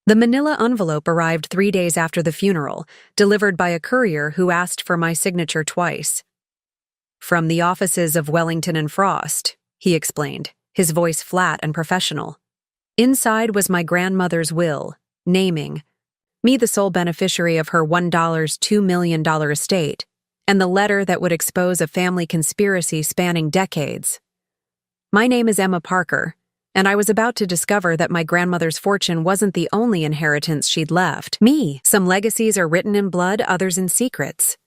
The manila envelope arrived 3 days after the funeral, delivered by a courier who asked for my signature twice. "From the offices of Wellington and Frost," he explained, his voice flat and professional. Inside was my grandmother's will, naming me the sole beneficiary of her $2 million estate, and the letter that would expose a family conspiracy spanning decades. My name is Emma Parker, and I was about to discover that my grandmother's fortune wasn't the only inheritance she'd left me. Some legacies are written in blood, others in secrets.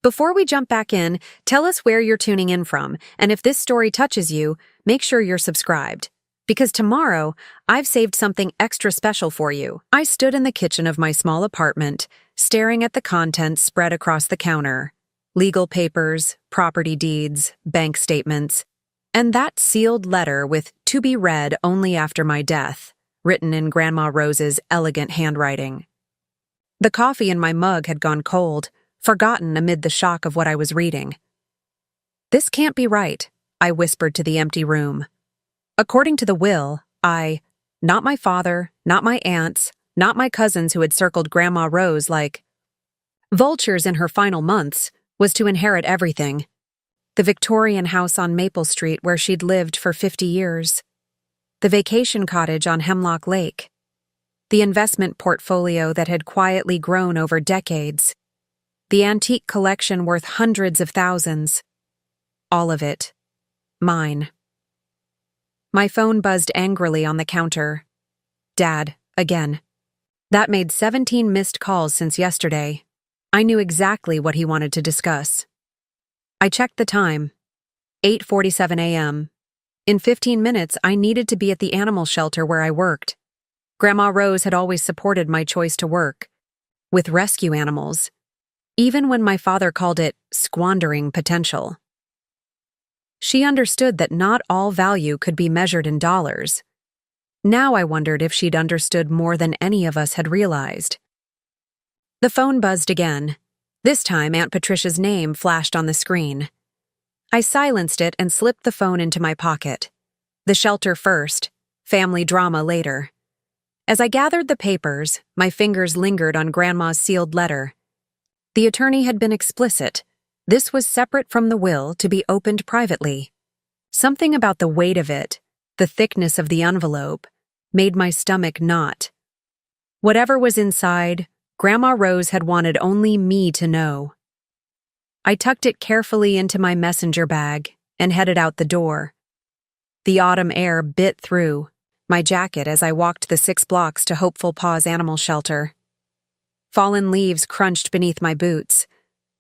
Before we jump back in, tell us where you're tuning in from, and if this story touches you, make sure you're subscribed. Because tomorrow, I've saved something extra special for you. I stood in the kitchen of my small apartment, staring at the contents spread across the counter. Legal papers, property deeds, bank statements, and that sealed letter with "to be read only after my death," written in Grandma Rose's elegant handwriting. The coffee in my mug had gone cold, forgotten amid the shock of what I was reading. "This can't be right," I whispered to the empty room. According to the will, not my father, not my aunts, not my cousins who had circled Grandma Rose like vultures in her final months, was to inherit everything. The Victorian house on Maple Street where she'd lived for 50 years. The vacation cottage on Hemlock Lake. The investment portfolio that had quietly grown over decades. The antique collection worth hundreds of thousands. All of it. Mine. My phone buzzed angrily on the counter. Dad, again. That made 17 missed calls since yesterday. I knew exactly what he wanted to discuss. I checked the time. 8:47 a.m. In 15 minutes, I needed to be at the animal shelter where I worked. Grandma Rose had always supported my choice to work with rescue animals, even when my father called it squandering potential. She understood that not all value could be measured in dollars. Now I wondered if she'd understood more than any of us had realized. The phone buzzed again. This time, Aunt Patricia's name flashed on the screen. I silenced it and slipped the phone into my pocket. The shelter first, family drama later. As I gathered the papers, my fingers lingered on Grandma's sealed letter. The attorney had been explicit. This was separate from the will, to be opened privately. Something about the weight of it, the thickness of the envelope, made my stomach knot. Whatever was inside, Grandma Rose had wanted only me to know. I tucked it carefully into my messenger bag and headed out the door. The autumn air bit through my jacket as I walked the 6 blocks to Hopeful Paws Animal Shelter. Fallen leaves crunched beneath my boots,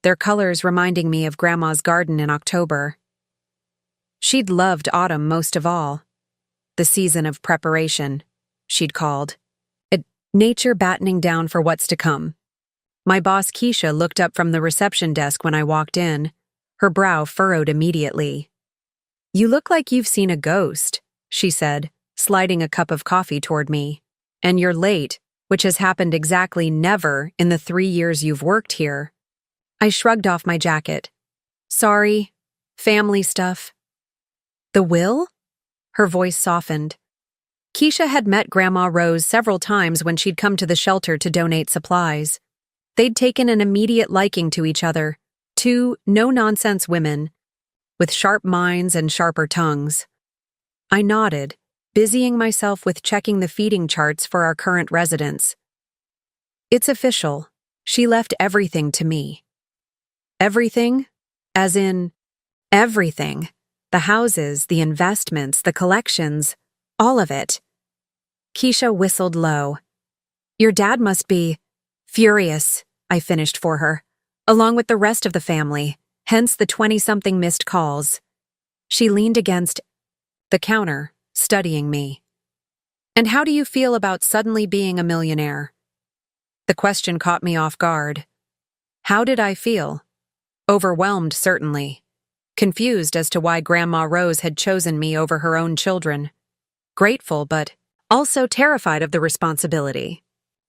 their colors reminding me of Grandma's garden in October. She'd loved autumn most of all. The season of preparation, she'd called. Nature battening down for what's to come. My boss Keisha looked up from the reception desk when I walked in, her brow furrowed immediately. "You look like you've seen a ghost," she said, sliding a cup of coffee toward me. "And you're late, which has happened exactly never in the 3 years you've worked here." I shrugged off my jacket. "Sorry, family stuff." "The will?" Her voice softened. Keisha had met Grandma Rose several times when she'd come to the shelter to donate supplies. They'd taken an immediate liking to each other, two no-nonsense women, with sharp minds and sharper tongues. I nodded, busying myself with checking the feeding charts for our current residents. "It's official. She left everything to me." Everything? As in, everything. The houses, the investments, the collections, all of it. Keisha whistled low. "Your dad must be furious," I finished for her, along with the rest of the family, hence the 20-something missed calls. She leaned against the counter, studying me. "And how do you feel about suddenly being a millionaire?" The question caught me off guard. How did I feel? Overwhelmed, certainly. Confused as to why Grandma Rose had chosen me over her own children. Grateful, but also terrified of the responsibility.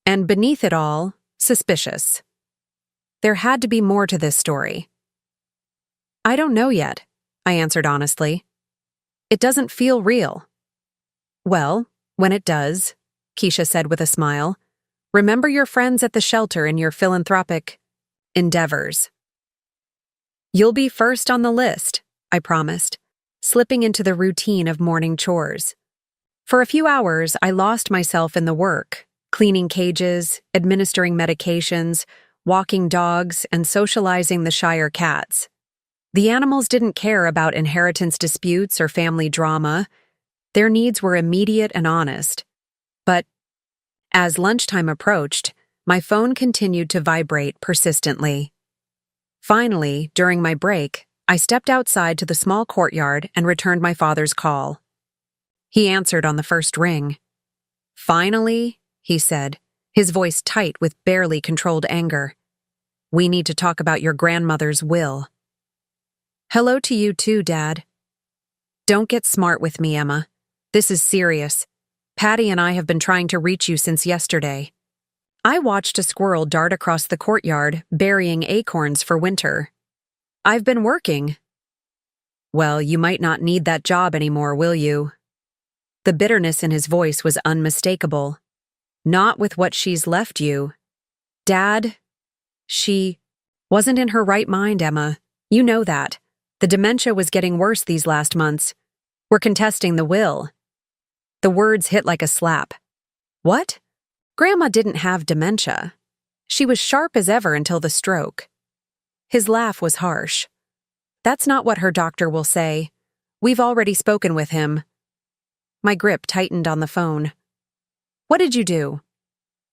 And beneath it all, suspicious. There had to be more to this story. "I don't know yet," I answered honestly. "It doesn't feel real." "Well, when it does," Keisha said with a smile, Remember your friends at the shelter in your philanthropic endeavors. You'll be first on the list, I promised, slipping into the routine of morning chores. For a few hours, I lost myself in the work, cleaning cages, administering medications, walking dogs, and socializing the Shire cats. The animals didn't care about inheritance disputes or family drama. Their needs were immediate and honest. But as lunchtime approached, my phone continued to vibrate persistently. Finally, during my break, I stepped outside to the small courtyard and returned my father's call. He answered on the first ring. "Finally," he said, his voice tight with barely controlled anger. "We need to talk about your grandmother's will." "Hello to you too, Dad." "Don't get smart with me, Emma. This is serious. Patty and I have been trying to reach you since yesterday." I watched a squirrel dart across the courtyard, burying acorns for winter. "I've been working." "Well, you might not need that job anymore, will you?" The bitterness in his voice was unmistakable. "Not with what she's left you." "Dad, she wasn't in her right mind, Emma. You know that. The dementia was getting worse these last months. We're contesting the will." The words hit like a slap. "What? Grandma didn't have dementia. She was sharp as ever until the stroke." His laugh was harsh. "That's not what her doctor will say. We've already spoken with him." My grip tightened on the phone. "What did you do?"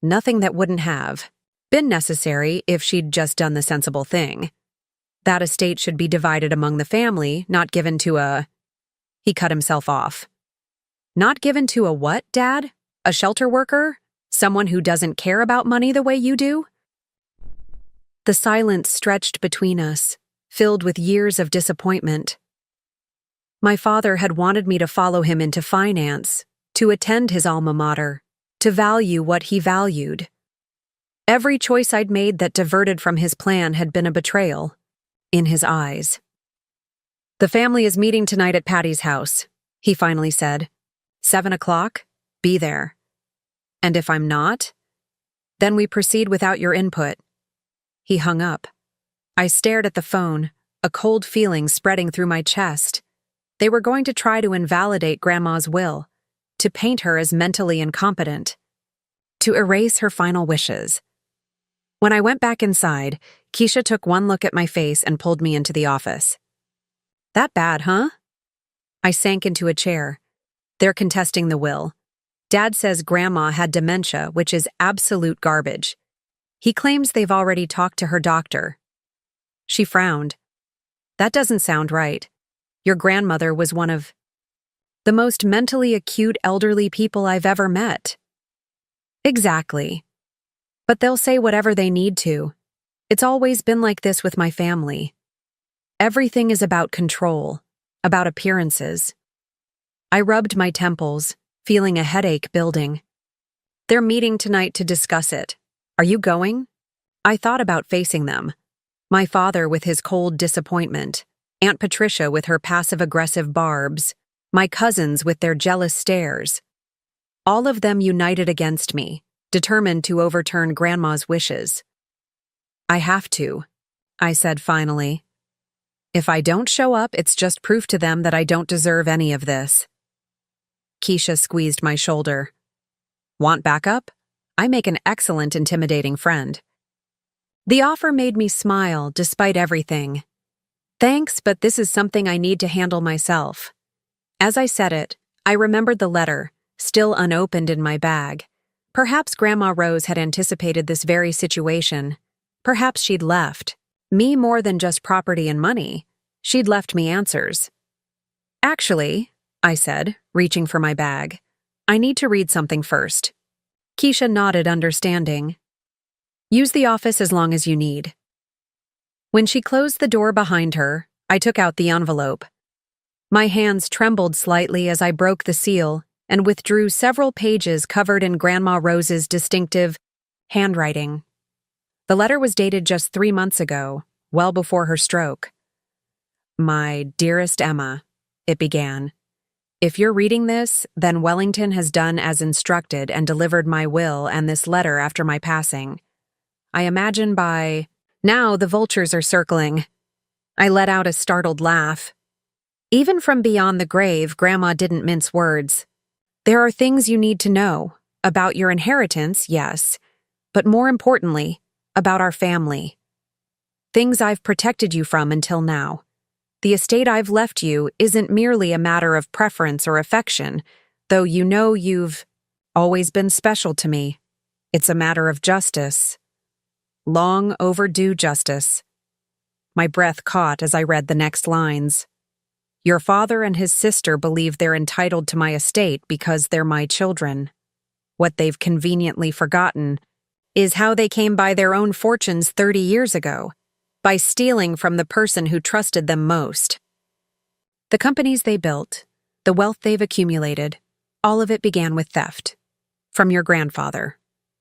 "Nothing that wouldn't have been necessary if she'd just done the sensible thing. That estate should be divided among the family, not given to a—" He cut himself off. "Not given to a what, Dad? A shelter worker? Someone who doesn't care about money the way you do?" The silence stretched between us, filled with years of disappointment. My father had wanted me to follow him into finance, to attend his alma mater, to value what he valued. Every choice I'd made that diverted from his plan had been a betrayal, in his eyes. "The family is meeting tonight at Patty's house," he finally said. 7 o'clock? Be there. And if I'm not? Then we proceed without your input." He hung up. I stared at the phone, a cold feeling spreading through my chest. They were going to try to invalidate Grandma's will, to paint her as mentally incompetent, to erase her final wishes. When I went back inside, Keisha took one look at my face and pulled me into the office. "That bad, huh?" I sank into a chair. "They're contesting the will. Dad says Grandma had dementia, which is absolute garbage. He claims they've already talked to her doctor." She frowned. "That doesn't sound right. Your grandmother was one of the most mentally acute elderly people I've ever met." "Exactly. But they'll say whatever they need to. It's always been like this with my family. Everything is about control, about appearances." I rubbed my temples, feeling a headache building. "They're meeting tonight to discuss it. Are you going?" I thought about facing them. My father with his cold disappointment, Aunt Patricia with her passive-aggressive barbs, my cousins with their jealous stares. All of them united against me, determined to overturn Grandma's wishes. "I have to," I said finally. "If I don't show up, it's just proof to them that I don't deserve any of this." Keisha squeezed my shoulder. "Want backup? I make an excellent intimidating friend." The offer made me smile despite everything. "Thanks, but this is something I need to handle myself." As I said it, I remembered the letter, still unopened in my bag. Perhaps Grandma Rose had anticipated this very situation. Perhaps she'd left me more than just property and money. She'd left me answers. "Actually," I said, reaching for my bag, "I need to read something first." Keisha nodded, understanding. "Use the office as long as you need." When she closed the door behind her, I took out the envelope. My hands trembled slightly as I broke the seal and withdrew several pages covered in Grandma Rose's distinctive handwriting. The letter was dated just 3 months ago, well before her stroke. "My dearest Emma," it began. If you're reading this, then Wellington has done as instructed and delivered my will and this letter after my passing. I imagine by now the vultures are circling. I let out a startled laugh. Even from beyond the grave, Grandma didn't mince words. There are things you need to know. About your inheritance, yes. But more importantly, about our family. Things I've protected you from until now. The estate I've left you isn't merely a matter of preference or affection, though you know you've always been special to me. It's a matter of justice. Long overdue justice. My breath caught as I read the next lines. Your father and his sister believe they're entitled to my estate because they're my children. What they've conveniently forgotten is how they came by their own fortunes 30 years ago, by stealing from the person who trusted them most. The companies they built, the wealth they've accumulated, all of it began with theft. From your grandfather.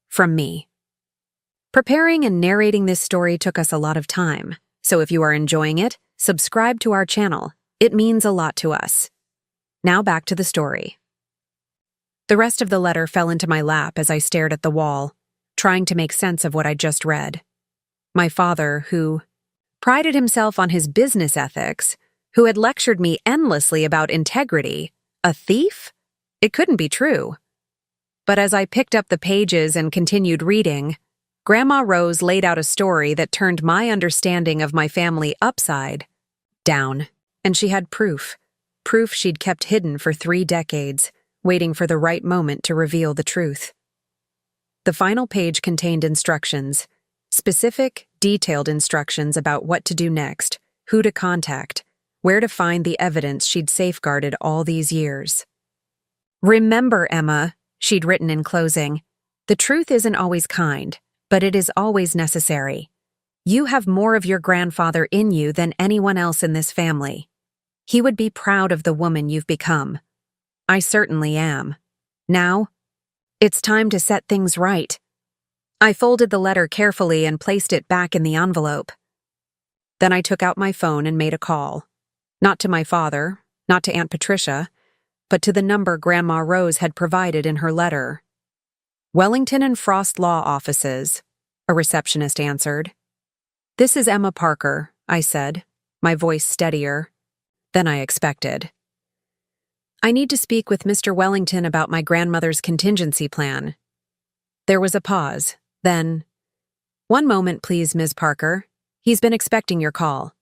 From me. Preparing and narrating this story took us a lot of time, so if you are enjoying it, subscribe to our channel. It means a lot to us. Now back to the story. The rest of the letter fell into my lap as I stared at the wall, trying to make sense of what I'd just read. My father, who prided himself on his business ethics, who had lectured me endlessly about integrity, a thief? It couldn't be true. But as I picked up the pages and continued reading, Grandma Rose laid out a story that turned my understanding of my family upside down, and she had proof she'd kept hidden for 3 decades, waiting for the right moment to reveal the truth. The final page contained instructions, specific, detailed instructions about what to do next, who to contact, where to find the evidence she'd safeguarded all these years. Remember, Emma, she'd written in closing, the truth isn't always kind, but it is always necessary. You have more of your grandfather in you than anyone else in this family. He would be proud of the woman you've become. I certainly am. Now, it's time to set things right. I folded the letter carefully and placed it back in the envelope. Then I took out my phone and made a call. Not to my father, not to Aunt Patricia, but to the number Grandma Rose had provided in her letter. Wellington and Frost Law Offices, a receptionist answered. This is Emma Parker, I said, my voice steadier than I expected. I need to speak with Mr. Wellington about my grandmother's contingency plan. There was a pause, then, "One moment, please, Ms. Parker. He's been expecting your call."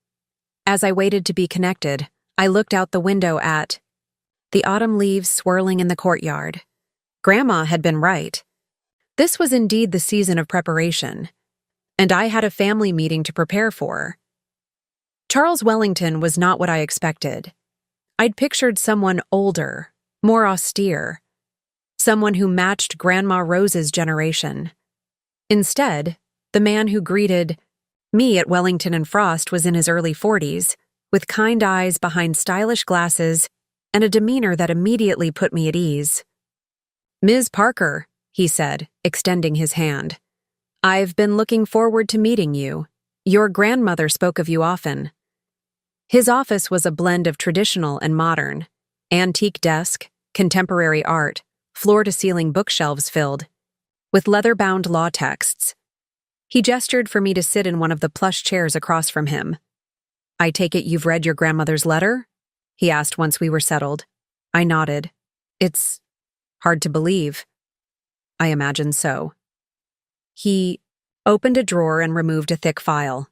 As I waited to be connected, I looked out the window at the autumn leaves swirling in the courtyard. Grandma had been right. This was indeed the season of preparation, and I had a family meeting to prepare for. Charles Wellington was not what I expected. I'd pictured someone older, more austere, someone who matched Grandma Rose's generation. Instead, the man who greeted me at Wellington and Frost was in his early 40s, with kind eyes behind stylish glasses and a demeanor that immediately put me at ease. "Ms. Parker," he said, extending his hand. "I've been looking forward to meeting you. Your grandmother spoke of you often." His office was a blend of traditional and modern. Antique desk, contemporary art, floor-to-ceiling bookshelves filled with leather-bound law texts. He gestured for me to sit in one of the plush chairs across from him. "I take it you've read your grandmother's letter?" he asked once we were settled. I nodded. "It's hard to believe." "I imagine so." He opened a drawer and removed a thick file.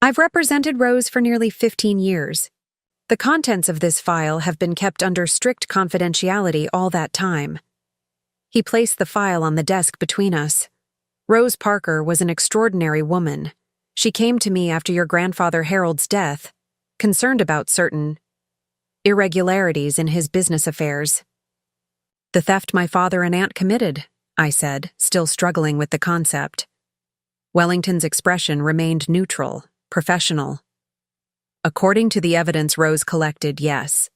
"I've represented Rose for nearly 15 years. The contents of this file have been kept under strict confidentiality all that time." He placed the file on the desk between us. "Rose Parker was an extraordinary woman. She came to me after your grandfather Harold's death, concerned about certain irregularities in his business affairs." "The theft my father and aunt committed," I said, still struggling with the concept. Wellington's expression remained neutral, professional. "According to the evidence Rose collected, yes.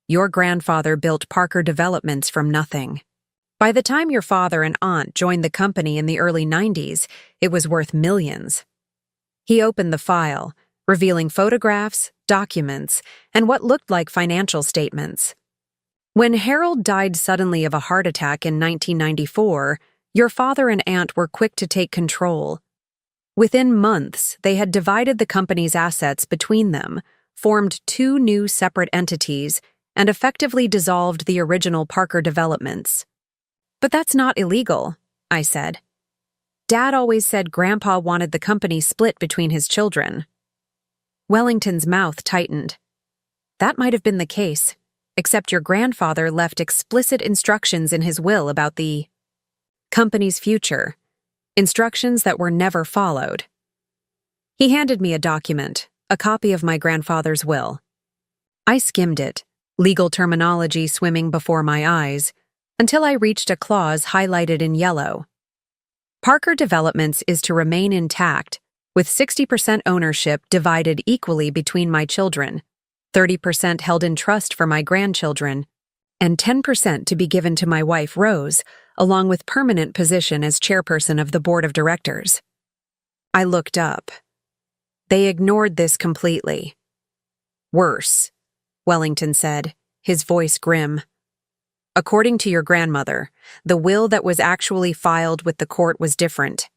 Your grandfather built Parker Developments from nothing. By the time your father and aunt joined the company in the early 90s, it was worth millions." He opened the file, revealing photographs, documents, and what looked like financial statements. When Harold died suddenly of a heart attack in 1994, your father and aunt were quick to take control. Within months, they had divided the company's assets between them, formed two new separate entities, and effectively dissolved the original Parker Developments. But that's not illegal, I said. Dad always said Grandpa wanted the company split between his children. Wellington's mouth tightened. That might have been the case, except your grandfather left explicit instructions in his will about the company's future, instructions that were never followed. He handed me a document, a copy of my grandfather's will. I skimmed it, legal terminology swimming before my eyes, until I reached a clause highlighted in yellow. Parker Developments is to remain intact, with 60% ownership divided equally between my children, 30% held in trust for my grandchildren, and 10% to be given to my wife Rose, along with permanent position as chairperson of the board of directors. I looked up. They ignored this completely. Worse, Wellington said, his voice grim. According to your grandmother, the will that was actually filed with the court was different.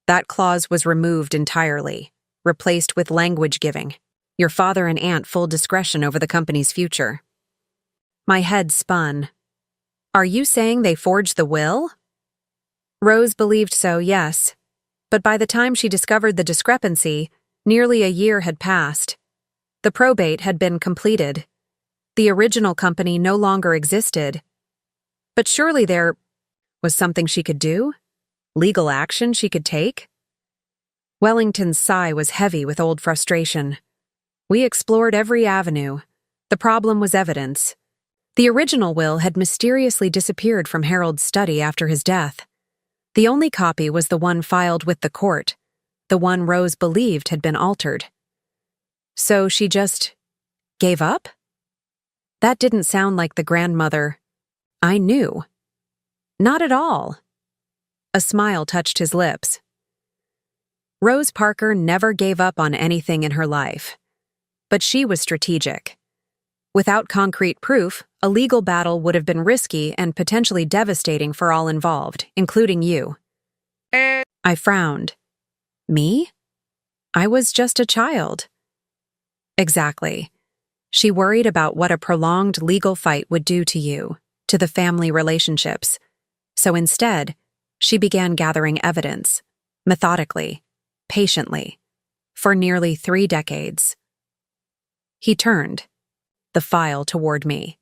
That clause was removed entirely, replaced with language giving your father and aunt full discretion over the company's future. My head spun. Are you saying they forged the will? Rose believed so, yes. But by the time she discovered the discrepancy, nearly a year had passed. The probate had been completed. The original company no longer existed. But surely there was something she could do? Legal action she could take? Wellington's sigh was heavy with old frustration. We explored every avenue. The problem was evidence. The original will had mysteriously disappeared from Harold's study after his death. The only copy was the one filed with the court, the one Rose believed had been altered. So she just gave up? That didn't sound like the grandmother I knew. Not at all. A smile touched his lips. Rose Parker never gave up on anything in her life. But she was strategic. Without concrete proof, a legal battle would have been risky and potentially devastating for all involved, including you. I frowned. Me? I was just a child. Exactly. She worried about what a prolonged legal fight would do to you, to the family relationships. So instead, she began gathering evidence, methodically, patiently, for nearly 3 decades. He turned, the file toward me.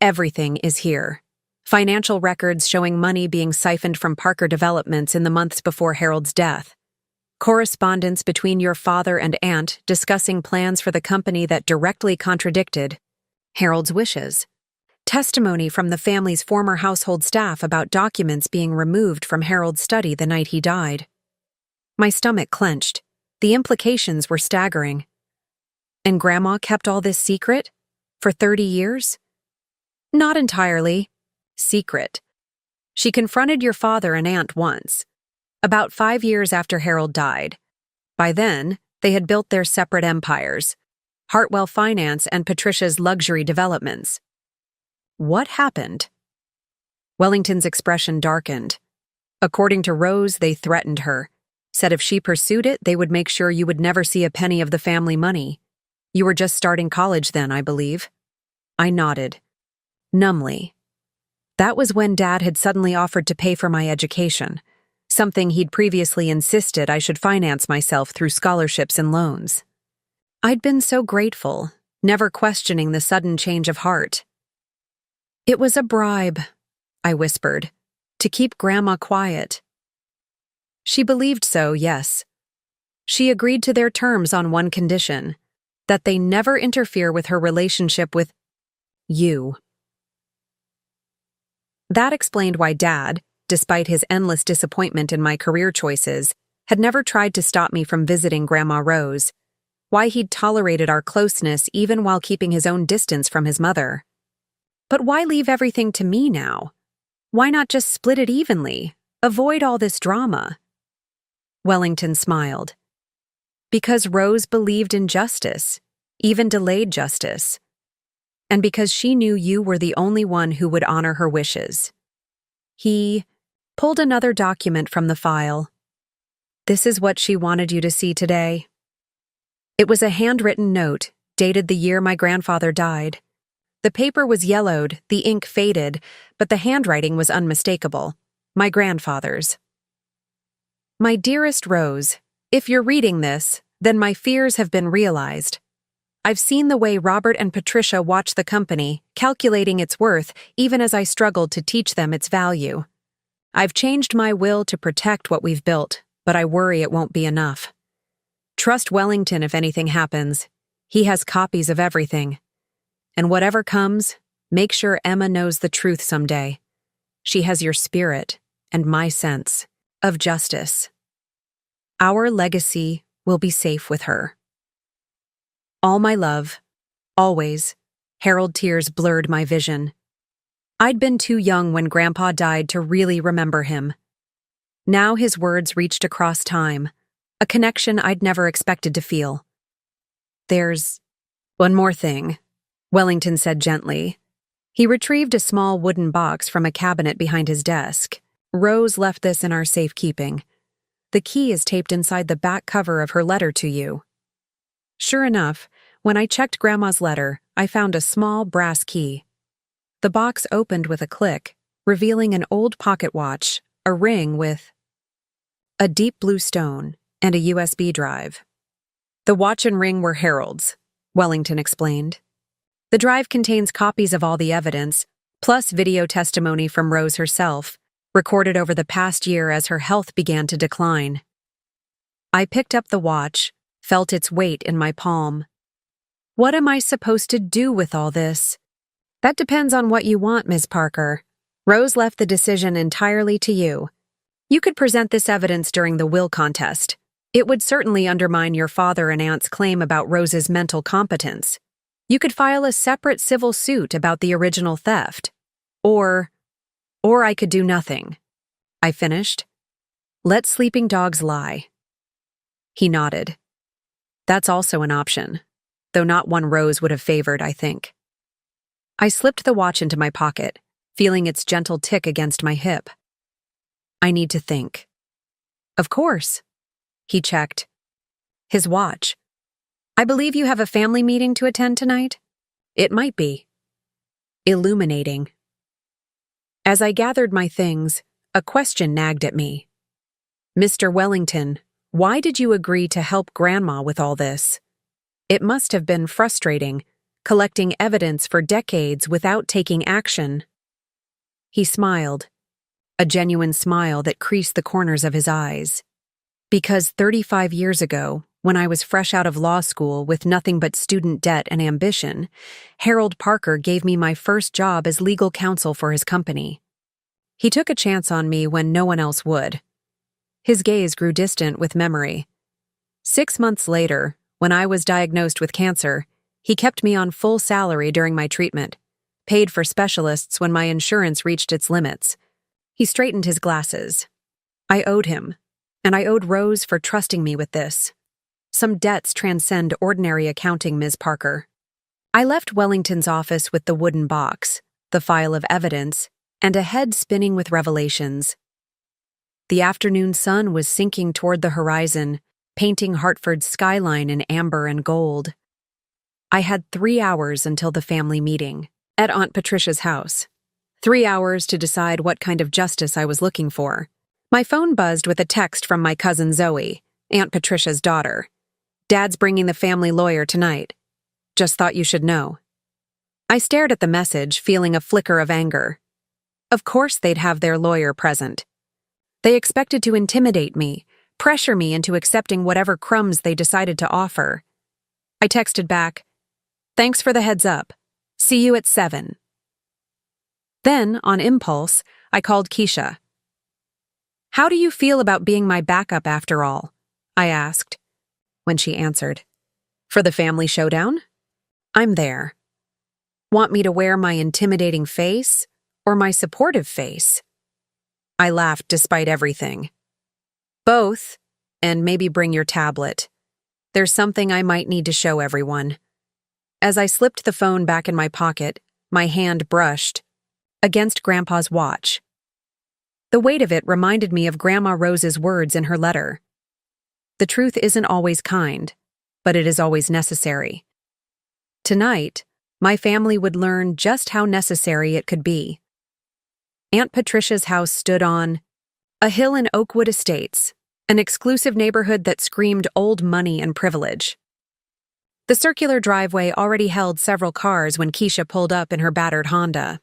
Everything is here. Financial records showing money being siphoned from Parker Developments in the months before Harold's death. Correspondence between your father and aunt discussing plans for the company that directly contradicted Harold's wishes. Testimony from the family's former household staff about documents being removed from Harold's study the night he died. My stomach clenched. The implications were staggering. And Grandma kept all this secret? For 30 years? Not entirely. Secret. She confronted your father and aunt once, about 5 years after Harold died. By then, they had built their separate empires, Hartwell Finance and Patricia's Luxury Developments. What happened? Wellington's expression darkened. According to Rose, they threatened her, said if she pursued it, they would make sure you would never see a penny of the family money. You were just starting college then, I believe. I nodded, numbly. That was when Dad had suddenly offered to pay for my education, something he'd previously insisted I should finance myself through scholarships and loans. I'd been so grateful, never questioning the sudden change of heart. It was a bribe, I whispered, to keep Grandma quiet. She believed so, yes. She agreed to their terms on one condition, that they never interfere with her relationship with you. That explained why Dad, despite his endless disappointment in my career choices, had never tried to stop me from visiting Grandma Rose, why he'd tolerated our closeness even while keeping his own distance from his mother. But why leave everything to me now? Why not just split it evenly? Avoid all this drama? Wellington smiled. Because Rose believed in justice, even delayed justice. and because she knew you were the only one who would honor her wishes. He pulled another document from the file. This is what she wanted you to see today. It was a handwritten note, dated the year my grandfather died. The paper was yellowed, the ink faded, but the handwriting was unmistakable. My grandfather's. My dearest Rose, if you're reading this, then my fears have been realized. I've seen the way Robert and Patricia watch the company, calculating its worth even as I struggled to teach them its value. I've changed my will to protect what we've built, but I worry it won't be enough. Trust Wellington if anything happens. He has copies of everything. And whatever comes, make sure Emma knows the truth someday. She has your spirit and my sense of justice. Our legacy will be safe with her. All my love, always. Harold tears blurred my vision. I'd been too young when Grandpa died to really remember him. Now his words reached across time, a connection I'd never expected to feel. There's one more thing, Wellington said gently. He retrieved a small wooden box from a cabinet behind his desk. Rose left this in our safekeeping. The key is taped inside the back cover of her letter to you. Sure enough, when I checked Grandma's letter, I found a small brass key. The box opened with a click, revealing an old pocket watch, a ring with a deep blue stone, and a USB drive. The watch and ring were Harold's, Wellington explained. The drive contains copies of all the evidence, plus video testimony from Rose herself, recorded over the past year as her health began to decline. I picked up the watch, felt its weight in my palm. What am I supposed to do with all this? That depends on what you want, Ms. Parker. Rose left the decision entirely to you. You could present this evidence during the will contest. It would certainly undermine your father and aunt's claim about Rose's mental competence. You could file a separate civil suit about the original theft. Or I could do nothing. I finished. Let sleeping dogs lie. He nodded. That's also an option, though not one Rose would have favored, I think. I slipped the watch into my pocket, feeling its gentle tick against my hip. I need to think. Of course. He checked. His watch. I believe you have a family meeting to attend tonight? It might be. Illuminating. As I gathered my things, a question nagged at me. Mr. Wellington, why did you agree to help Grandma with all this? It must have been frustrating, collecting evidence for decades without taking action. He smiled, a genuine smile that creased the corners of his eyes. Because 35 years ago, when I was fresh out of law school with nothing but student debt and ambition, Harold Parker gave me my first job as legal counsel for his company. He took a chance on me when no one else would. His gaze grew distant with memory. 6 months later, when I was diagnosed with cancer, he kept me on full salary during my treatment, paid for specialists when my insurance reached its limits. He straightened his glasses. I owed him, and I owed Rose for trusting me with this. Some debts transcend ordinary accounting, Ms. Parker. I left Wellington's office with the wooden box, the file of evidence, and a head spinning with revelations. The afternoon sun was sinking toward the horizon, painting Hartford's skyline in amber and gold. I had 3 hours until the family meeting, at Aunt Patricia's house. 3 hours to decide what kind of justice I was looking for. My phone buzzed with a text from my cousin Zoe, Aunt Patricia's daughter. Dad's bringing the family lawyer tonight. Just thought you should know. I stared at the message, feeling a flicker of anger. Of course they'd have their lawyer present. They expected to intimidate me, pressure me into accepting whatever crumbs they decided to offer. I texted back, "Thanks for the heads up. See you at 7. Then, on impulse, I called Keisha. "How do you feel about being my backup after all?" I asked, when she answered. "For the family showdown? I'm there. Want me to wear my intimidating face or my supportive face?" I laughed despite everything. "Both, and maybe bring your tablet. There's something I might need to show everyone." As I slipped the phone back in my pocket, my hand brushed against Grandpa's watch. The weight of it reminded me of Grandma Rose's words in her letter. The truth isn't always kind, but it is always necessary. Tonight, my family would learn just how necessary it could be. Aunt Patricia's house stood on a hill in Oakwood Estates, an exclusive neighborhood that screamed old money and privilege. The circular driveway already held several cars when Keisha pulled up in her battered Honda.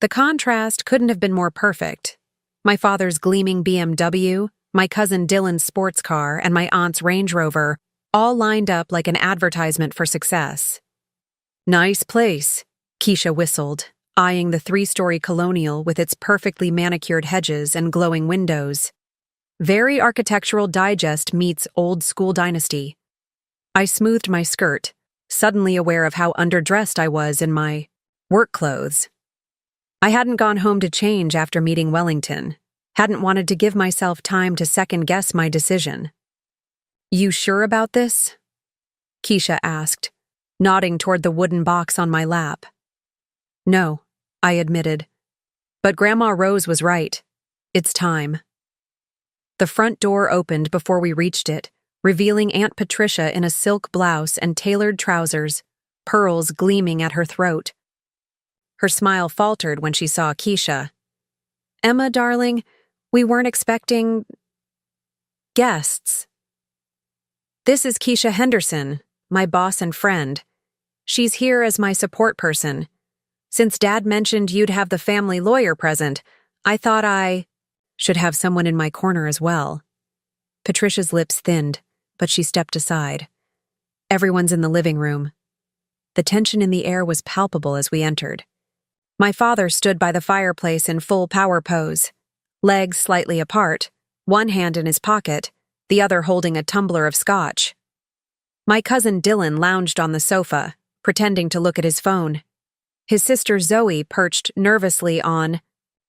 The contrast couldn't have been more perfect. My father's gleaming BMW, my cousin Dylan's sports car, and my aunt's Range Rover all lined up like an advertisement for success. "Nice place," Keisha whistled, eyeing the three-story colonial with its perfectly manicured hedges and glowing windows. Very Architectural Digest meets Old School Dynasty. I smoothed my skirt, suddenly aware of how underdressed I was in my work clothes. I hadn't gone home to change after meeting Wellington, hadn't wanted to give myself time to second-guess my decision. "You sure about this?" Keisha asked, nodding toward the wooden box on my lap. "No," I admitted. "But Grandma Rose was right. It's time." The front door opened before we reached it, revealing Aunt Patricia in a silk blouse and tailored trousers, pearls gleaming at her throat. Her smile faltered when she saw Keisha. "Emma, darling, we weren't expecting guests." "This is Keisha Henderson, my boss and friend. She's here as my support person. Since Dad mentioned you'd have the family lawyer present, I thought I should have someone in my corner as well." Patricia's lips thinned, but she stepped aside. Everyone's in the living room. The tension in the air was palpable as we entered. My father stood by the fireplace in full power pose, legs slightly apart, one hand in his pocket, the other holding a tumbler of scotch. My cousin Dylan lounged on the sofa, pretending to look at his phone. His sister Zoe perched nervously on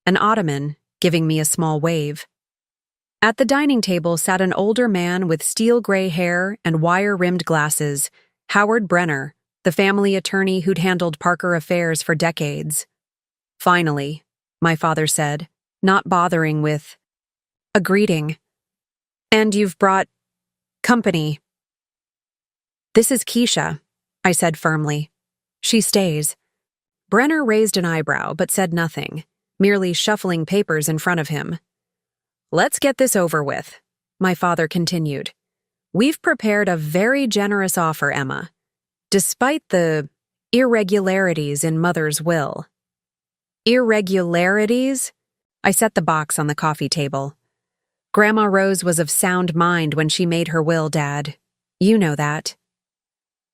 an ottoman, giving me a small wave. At the dining table sat an older man with steel-gray hair and wire-rimmed glasses, Howard Brenner, the family attorney who'd handled Parker affairs for decades. "Finally," my father said, not bothering with a greeting. "And you've brought company." "This is Keisha," I said firmly. "She stays." Brenner raised an eyebrow but said nothing, merely shuffling papers in front of him. "Let's get this over with," my father continued. "We've prepared a very generous offer, Emma, despite the irregularities in Mother's will." "Irregularities?" I set the box on the coffee table. "Grandma Rose was of sound mind when she made her will, Dad. You know that."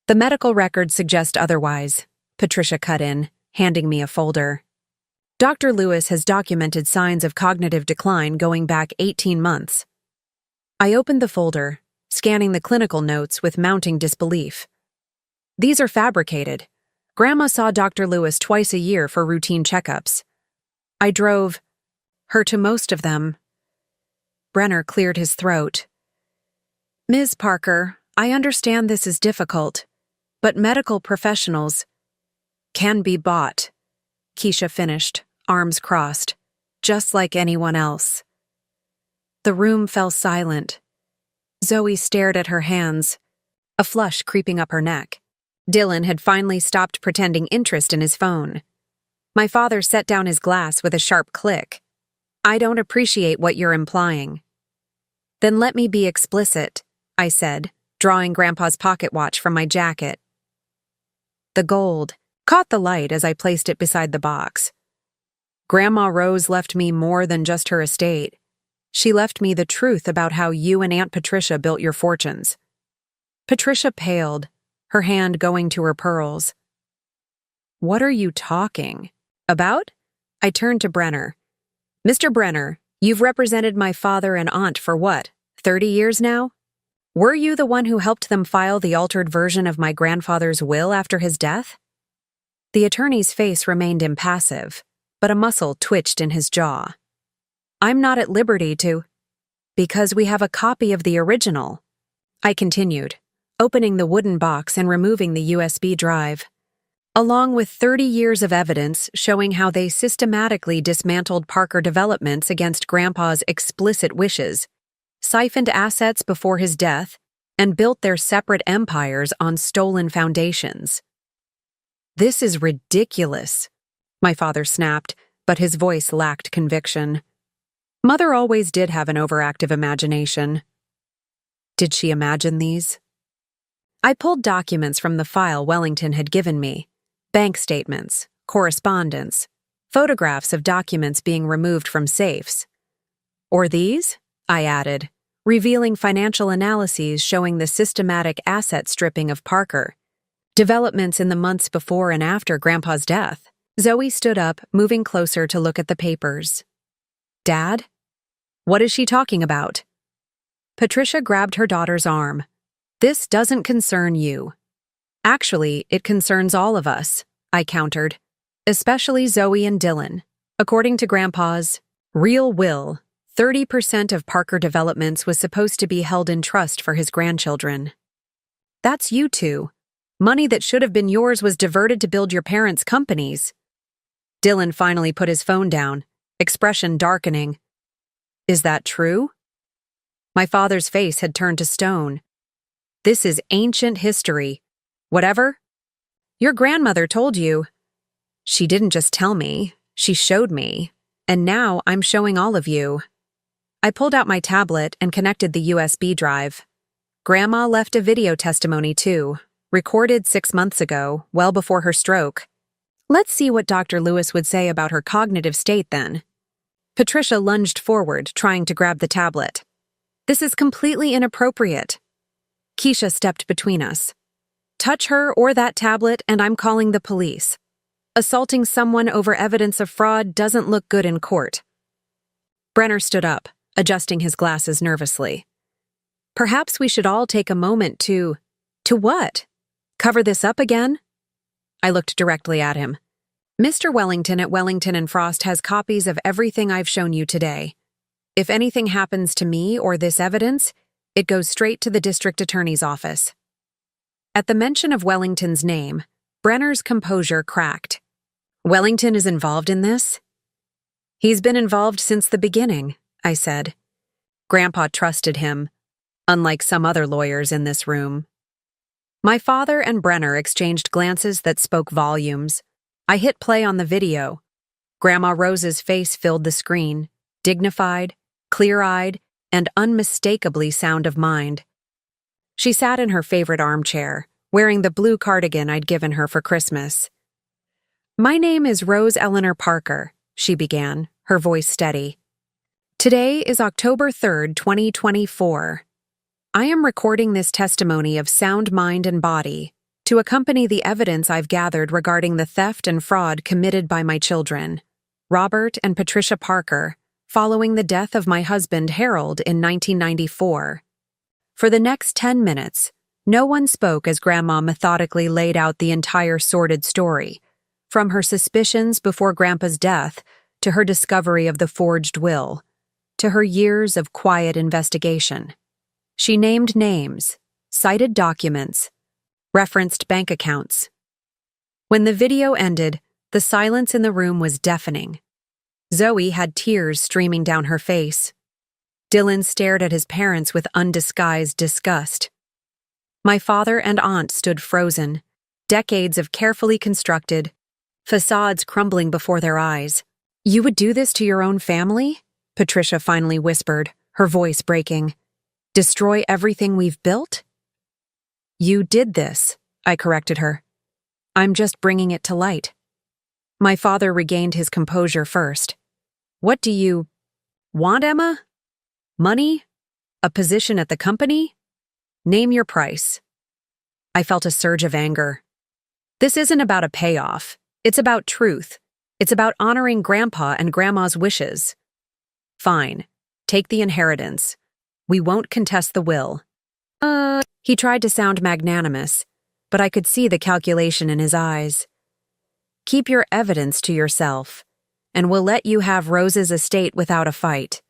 "The medical records suggest otherwise," Patricia cut in, handing me a folder. "Dr. Lewis has documented signs of cognitive decline going back 18 months. I opened the folder, scanning the clinical notes with mounting disbelief. "These are fabricated. Grandma saw Dr. Lewis twice a year for routine checkups. I drove her to most of them." Brenner cleared his throat. "Ms. Parker, I understand this is difficult, but medical professionals can be bought," Keisha finished, arms crossed, "just like anyone else." The room fell silent. Zoe stared at her hands, a flush creeping up her neck. Dylan had finally stopped pretending interest in his phone. My father set down his glass with a sharp click. "I don't appreciate what you're implying." "Then let me be explicit," I said, drawing Grandpa's pocket watch from my jacket. The gold caught the light as I placed it beside the box. "Grandma Rose left me more than just her estate. She left me the truth about how you and Aunt Patricia built your fortunes." Patricia paled, her hand going to her pearls. "What are you talking about?" I turned to Brenner. "Mr. Brenner, you've represented my father and aunt for what, 30 years now? Were you the one who helped them file the altered version of my grandfather's will after his death?" The attorney's face remained impassive, but a muscle twitched in his jaw. "I'm not at liberty to—" "Because we have a copy of the original," I continued, opening the wooden box and removing the USB drive. Along with 30 years of evidence showing how they systematically dismantled Parker Developments against Grandpa's explicit wishes, siphoned assets before his death, and built their separate empires on stolen foundations. "This is ridiculous," my father snapped, but his voice lacked conviction. Mother always did have an overactive imagination. Did she imagine these? I pulled documents from the file Wellington had given me: bank statements, correspondence, photographs of documents being removed from safes. "Or these?" I added, revealing financial analyses showing the systematic asset stripping of Parker. Developments in the months before and after Grandpa's death. Zoe stood up, moving closer to look at the papers. "Dad? What is she talking about?" Patricia grabbed her daughter's arm. "This doesn't concern you." "Actually, it concerns all of us," I countered, "especially Zoe and Dylan. According to Grandpa's real will, 30% of Parker Developments was supposed to be held in trust for his grandchildren. That's you two. Money that should have been yours was diverted to build your parents' companies." Dylan finally put his phone down, expression darkening. "Is that true?" My father's face had turned to stone. "This is ancient history. Whatever? Your grandmother told you." "She didn't just tell me, she showed me, and now I'm showing all of you." I pulled out my tablet and connected the USB drive. Grandma left a video testimony too, recorded 6 months ago, well before her stroke. Let's see what Dr. Lewis would say about her cognitive state then. Patricia lunged forward, trying to grab the tablet. "This is completely inappropriate." Keisha stepped between us. "Touch her or that tablet and I'm calling the police. Assaulting someone over evidence of fraud doesn't look good in court." Brenner stood up, adjusting his glasses nervously. "Perhaps we should all take a moment to what? Cover this up again?" I looked directly at him. "Mr. Wellington at Wellington and Frost has copies of everything I've shown you today. If anything happens to me or this evidence, it goes straight to the district attorney's office." At the mention of Wellington's name, Brenner's composure cracked. "Wellington is involved in this?" "He's been involved since the beginning," I said. Grandpa trusted him, unlike some other lawyers in this room. My father and Brenner exchanged glances that spoke volumes. I hit play on the video. Grandma Rose's face filled the screen, dignified, clear-eyed, and unmistakably sound of mind. She sat in her favorite armchair, wearing the blue cardigan I'd given her for Christmas. "My name is Rose Eleanor Parker," she began, her voice steady. "Today is October 3rd, 2024. I am recording this testimony of sound mind and body to accompany the evidence I've gathered regarding the theft and fraud committed by my children, Robert and Patricia Parker, following the death of my husband Harold in 1994. For the next 10 minutes, no one spoke as Grandma methodically laid out the entire sordid story, from her suspicions before Grandpa's death to her discovery of the forged will, to her years of quiet investigation. She named names, cited documents, referenced bank accounts. When the video ended, the silence in the room was deafening. Zoe had tears streaming down her face. Dylan stared at his parents with undisguised disgust. My father and aunt stood frozen, decades of carefully constructed facades crumbling before their eyes. "You would do this to your own family?" Patricia finally whispered, her voice breaking. "Destroy everything we've built?" "You did this," I corrected her. "I'm just bringing it to light." My father regained his composure first. "What do you want, Emma? Money? A position at the company? Name your price." I felt a surge of anger. "This isn't about a payoff. It's about truth. It's about honoring Grandpa and Grandma's wishes." "Fine. Take the inheritance. We won't contest the will." He tried to sound magnanimous, but I could see the calculation in his eyes. "Keep your evidence to yourself, and we'll let you have Rose's estate without a fight."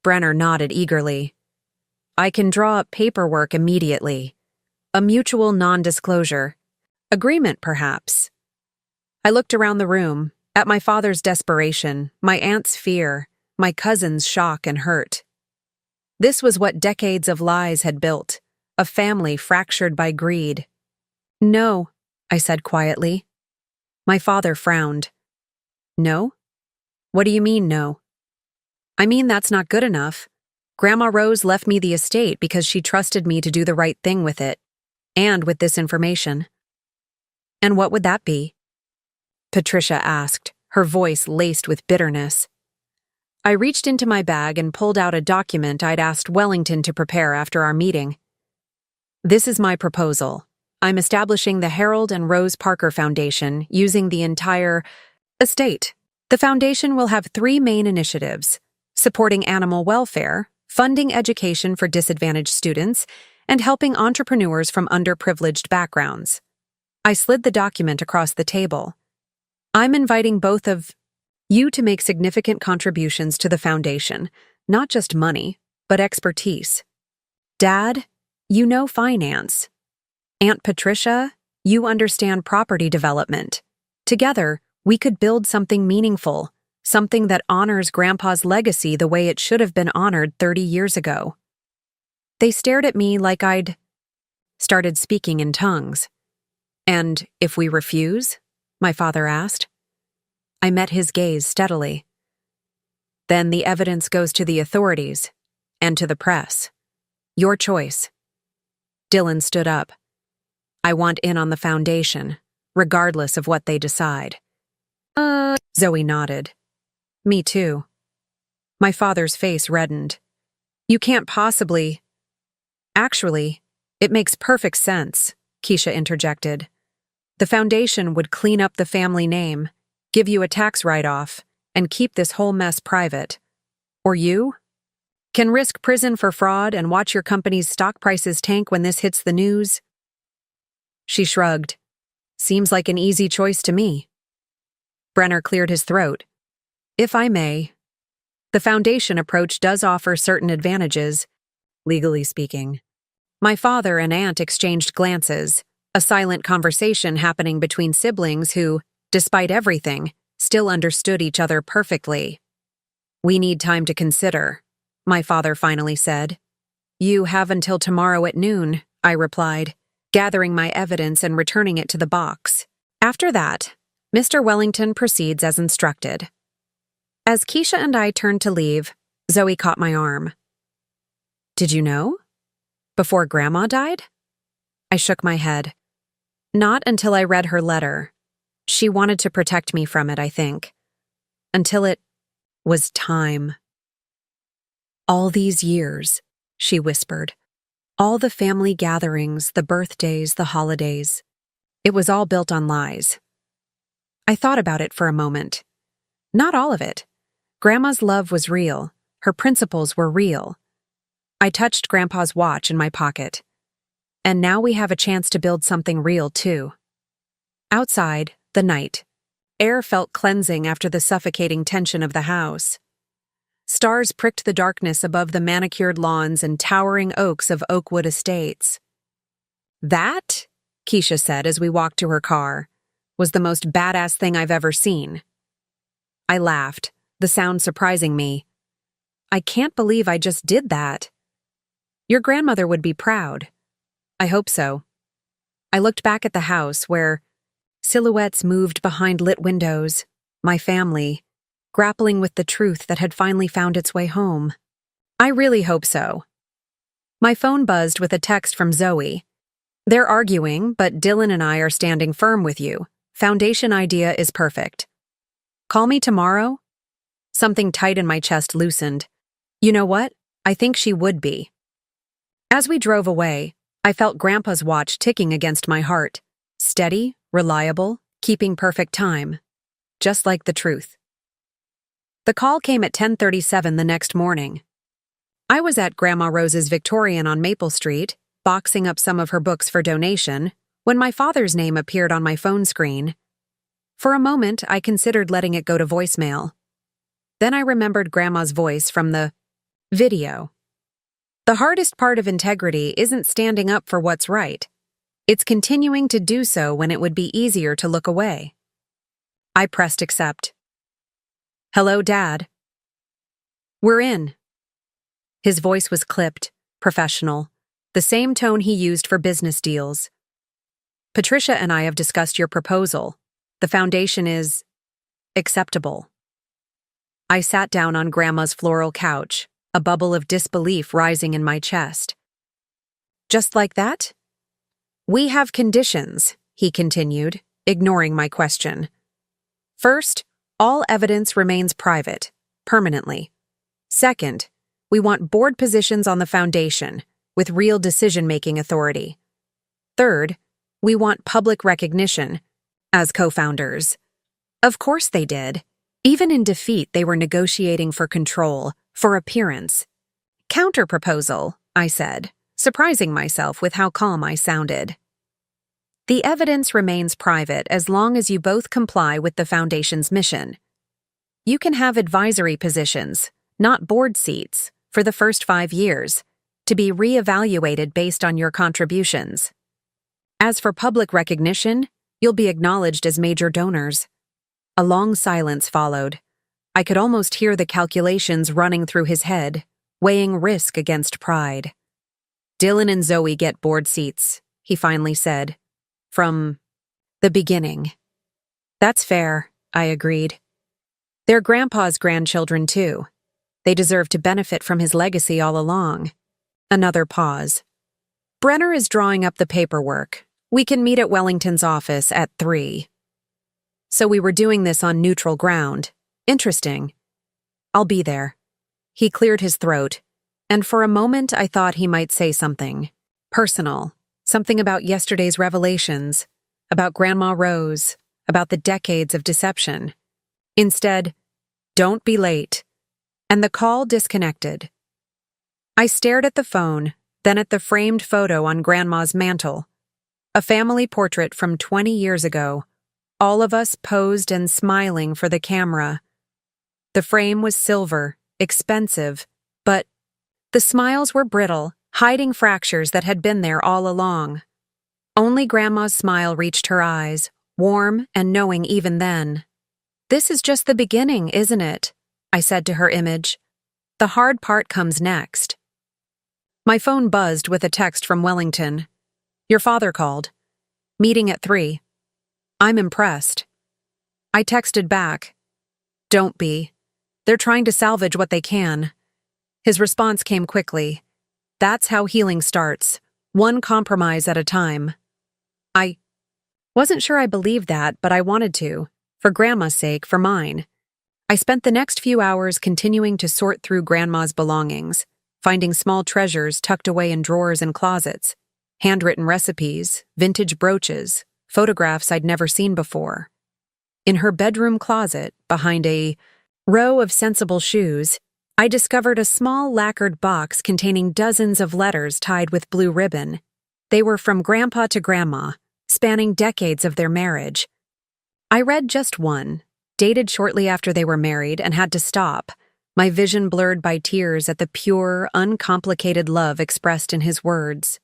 Brenner nodded eagerly. "I can draw up paperwork immediately. A mutual non-disclosure. Agreement, perhaps. I looked around the room, at my father's desperation, my aunt's fear, my cousin's shock and hurt. This was what decades of lies had built, a family fractured by greed. "No," I said quietly. My father frowned. "No? What do you mean, no?" "I mean that's not good enough. Grandma Rose left me the estate because she trusted me to do the right thing with it, and with this information." "And what would that be?" Patricia asked, her voice laced with bitterness. I reached into my bag and pulled out a document I'd asked Wellington to prepare after our meeting. "This is my proposal. I'm establishing the Harold and Rose Parker Foundation using the entire estate. The foundation will have 3 main initiatives: supporting animal welfare, funding education for disadvantaged students, and helping entrepreneurs from underprivileged backgrounds." I slid the document across the table. "I'm inviting both of you to make significant contributions to the foundation, not just money, but expertise. Dad, you know finance. Aunt Patricia, you understand property development. Together, we could build something meaningful, something that honors Grandpa's legacy the way it should have been honored 30 years ago." They stared at me like I'd started speaking in tongues. "And if we refuse?" my father asked. I met his gaze steadily. "Then the evidence goes to the authorities and to the press. Your choice." Dylan stood up. "I want in on the foundation, regardless of what they decide." Zoe nodded. "Me too." My father's face reddened. "You can't possibly—" "Actually, it makes perfect sense," Keisha interjected. "The foundation would clean up the family name, give you a tax write-off, and keep this whole mess private. Or you can risk prison for fraud and watch your company's stock prices tank when this hits the news." She shrugged. "Seems like an easy choice to me." Brenner cleared his throat. "If I may, the foundation approach does offer certain advantages, legally speaking." My father and aunt exchanged glances, a silent conversation happening between siblings who, despite everything, still understood each other perfectly. "We need time to consider," my father finally said. "You have until tomorrow at noon," I replied, gathering my evidence and returning it to the box. After that, Mr. Wellington proceeds as instructed. As Keisha and I turned to leave, Zoe caught my arm. "Did you know? Before Grandma died?" I shook my head. "Not until I read her letter. She wanted to protect me from it, I think. Until it was time." "All these years," she whispered. "All the family gatherings, the birthdays, the holidays. It was all built on lies." I thought about it for a moment. Not all of it. Grandma's love was real. Her principles were real. I touched Grandpa's watch in my pocket. And now we have a chance to build something real, too. Outside, the night. Air felt cleansing after the suffocating tension of the house. Stars pricked the darkness above the manicured lawns and towering oaks of Oakwood Estates. "That," Keisha said as we walked to her car, "was the most badass thing I've ever seen." I laughed, the sound surprising me. "I can't believe I just did that." "Your grandmother would be proud." "I hope so." I looked back at the house where silhouettes moved behind lit windows, my family, grappling with the truth that had finally found its way home. "I really hope so." My phone buzzed with a text from Zoe. "They're arguing, but Dylan and I are standing firm with you. Foundation idea is perfect. Call me tomorrow?" Something tight in my chest loosened. You know what? I think she would be. As we drove away, I felt Grandpa's watch ticking against my heart. Steady, reliable, keeping perfect time. Just like the truth. The call came at 10:37 the next morning. I was at Grandma Rose's Victorian on Maple Street, boxing up some of her books for donation, when my father's name appeared on my phone screen. For a moment, I considered letting it go to voicemail. Then I remembered Grandma's voice from the video. The hardest part of integrity isn't standing up for what's right, It's continuing to do so when it would be easier to look away. I pressed accept. Hello, Dad. We're in. His voice was clipped, professional, the same tone he used for business deals. Patricia and I have discussed your proposal. The foundation is acceptable. I sat down on Grandma's floral couch, a bubble of disbelief rising in my chest. Just like that? We have conditions, he continued, ignoring my question. First, all evidence remains private, permanently. Second, we want board positions on the foundation, with real decision-making authority. Third, we want public recognition, as co-founders. Of course they did. Even in defeat, they were negotiating for control, for appearance. Counter-proposal, I said, surprising myself with how calm I sounded. The evidence remains private as long as you both comply with the foundation's mission. You can have advisory positions, not board seats, for the first 5 years, to be re-evaluated based on your contributions. As for public recognition, you'll be acknowledged as major donors. A long silence followed. I could almost hear the calculations running through his head, weighing risk against pride. Dylan and Zoe get board seats, he finally said. From the beginning. That's fair, I agreed. They're Grandpa's grandchildren, too. They deserve to benefit from his legacy all along. Another pause. Brenner is drawing up the paperwork. We can meet at Wellington's office at 3. So we were doing this on neutral ground. Interesting. I'll be there. He cleared his throat, and for a moment I thought he might say something personal, something about yesterday's revelations, about Grandma Rose, about the decades of deception. Instead, don't be late. And the call disconnected. I stared at the phone, then at the framed photo on Grandma's mantel. A family portrait from 20 years ago, all of us posed and smiling for the camera. The frame was silver, expensive, but the smiles were brittle, hiding fractures that had been there all along. Only Grandma's smile reached her eyes, warm and knowing even then. This is just the beginning, isn't it? I said to her image. The hard part comes next. My phone buzzed with a text from Wellington. Your father called. Meeting at 3. I'm impressed. I texted back. Don't be. They're trying to salvage what they can. His response came quickly. That's how healing starts, one compromise at a time. I wasn't sure I believed that, but I wanted to, for Grandma's sake, for mine. I spent the next few hours continuing to sort through Grandma's belongings, finding small treasures tucked away in drawers and closets, handwritten recipes, vintage brooches, photographs I'd never seen before. In her bedroom closet, behind a row of sensible shoes, I discovered a small lacquered box containing dozens of letters tied with blue ribbon. They were from Grandpa to Grandma, spanning decades of their marriage. I read just one, dated shortly after they were married, and had to stop, my vision blurred by tears at the pure, uncomplicated love expressed in his words.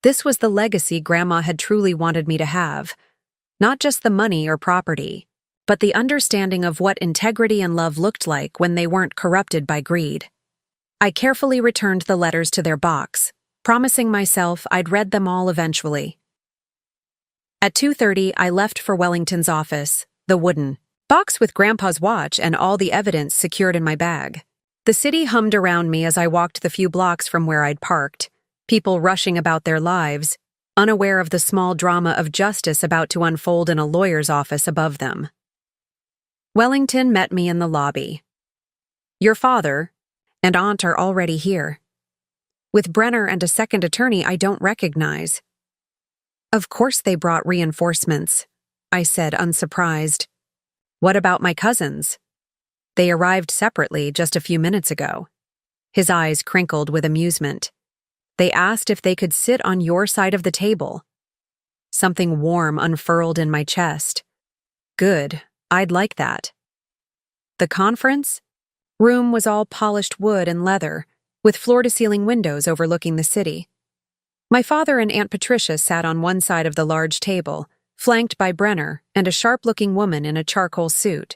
This was the legacy Grandma had truly wanted me to have, not just the money or property, but the understanding of what integrity and love looked like when they weren't corrupted by greed. I carefully returned the letters to their box, promising myself I'd read them all eventually. At 2:30, I left for Wellington's office, the wooden box with Grandpa's watch and all the evidence secured in my bag. The city hummed around me as I walked the few blocks from where I'd parked, people rushing about their lives, unaware of the small drama of justice about to unfold in a lawyer's office above them. Wellington met me in the lobby. Your father and aunt are already here. With Brenner and a second attorney I don't recognize. Of course they brought reinforcements, I said, unsurprised. What about my cousins? They arrived separately just a few minutes ago. His eyes crinkled with amusement. They asked if they could sit on your side of the table. Something warm unfurled in my chest. Good, I'd like that. The conference room was all polished wood and leather, with floor-to-ceiling windows overlooking the city. My father and Aunt Patricia sat on one side of the large table, flanked by Brenner and a sharp-looking woman in a charcoal suit.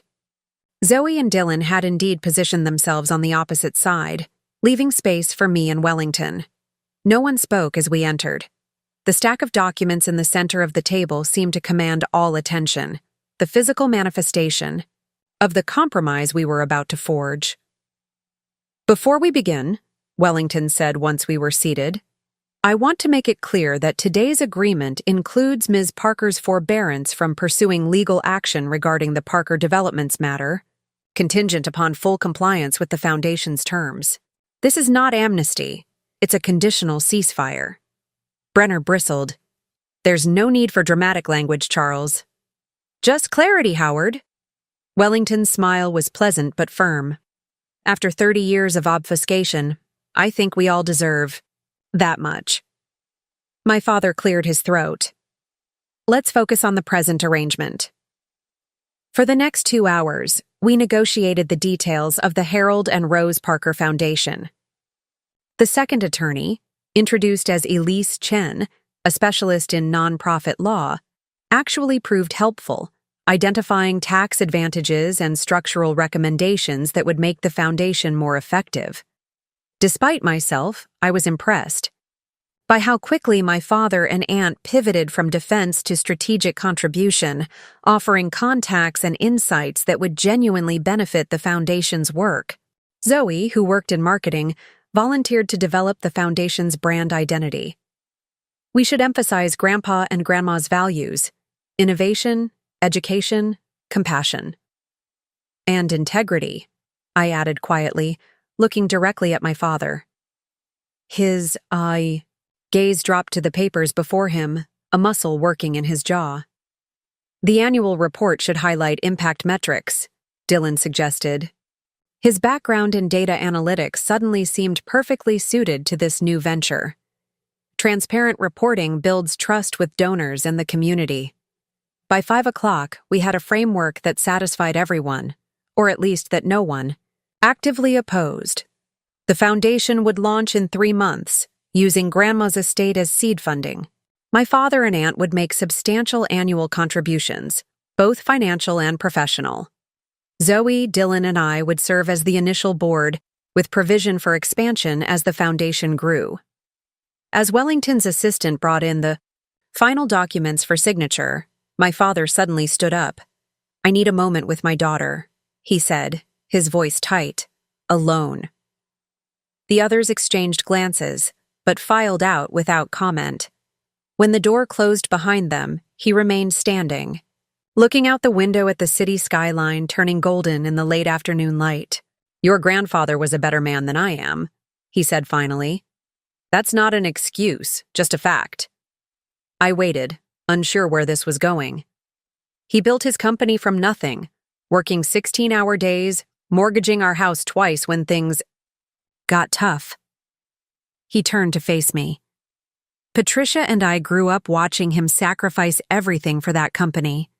Zoe and Dylan had indeed positioned themselves on the opposite side, leaving space for me and Wellington. No one spoke as we entered. The stack of documents in the center of the table seemed to command all attention, the physical manifestation of the compromise we were about to forge. "Before we begin," Wellington said once we were seated, "I want to make it clear that today's agreement includes Ms. Parker's forbearance from pursuing legal action regarding the Parker Developments matter, contingent upon full compliance with the Foundation's terms. This is not amnesty. It's a conditional ceasefire." Brenner bristled. "There's no need for dramatic language, Charles. Just clarity, Howard." Wellington's smile was pleasant but firm. "After 30 years of obfuscation, I think we all deserve that much." My father cleared his throat. "Let's focus on the present arrangement." For the next 2 hours, we negotiated the details of the Harold and Rose Parker Foundation. The second attorney, introduced as Elise Chen, a specialist in nonprofit law, actually proved helpful, identifying tax advantages and structural recommendations that would make the foundation more effective. Despite myself, I was impressed by how quickly my father and aunt pivoted from defense to strategic contribution, offering contacts and insights that would genuinely benefit the foundation's work. Zoe, who worked in marketing, volunteered to develop the foundation's brand identity. "We should emphasize Grandpa and Grandma's values: innovation, education, compassion. And integrity," I added quietly, looking directly at my father. His gaze dropped to the papers before him, a muscle working in his jaw. "The annual report should highlight impact metrics," Dylan suggested. His background in data analytics suddenly seemed perfectly suited to this new venture. Transparent reporting builds trust with donors and the community. By 5 o'clock, we had a framework that satisfied everyone, or at least that no one, actively opposed. The foundation would launch in 3 months, using Grandma's estate as seed funding. My father and aunt would make substantial annual contributions, both financial and professional. Zoe, Dylan, and I would serve as the initial board, with provision for expansion as the foundation grew. As Wellington's assistant brought in the final documents for signature, my father suddenly stood up. "I need a moment with my daughter," he said, his voice tight, "alone." The others exchanged glances, but filed out without comment. When the door closed behind them, he remained standing, looking out the window at the city skyline turning golden in the late afternoon light. "Your grandfather was a better man than I am," he said finally. "That's not an excuse, just a fact." I waited, unsure where this was going. "He built his company from nothing, working 16-hour days, mortgaging our house twice when things got tough." He turned to face me. "Patricia and I grew up watching him sacrifice everything for that company.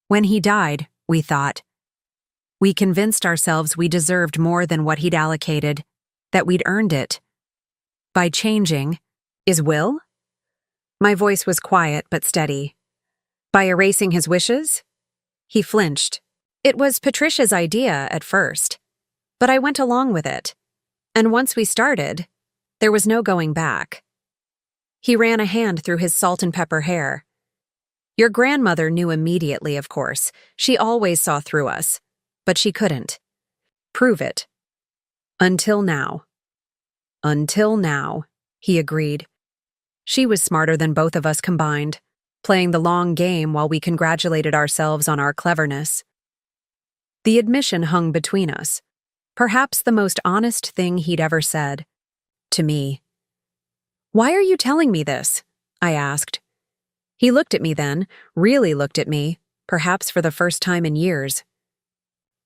When he died, we thought. We convinced ourselves we deserved more than what he'd allocated, that we'd earned it. By changing, is will?" My voice was quiet but steady. "By erasing his wishes?" He flinched. "It was Patricia's idea at first, but I went along with it. And once we started, there was no going back." He ran a hand through his salt and pepper hair. "Your grandmother knew immediately, of course. She always saw through us. But she couldn't prove it. Until now." "Until now," he agreed. "She was smarter than both of us combined, playing the long game while we congratulated ourselves on our cleverness." The admission hung between us, perhaps the most honest thing he'd ever said. To me. "Why are you telling me this?" I asked. He looked at me then, really looked at me, perhaps for the first time in years.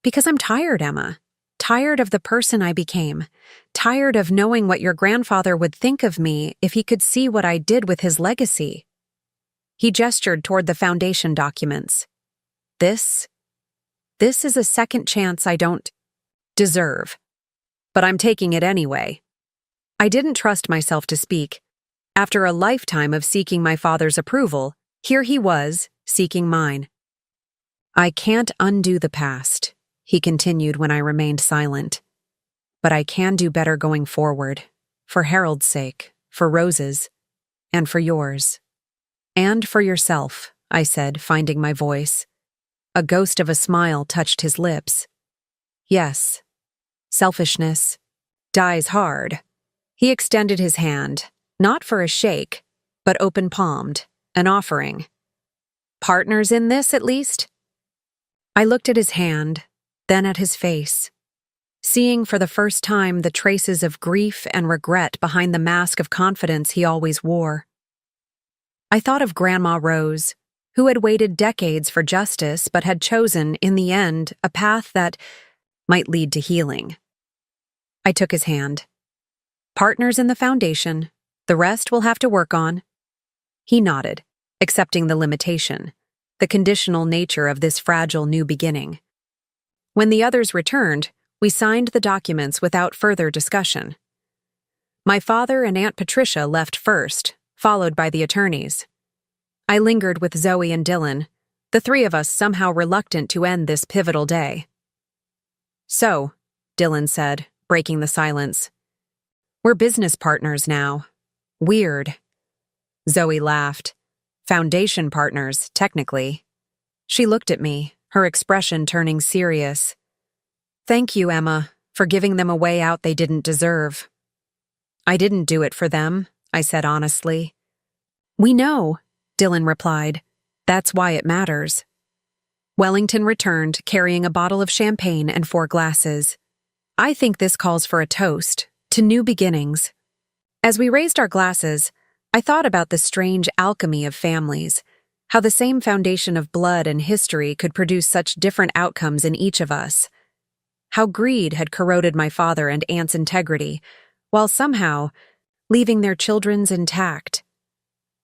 "Because I'm tired, Emma. Tired of the person I became. Tired of knowing what your grandfather would think of me if he could see what I did with his legacy." He gestured toward the foundation documents. This is a second chance I don't deserve. But I'm taking it anyway." I didn't trust myself to speak. After a lifetime of seeking my father's approval, here he was, seeking mine. "I can't undo the past," he continued when I remained silent. "But I can do better going forward, for Harold's sake, for Rose's, and for yours. And for yourself," I said, finding my voice. A ghost of a smile touched his lips. "Yes, selfishness dies hard." He extended his hand, not for a shake, but open-palmed, an offering. "Partners in this, at least?" I looked at his hand, then at his face, seeing for the first time the traces of grief and regret behind the mask of confidence he always wore. I thought of Grandma Rose, who had waited decades for justice but had chosen, in the end, a path that might lead to healing. I took his hand. "Partners in the foundation, the rest we'll have to work on." He nodded, accepting the limitation, the conditional nature of this fragile new beginning. When the others returned, we signed the documents without further discussion. My father and Aunt Patricia left first, followed by the attorneys. I lingered with Zoe and Dylan, the three of us somehow reluctant to end this pivotal day. "So," Dylan said, breaking the silence, "we're business partners now. Weird." Zoe laughed. "Foundation partners, technically." She looked at me, her expression turning serious. "Thank you, Emma, for giving them a way out they didn't deserve." "I didn't do it for them," I said honestly. "We know," Dylan replied. "That's why it matters." Wellington returned, carrying a bottle of champagne and 4 glasses. "I think this calls for a toast, to new beginnings." As we raised our glasses, I thought about the strange alchemy of families, how the same foundation of blood and history could produce such different outcomes in each of us. How greed had corroded my father and aunt's integrity, while somehow leaving their children's intact.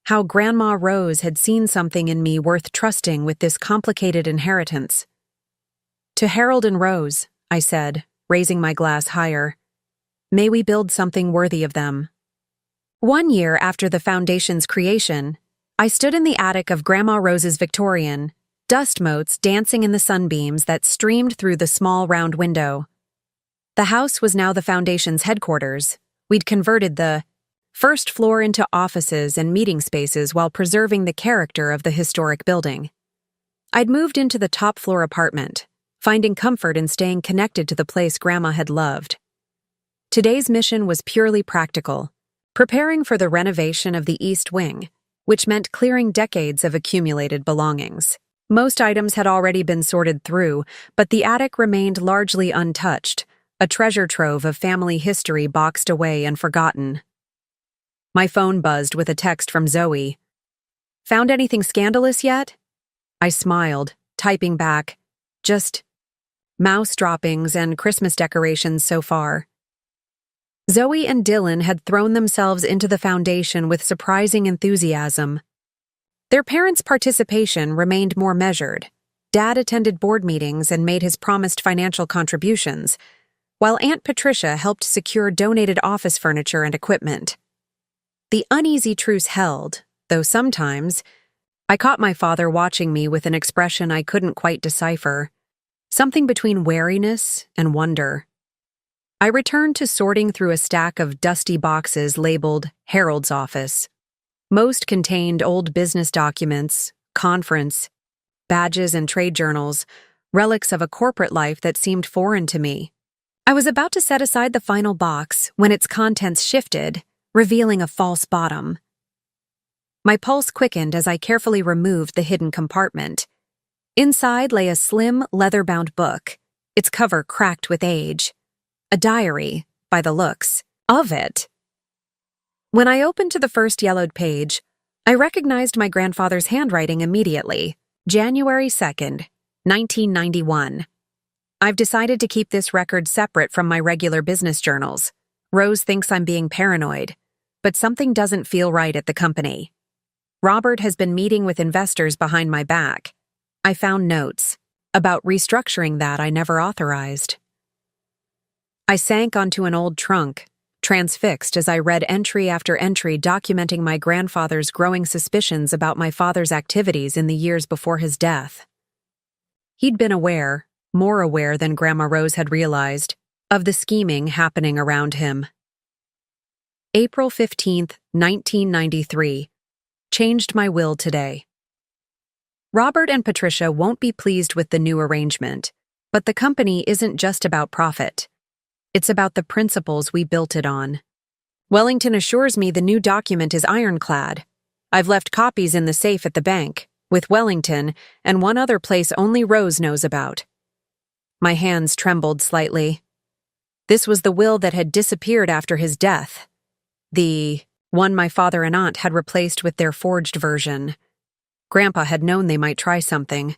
How Grandma Rose had seen something in me worth trusting with this complicated inheritance. "To Harold and Rose," I said, raising my glass higher, "may we build something worthy of them." 1 year after the foundation's creation, I stood in the attic of Grandma Rose's Victorian, dust motes dancing in the sunbeams that streamed through the small round window. The house was now the foundation's headquarters. We'd converted the first floor into offices and meeting spaces while preserving the character of the historic building. I'd moved into the top-floor apartment, finding comfort in staying connected to the place Grandma had loved. Today's mission was purely practical, preparing for the renovation of the East Wing, which meant clearing decades of accumulated belongings. Most items had already been sorted through, but the attic remained largely untouched, a treasure trove of family history boxed away and forgotten. My phone buzzed with a text from Zoe. "Found anything scandalous yet?" I smiled, typing back, "Just mouse droppings and Christmas decorations so far." Zoe and Dylan had thrown themselves into the foundation with surprising enthusiasm. Their parents' participation remained more measured. Dad attended board meetings and made his promised financial contributions, while Aunt Patricia helped secure donated office furniture and equipment. The uneasy truce held, though sometimes I caught my father watching me with an expression I couldn't quite decipher, something between wariness and wonder. I returned to sorting through a stack of dusty boxes labeled Harold's Office. Most contained old business documents, conference, badges and trade journals, relics of a corporate life that seemed foreign to me. I was about to set aside the final box when its contents shifted, revealing a false bottom. My pulse quickened as I carefully removed the hidden compartment. Inside lay a slim, leather-bound book, its cover cracked with age. A diary, by the looks of it. When I opened to the first yellowed page, I recognized my grandfather's handwriting immediately. January 2nd, 1991. I've decided to keep this record separate from my regular business journals. Rose thinks I'm being paranoid, but something doesn't feel right at the company. Robert has been meeting with investors behind my back. I found notes about restructuring that I never authorized. I sank onto an old trunk, transfixed as I read entry after entry documenting my grandfather's growing suspicions about my father's activities in the years before his death. He'd been aware, more aware than Grandma Rose had realized, of the scheming happening around him. April 15th, 1993. Changed my will today. Robert and Patricia won't be pleased with the new arrangement, but the company isn't just about profit. It's about the principles we built it on. Wellington assures me the new document is ironclad. I've left copies in the safe at the bank, with Wellington and one other place only Rose knows about. My hands trembled slightly. This was the will that had disappeared after his death. The one my father and aunt had replaced with their forged version. Grandpa had known they might try something.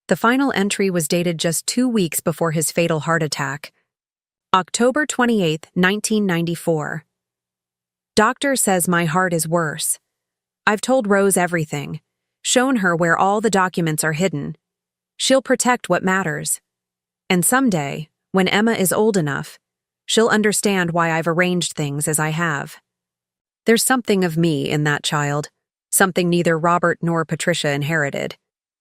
The final entry was dated just 2 weeks before his fatal heart attack. October 28, 1994. Doctor says my heart is worse. I've told Rose everything, shown her where all the documents are hidden. She'll protect what matters. And someday, when Emma is old enough, she'll understand why I've arranged things as I have. There's something of me in that child, something neither Robert nor Patricia inherited,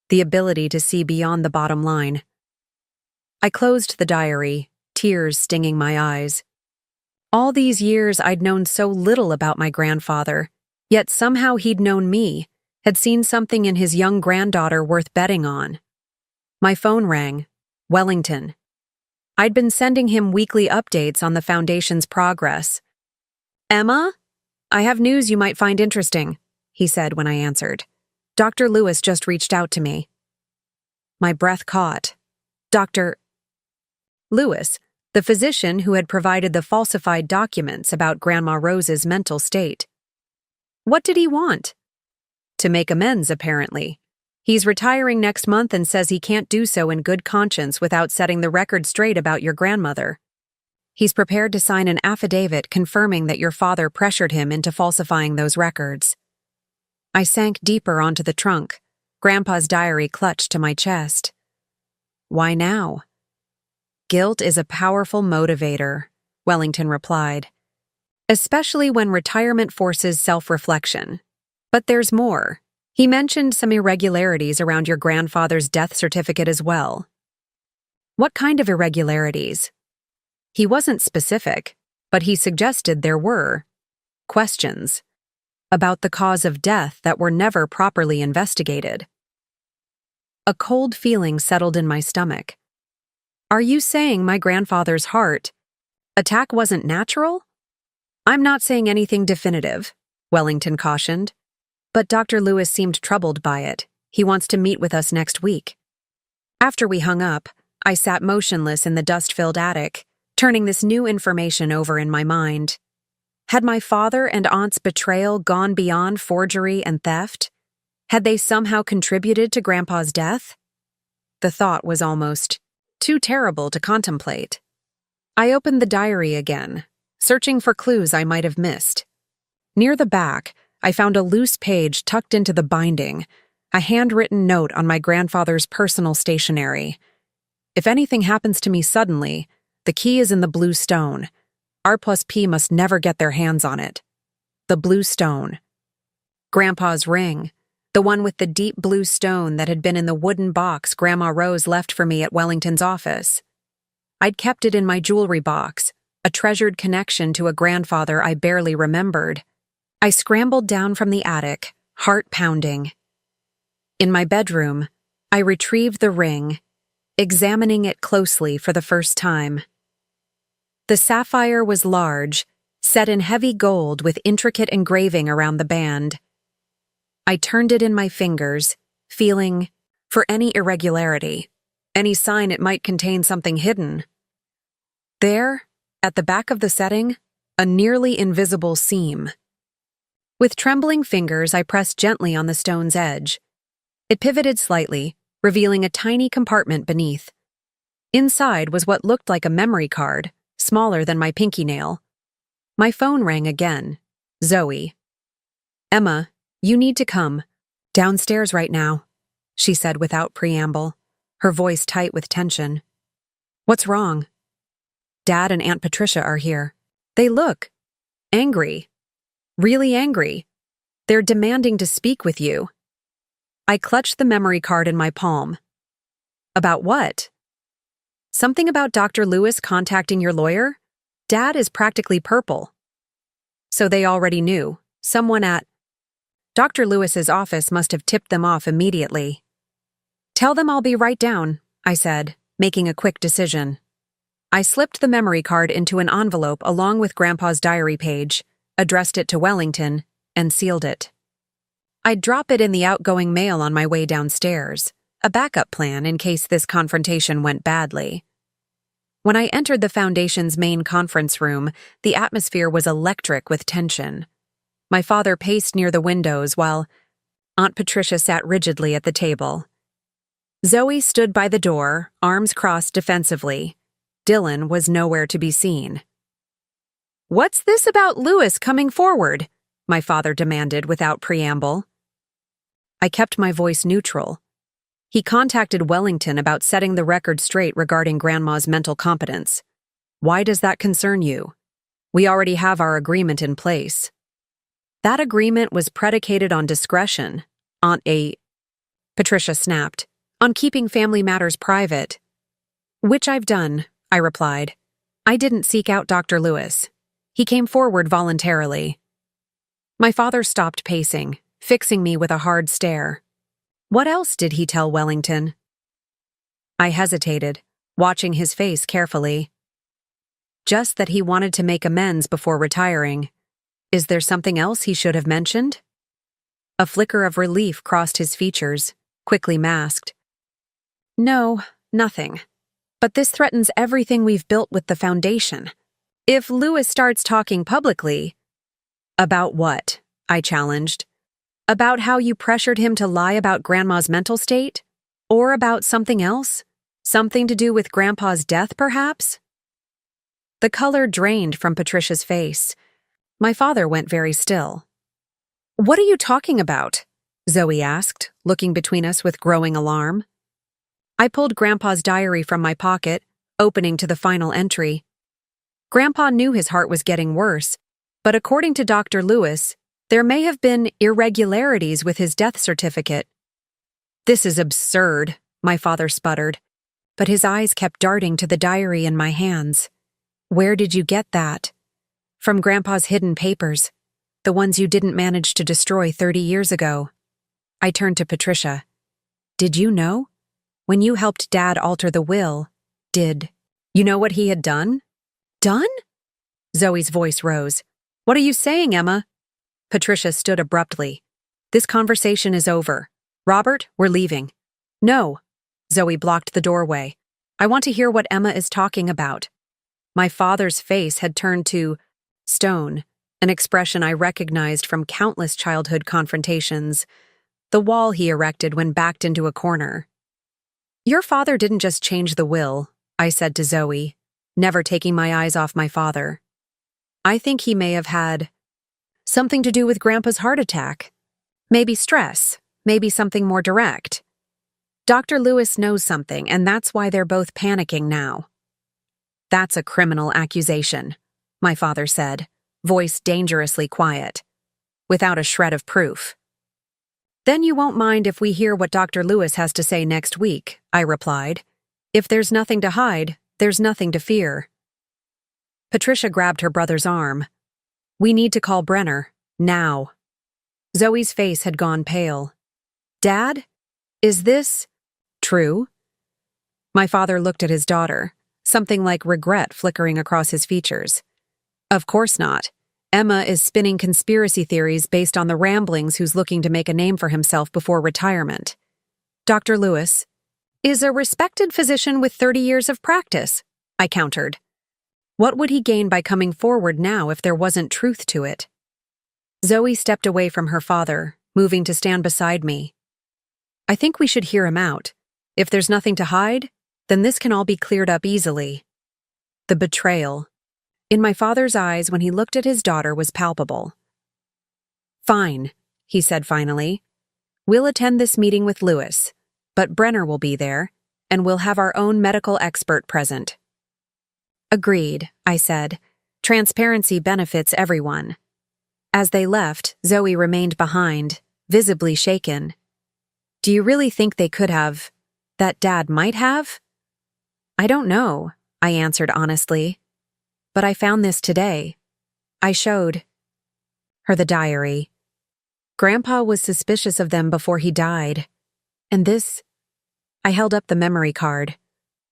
the ability to see beyond the bottom line. I closed the diary, tears stinging my eyes. All these years I'd known so little about my grandfather, yet somehow he'd known me, had seen something in his young granddaughter worth betting on. My phone rang. Wellington. I'd been sending him weekly updates on the Foundation's progress. "Emma? I have news you might find interesting," he said when I answered. "Dr. Lewis just reached out to me." My breath caught. Dr. Lewis, the physician who had provided the falsified documents about Grandma Rose's mental state. What did he want? To make amends, apparently. He's retiring next month and says he can't do so in good conscience without setting the record straight about your grandmother. He's prepared to sign an affidavit confirming that your father pressured him into falsifying those records. I sank deeper onto the trunk, Grandpa's diary clutched to my chest. Why now? Guilt is a powerful motivator, Wellington replied. Especially when retirement forces self-reflection. But there's more. He mentioned some irregularities around your grandfather's death certificate as well. What kind of irregularities? He wasn't specific, but he suggested there were questions about the cause of death that were never properly investigated. A cold feeling settled in my stomach. Are you saying my grandfather's heart attack wasn't natural? I'm not saying anything definitive, Wellington cautioned. But Dr. Lewis seemed troubled by it. He wants to meet with us next week. After we hung up, I sat motionless in the dust-filled attic, turning this new information over in my mind. Had my father and aunt's betrayal gone beyond forgery and theft? Had they somehow contributed to Grandpa's death? The thought was almost too terrible to contemplate. I opened the diary again, searching for clues I might have missed. Near the back, I found a loose page tucked into the binding, a handwritten note on my grandfather's personal stationery. If anything happens to me suddenly, the key is in the blue stone. R+P must never get their hands on it. The blue stone. Grandpa's ring, the one with the deep blue stone that had been in the wooden box Grandma Rose left for me at Wellington's office. I'd kept it in my jewelry box, a treasured connection to a grandfather I barely remembered. I scrambled down from the attic, heart pounding. In my bedroom, I retrieved the ring, examining it closely for the first time. The sapphire was large, set in heavy gold with intricate engraving around the band. I turned it in my fingers, feeling for any irregularity, any sign it might contain something hidden. There, at the back of the setting, a nearly invisible seam. With trembling fingers, I pressed gently on the stone's edge. It pivoted slightly, revealing a tiny compartment beneath. Inside was what looked like a memory card, smaller than my pinky nail. My phone rang again. Zoe. "Emma, you need to come. Downstairs right now," she said without preamble, her voice tight with tension. "What's wrong?" "Dad and Aunt Patricia are here. They look angry, really angry. They're demanding to speak with you. I clutched the memory card in my palm. About what? Something about Dr. Lewis contacting your lawyer? Dad is practically purple. So they already knew. Someone at Dr. Lewis's office must have tipped them off immediately. Tell them I'll be right down, I said, making a quick decision. I slipped the memory card into an envelope along with Grandpa's diary page, addressed it to Wellington, and sealed it. I'd drop it in the outgoing mail on my way downstairs, a backup plan in case this confrontation went badly. When I entered the Foundation's main conference room, the atmosphere was electric with tension. My father paced near the windows while Aunt Patricia sat rigidly at the table. Zoe stood by the door, arms crossed defensively. Dylan was nowhere to be seen. "What's this about Lewis coming forward?" my father demanded without preamble. I kept my voice neutral. He contacted Wellington about setting the record straight regarding Grandma's mental competence. Why does that concern you? We already have our agreement in place. That agreement was predicated on discretion, Patricia snapped, on keeping family matters private. Which I've done, I replied. I didn't seek out Dr. Lewis. He came forward voluntarily. My father stopped pacing, fixing me with a hard stare. What else did he tell Wellington? I hesitated, watching his face carefully. Just that he wanted to make amends before retiring. Is there something else he should have mentioned? A flicker of relief crossed his features, quickly masked. No, nothing. But this threatens everything we've built with the Foundation. If Lewis starts talking publicly— About what? I challenged. About how you pressured him to lie about Grandma's mental state? Or about something else? Something to do with Grandpa's death, perhaps? The color drained from Patricia's face. My father went very still. What are you talking about? Zoe asked, looking between us with growing alarm. I pulled Grandpa's diary from my pocket, opening to the final entry. Grandpa knew his heart was getting worse, but according to Dr. Lewis, there may have been irregularities with his death certificate. This is absurd, my father sputtered, but his eyes kept darting to the diary in my hands. Where did you get that? From Grandpa's hidden papers, the ones you didn't manage to destroy 30 years ago. I turned to Patricia. Did you know? When you helped Dad alter the will, did you know what he had done? Done? Zoe's voice rose. What are you saying, Emma? Patricia stood abruptly. This conversation is over. Robert, we're leaving. No. Zoe blocked the doorway. I want to hear what Emma is talking about. My father's face had turned to stone, an expression I recognized from countless childhood confrontations, the wall he erected when backed into a corner. Your father didn't just change the will, I said to Zoe, never taking my eyes off my father. I think he may have had something to do with Grandpa's heart attack. Maybe stress, maybe something more direct. Dr. Lewis knows something, and that's why they're both panicking now. That's a criminal accusation, my father said, voice dangerously quiet, without a shred of proof. Then you won't mind if we hear what Dr. Lewis has to say next week, I replied. If there's nothing to hide, there's nothing to fear. Patricia grabbed her brother's arm. We need to call Brenner, now. Zoe's face had gone pale. Dad? Is this true? My father looked at his daughter, something like regret flickering across his features. Of course not. Emma is spinning conspiracy theories based on the ramblings who's looking to make a name for himself before retirement. Dr. Lewis is a respected physician with 30 years of practice, I countered. What would he gain by coming forward now if there wasn't truth to it? Zoe stepped away from her father, moving to stand beside me. I think we should hear him out. If there's nothing to hide, then this can all be cleared up easily. The betrayal in my father's eyes when he looked at his daughter was palpable. Fine, he said finally. We'll attend this meeting with Lewis, but Brenner will be there, and we'll have our own medical expert present. Agreed, I said, Transparency benefits everyone. As they left, Zoe remained behind, visibly shaken. Do you really think they could have? That Dad might have? I don't know, I answered honestly. But I found this today. I showed her the diary. Grandpa was suspicious of them before he died. And this, I held up the memory card,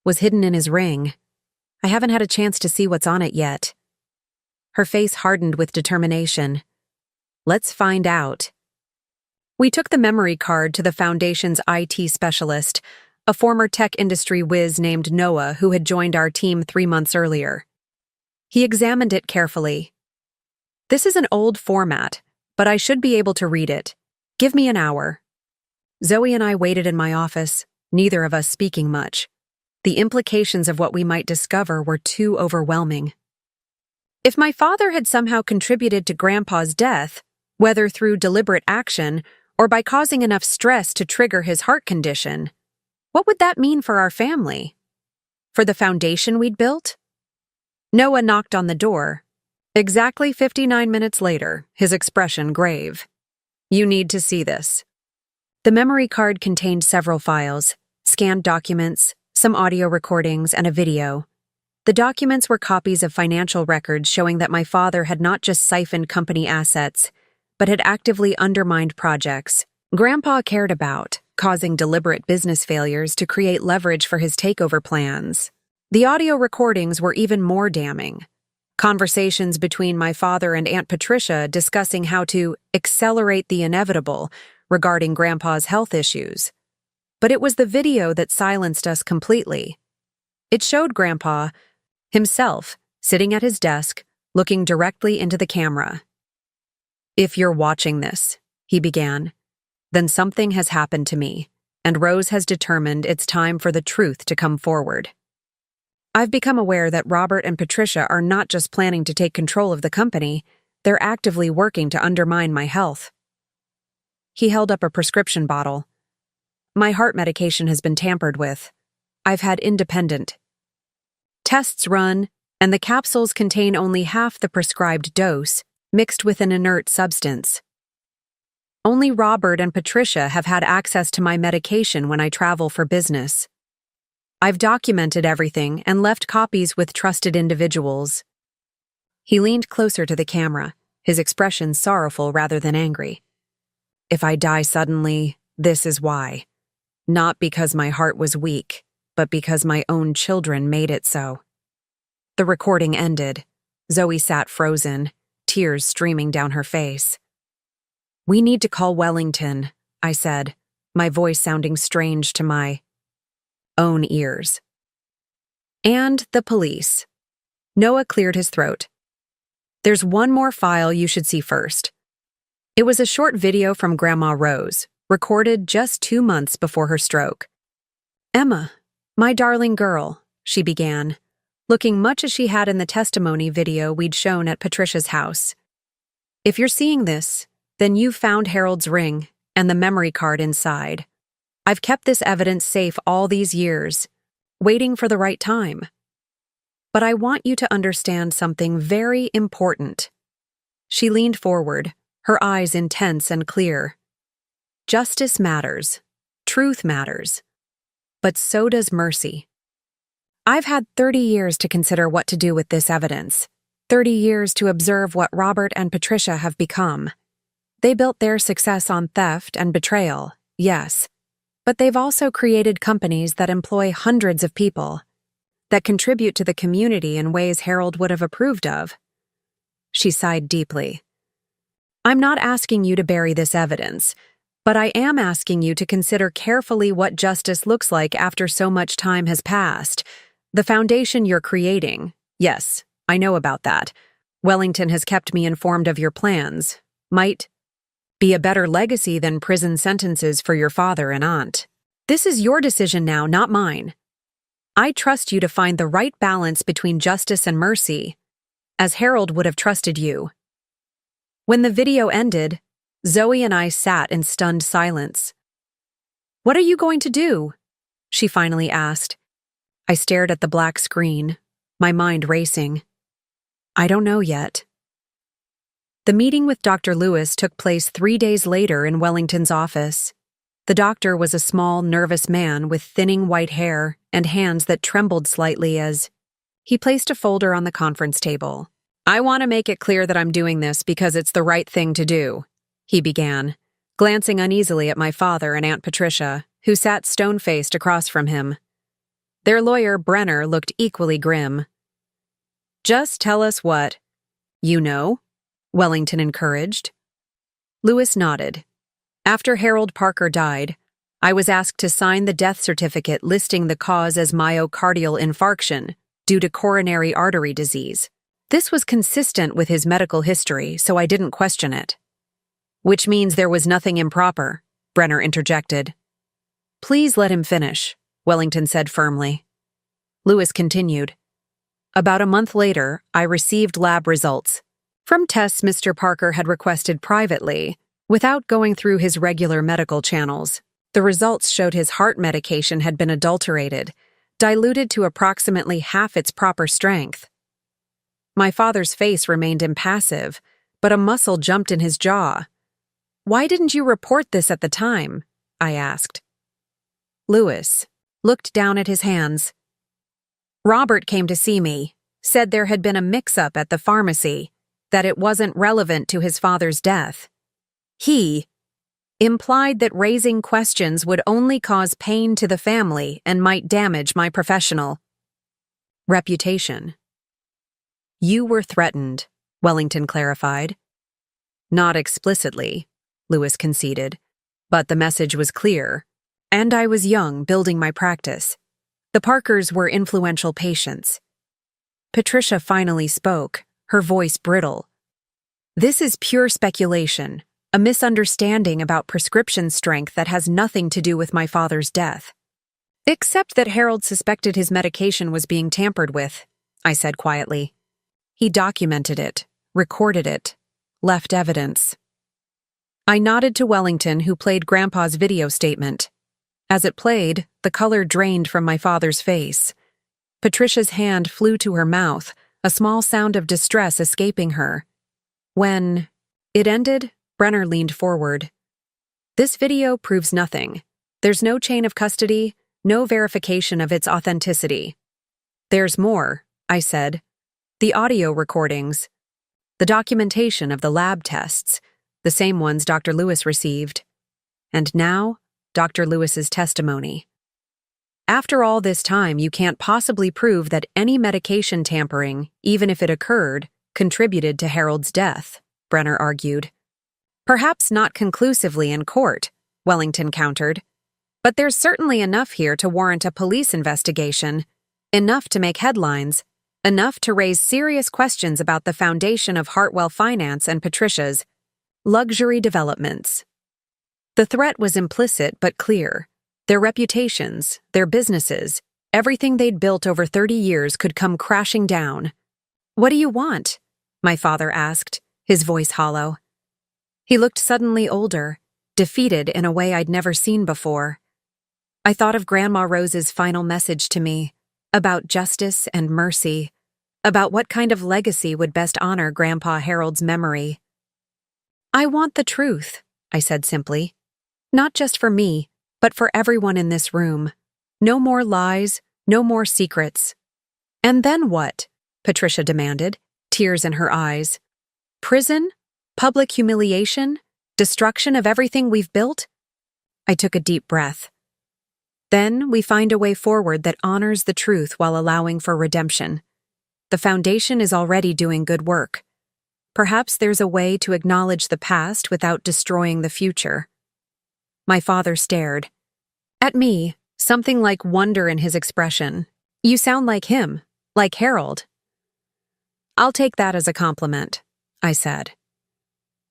was hidden in his ring. I haven't had a chance to see what's on it yet. Her face hardened with determination. Let's find out. We took the memory card to the Foundation's IT specialist, a former tech industry whiz named Noah who had joined our team 3 months earlier. He examined it carefully. This is an old format, but I should be able to read it. Give me an hour. Zoe and I waited in my office, neither of us speaking much. The implications of what we might discover were too overwhelming. If my father had somehow contributed to Grandpa's death, whether through deliberate action or by causing enough stress to trigger his heart condition, what would that mean for our family? For the foundation we'd built? Noah knocked on the door. Exactly 59 minutes later, his expression grave. You need to see this. The memory card contained several files, scanned documents, some audio recordings, and a video. The documents were copies of financial records showing that my father had not just siphoned company assets, but had actively undermined projects Grandpa cared about, causing deliberate business failures to create leverage for his takeover plans. The audio recordings were even more damning. Conversations between my father and Aunt Patricia discussing how to accelerate the inevitable regarding Grandpa's health issues. But it was the video that silenced us completely. It showed Grandpa, himself, sitting at his desk, looking directly into the camera. If you're watching this, he began, then something has happened to me, and Rose has determined it's time for the truth to come forward. I've become aware that Robert and Patricia are not just planning to take control of the company, they're actively working to undermine my health. He held up a prescription bottle. My heart medication has been tampered with. I've had independent tests run, and the capsules contain only half the prescribed dose, mixed with an inert substance. Only Robert and Patricia have had access to my medication when I travel for business. I've documented everything and left copies with trusted individuals. He leaned closer to the camera, his expression sorrowful rather than angry. If I die suddenly, this is why. Not because my heart was weak, but because my own children made it so. The recording ended. Zoe sat frozen, tears streaming down her face. We need to call Wellington, I said, my voice sounding strange to my own ears. And the police. Noah cleared his throat. There's one more file you should see first. It was a short video from Grandma Rose, recorded just 2 months before her stroke. Emma, my darling girl, she began, looking much as she had in the testimony video we'd shown at Patricia's house. If you're seeing this, then you've found Harold's ring and the memory card inside. I've kept this evidence safe all these years, waiting for the right time. But I want you to understand something very important. She leaned forward, her eyes intense and clear. Justice matters. Truth matters. But so does mercy. I've had 30 years to consider what to do with this evidence. 30 years to observe what Robert and Patricia have become. They built their success on theft and betrayal, yes. But they've also created companies that employ hundreds of people, that contribute to the community in ways Harold would have approved of. She sighed deeply. I'm not asking you to bury this evidence, but I am asking you to consider carefully what justice looks like after so much time has passed. The foundation you're creating, yes, I know about that. Wellington has kept me informed of your plans. Might be a better legacy than prison sentences for your father and aunt. This is your decision now, not mine. I trust you to find the right balance between justice and mercy, as Harold would have trusted you. When the video ended, Zoe and I sat in stunned silence. What are you going to do? She finally asked. I stared at the black screen, my mind racing. I don't know yet. The meeting with Dr. Lewis took place 3 days later in Wellington's office. The doctor was a small, nervous man with thinning white hair and hands that trembled slightly as he placed a folder on the conference table. I want to make it clear that I'm doing this because it's the right thing to do, he began, glancing uneasily at my father and Aunt Patricia, who sat stone-faced across from him. Their lawyer, Brenner, looked equally grim. Just tell us what you know, Wellington encouraged. Lewis nodded. After Harold Parker died, I was asked to sign the death certificate listing the cause as myocardial infarction due to coronary artery disease. This was consistent with his medical history, so I didn't question it. Which means there was nothing improper, Brenner interjected. Please let him finish, Wellington said firmly. Lewis continued. About a month later, I received lab results from tests Mr. Parker had requested privately, without going through his regular medical channels. The results showed his heart medication had been adulterated, diluted to approximately half its proper strength. My father's face remained impassive, but a muscle jumped in his jaw. Why didn't you report this at the time? I asked. Lewis looked down at his hands. Robert came to see me, said there had been a mix-up at the pharmacy, that it wasn't relevant to his father's death. He implied that raising questions would only cause pain to the family and might damage my professional reputation. You were threatened, Wellington clarified. Not explicitly, Lewis conceded, but the message was clear, and I was young, building my practice. The Parkers were influential patients. Patricia finally spoke, her voice brittle. This is pure speculation, a misunderstanding about prescription strength that has nothing to do with my father's death. Except that Harold suspected his medication was being tampered with, I said quietly. He documented it, recorded it, left evidence. I nodded to Wellington, who played Grandpa's video statement. As it played, the color drained from my father's face. Patricia's hand flew to her mouth, a small sound of distress escaping her. When it ended, Brenner leaned forward. This video proves nothing. There's no chain of custody, no verification of its authenticity. There's more, I said. The audio recordings, the documentation of the lab tests, the same ones Dr. Lewis received. And now, Dr. Lewis's testimony. After all this time, you can't possibly prove that any medication tampering, even if it occurred, contributed to Harold's death, Brenner argued. Perhaps not conclusively in court, Wellington countered. But there's certainly enough here to warrant a police investigation, enough to make headlines, enough to raise serious questions about the foundation of Hartwell Finance and Patricia's luxury developments. The threat was implicit but clear. Their reputations, their businesses, everything they'd built over 30 years could come crashing down. What do you want? My father asked, his voice hollow. He looked suddenly older, defeated in a way I'd never seen before. I thought of Grandma Rose's final message to me, about justice and mercy, about what kind of legacy would best honor Grandpa Harold's memory. I want the truth, I said simply. Not just for me, but for everyone in this room. No more lies, no more secrets. And then what? Patricia demanded, tears in her eyes. Prison? Public humiliation? Destruction of everything we've built? I took a deep breath. Then we find a way forward that honors the truth while allowing for redemption. The foundation is already doing good work. Perhaps there's a way to acknowledge the past without destroying the future. My father stared. At me, something like wonder in his expression. You sound like him, like Harold. I'll take that as a compliment, I said.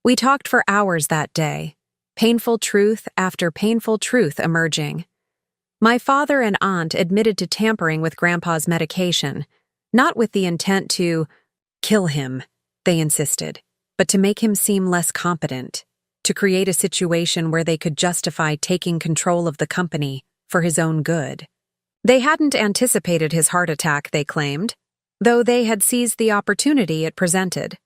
We talked for hours that day, painful truth after painful truth emerging. My father and aunt admitted to tampering with Grandpa's medication, not with the intent to kill him, they insisted, but to make him seem less competent, to create a situation where they could justify taking control of the company for his own good. They hadn't anticipated his heart attack, they claimed. though they had seized the opportunity it presented.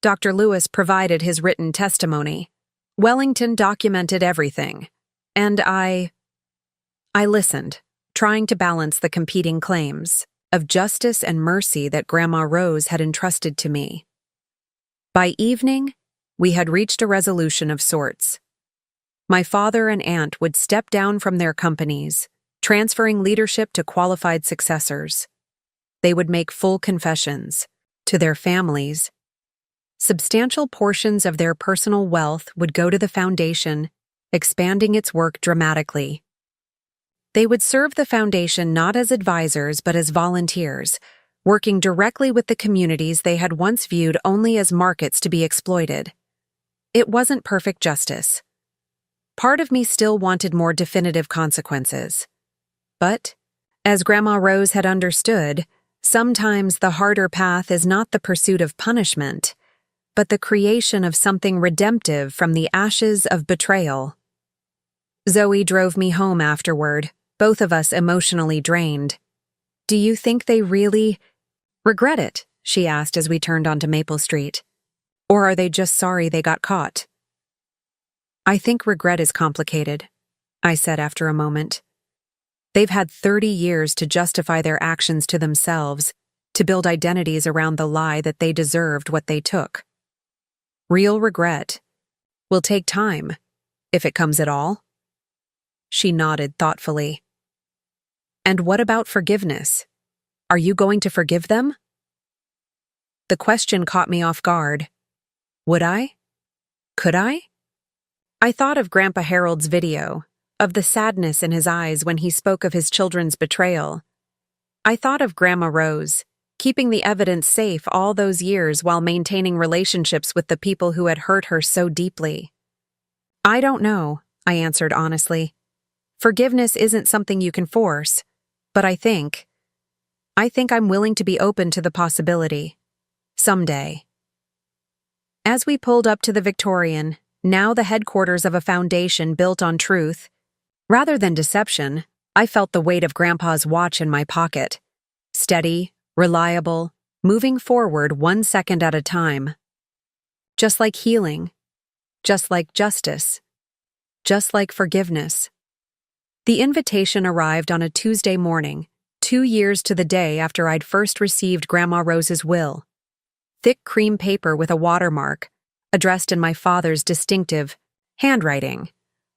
Dr. Lewis provided his written testimony. Wellington documented everything, and I listened, trying to balance the competing claims of justice and mercy that Grandma Rose had entrusted to me. By evening, we had reached a resolution of sorts. My father and aunt would step down from their companies, transferring leadership to qualified successors. They would make full confessions to their families. Substantial portions of their personal wealth would go to the foundation, expanding its work dramatically. They would serve the foundation not as advisors but as volunteers, working directly with the communities they had once viewed only as markets to be exploited. It wasn't perfect justice. Part of me still wanted more definitive consequences. But, as Grandma Rose had understood, sometimes the harder path is not the pursuit of punishment, but the creation of something redemptive from the ashes of betrayal. Zoe drove me home afterward, both of us emotionally drained. "Do you think they really regret it?" she asked as we turned onto Maple Street. "Or are they just sorry they got caught?" "I think regret is complicated," I said after a moment. They've had 30 years to justify their actions to themselves, to build identities around the lie that they deserved what they took. Real regret will take time, if it comes at all. She nodded thoughtfully. "And what about forgiveness? Are you going to forgive them?" The question caught me off guard. Would I? Could I? I thought of Grandpa Harold's video, of the sadness in his eyes when he spoke of his children's betrayal. I thought of Grandma Rose, keeping the evidence safe all those years while maintaining relationships with the people who had hurt her so deeply. "I don't know," I answered honestly. "Forgiveness isn't something you can force, but I think I'm willing to be open to the possibility. Someday." As we pulled up to the Victorian, now the headquarters of a foundation built on truth, rather than deception, I felt the weight of Grandpa's watch in my pocket. Steady, reliable, moving forward 1 second at a time. Just like healing, just like justice, just like forgiveness. The invitation arrived on a Tuesday morning, 2 years to the day after I'd first received Grandma Rose's will. Thick cream paper with a watermark, addressed in my father's distinctive handwriting,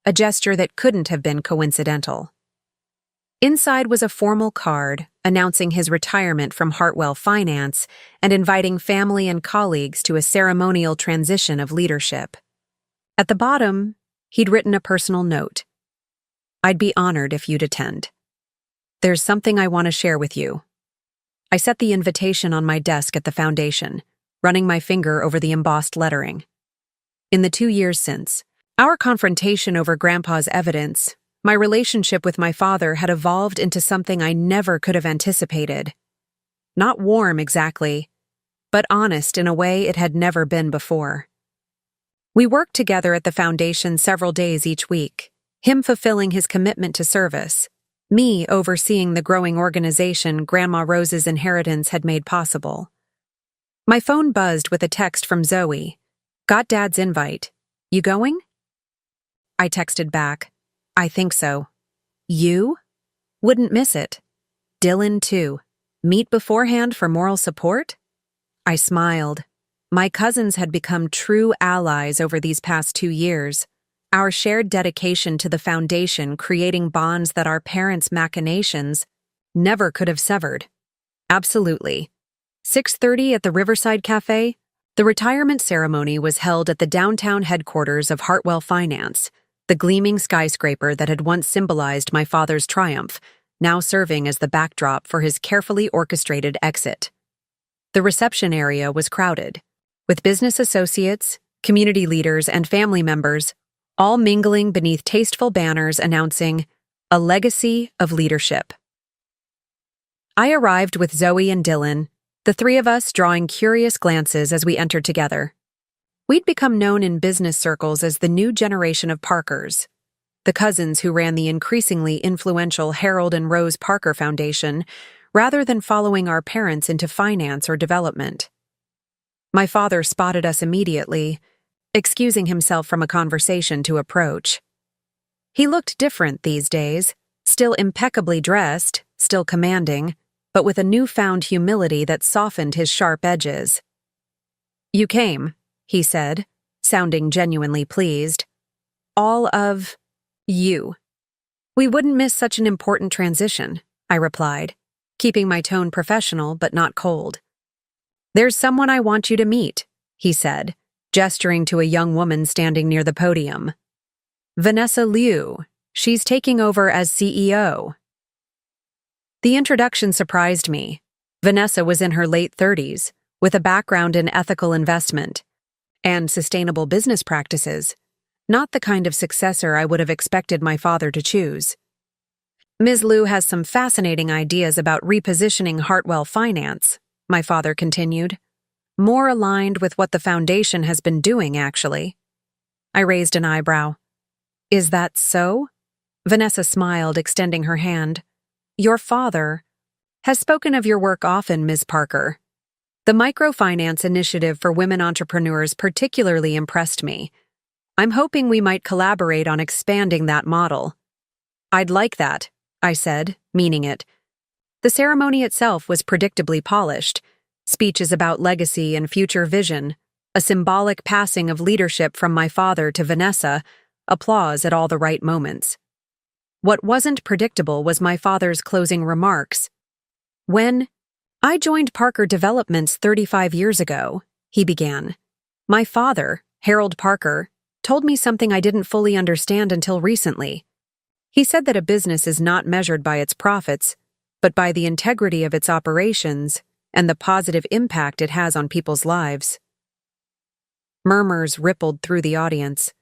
a gesture that couldn't have been coincidental. Inside was a formal card announcing his retirement from Hartwell Finance and inviting family and colleagues to a ceremonial transition of leadership. At the bottom, he'd written a personal note. "I'd be honored if you'd attend. There's something I want to share with you." I set the invitation on my desk at the foundation, running my finger over the embossed lettering. In the 2 years since, our confrontation over Grandpa's evidence, my relationship with my father had evolved into something I never could have anticipated. Not warm exactly, but honest in a way it had never been before. We worked together at the foundation several days each week, him fulfilling his commitment to service, me overseeing the growing organization Grandma Rose's inheritance had made possible. My phone buzzed with a text from Zoe. "Got Dad's invite. You going?" I texted back, "I think so." "You?" "Wouldn't miss it." "Dylan, too. Meet beforehand for moral support?" I smiled. My cousins had become true allies over these past 2 years, our shared dedication to the foundation creating bonds that our parents' machinations never could have severed. Absolutely. 6:30 at the Riverside Cafe. The retirement ceremony was held at the downtown headquarters of Hartwell Finance, the gleaming skyscraper that had once symbolized my father's triumph, now serving as the backdrop for his carefully orchestrated exit. The reception area was crowded, with business associates, community leaders, and family members, all mingling beneath tasteful banners announcing a legacy of leadership. I arrived with Zoe and Dylan, the 3 of us drawing curious glances as we entered together. We'd become known in business circles as the new generation of Parkers, the cousins who ran the increasingly influential Harold and Rose Parker Foundation, rather than following our parents into finance or development. My father spotted us immediately, excusing himself from a conversation to approach. He looked different these days, still impeccably dressed, still commanding, but with a newfound humility that softened his sharp edges. "You came," he said, sounding genuinely pleased. "All of you." "We wouldn't miss such an important transition," I replied, keeping my tone professional but not cold. "There's someone I want you to meet," he said, gesturing to a young woman standing near the podium. "Vanessa Liu. She's taking over as CEO." The introduction surprised me. Vanessa was in her late 30s, with a background in ethical investment and sustainable business practices, not the kind of successor I would have expected my father to choose. "Ms. Liu has some fascinating ideas about repositioning Hartwell Finance," my father continued. "More aligned with what the foundation has been doing, actually." I raised an eyebrow. "Is that so?" Vanessa smiled, extending her hand. "Your father has spoken of your work often, Ms. Parker. The microfinance initiative for women entrepreneurs particularly impressed me. I'm hoping we might collaborate on expanding that model." "I'd like that," I said, meaning it. The ceremony itself was predictably polished. Speeches about legacy and future vision, a symbolic passing of leadership from my father to Vanessa, applause at all the right moments. What wasn't predictable was my father's closing remarks. "When I joined Parker Developments 35 years ago," he began, "my father, Harold Parker, told me something I didn't fully understand until recently. He said that a business is not measured by its profits, but by the integrity of its operations and the positive impact it has on people's lives." Murmurs rippled through the audience.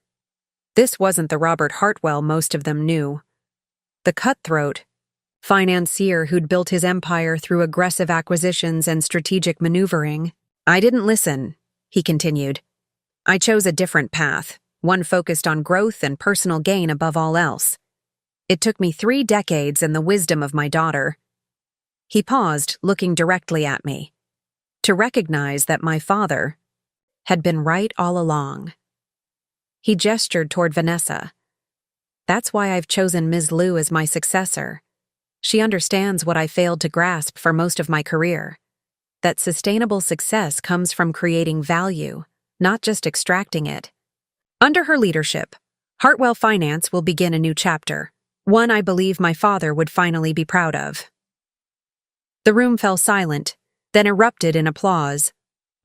This wasn't the Robert Hartwell most of them knew. The cutthroat financier who'd built his empire through aggressive acquisitions and strategic maneuvering. "I didn't listen," he continued. "I chose a different path, one focused on growth and personal gain above all else. It took me 3 decades and the wisdom of my daughter." He paused, looking directly at me, to recognize that my father had been right all along. He gestured toward Vanessa. "That's why I've chosen Ms. Liu as my successor. She understands what I failed to grasp for most of my career, that sustainable success comes from creating value, not just extracting it. Under her leadership, Hartwell Finance will begin a new chapter, one I believe my father would finally be proud of." The room fell silent, then erupted in applause,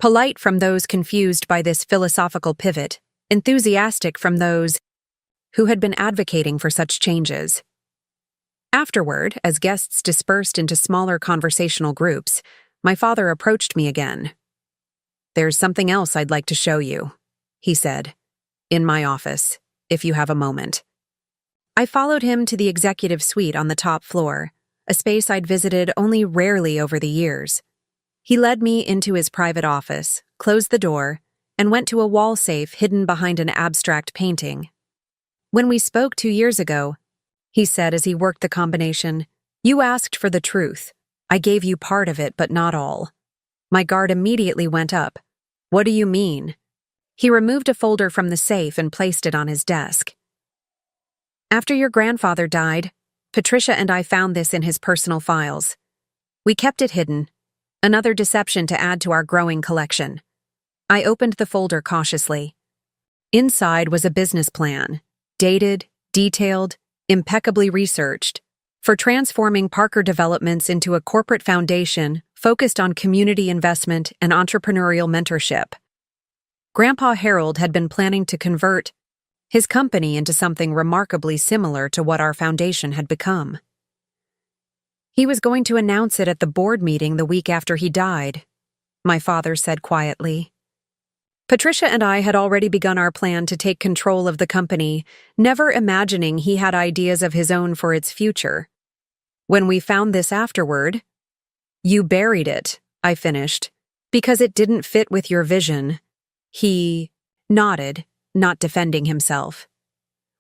polite from those confused by this philosophical pivot, enthusiastic from those who had been advocating for such changes. Afterward, as guests dispersed into smaller conversational groups, my father approached me again. "There's something else I'd like to show you," he said. "In my office, if you have a moment." I followed him to the executive suite on the top floor, a space I'd visited only rarely over the years. He led me into his private office, closed the door, and went to a wall safe hidden behind an abstract painting. "When we spoke 2 years ago," he said as he worked the combination, "you asked for the truth. I gave you part of it, but not all." My guard immediately went up. "What do you mean?" He removed a folder from the safe and placed it on his desk. "After your grandfather died, Patricia and I found this in his personal files. We kept it hidden, another deception to add to our growing collection." I opened the folder cautiously. Inside was a business plan, dated, detailed, impeccably researched, for transforming Parker Developments into a corporate foundation focused on community investment and entrepreneurial mentorship. Grandpa Harold had been planning to convert his company into something remarkably similar to what our foundation had become. He was going to announce it at the board meeting the week after he died, my father said quietly. Patricia and I had already begun our plan to take control of the company, never imagining he had ideas of his own for its future. When we found this afterward, "You buried it," I finished, "because it didn't fit with your vision." He nodded, not defending himself.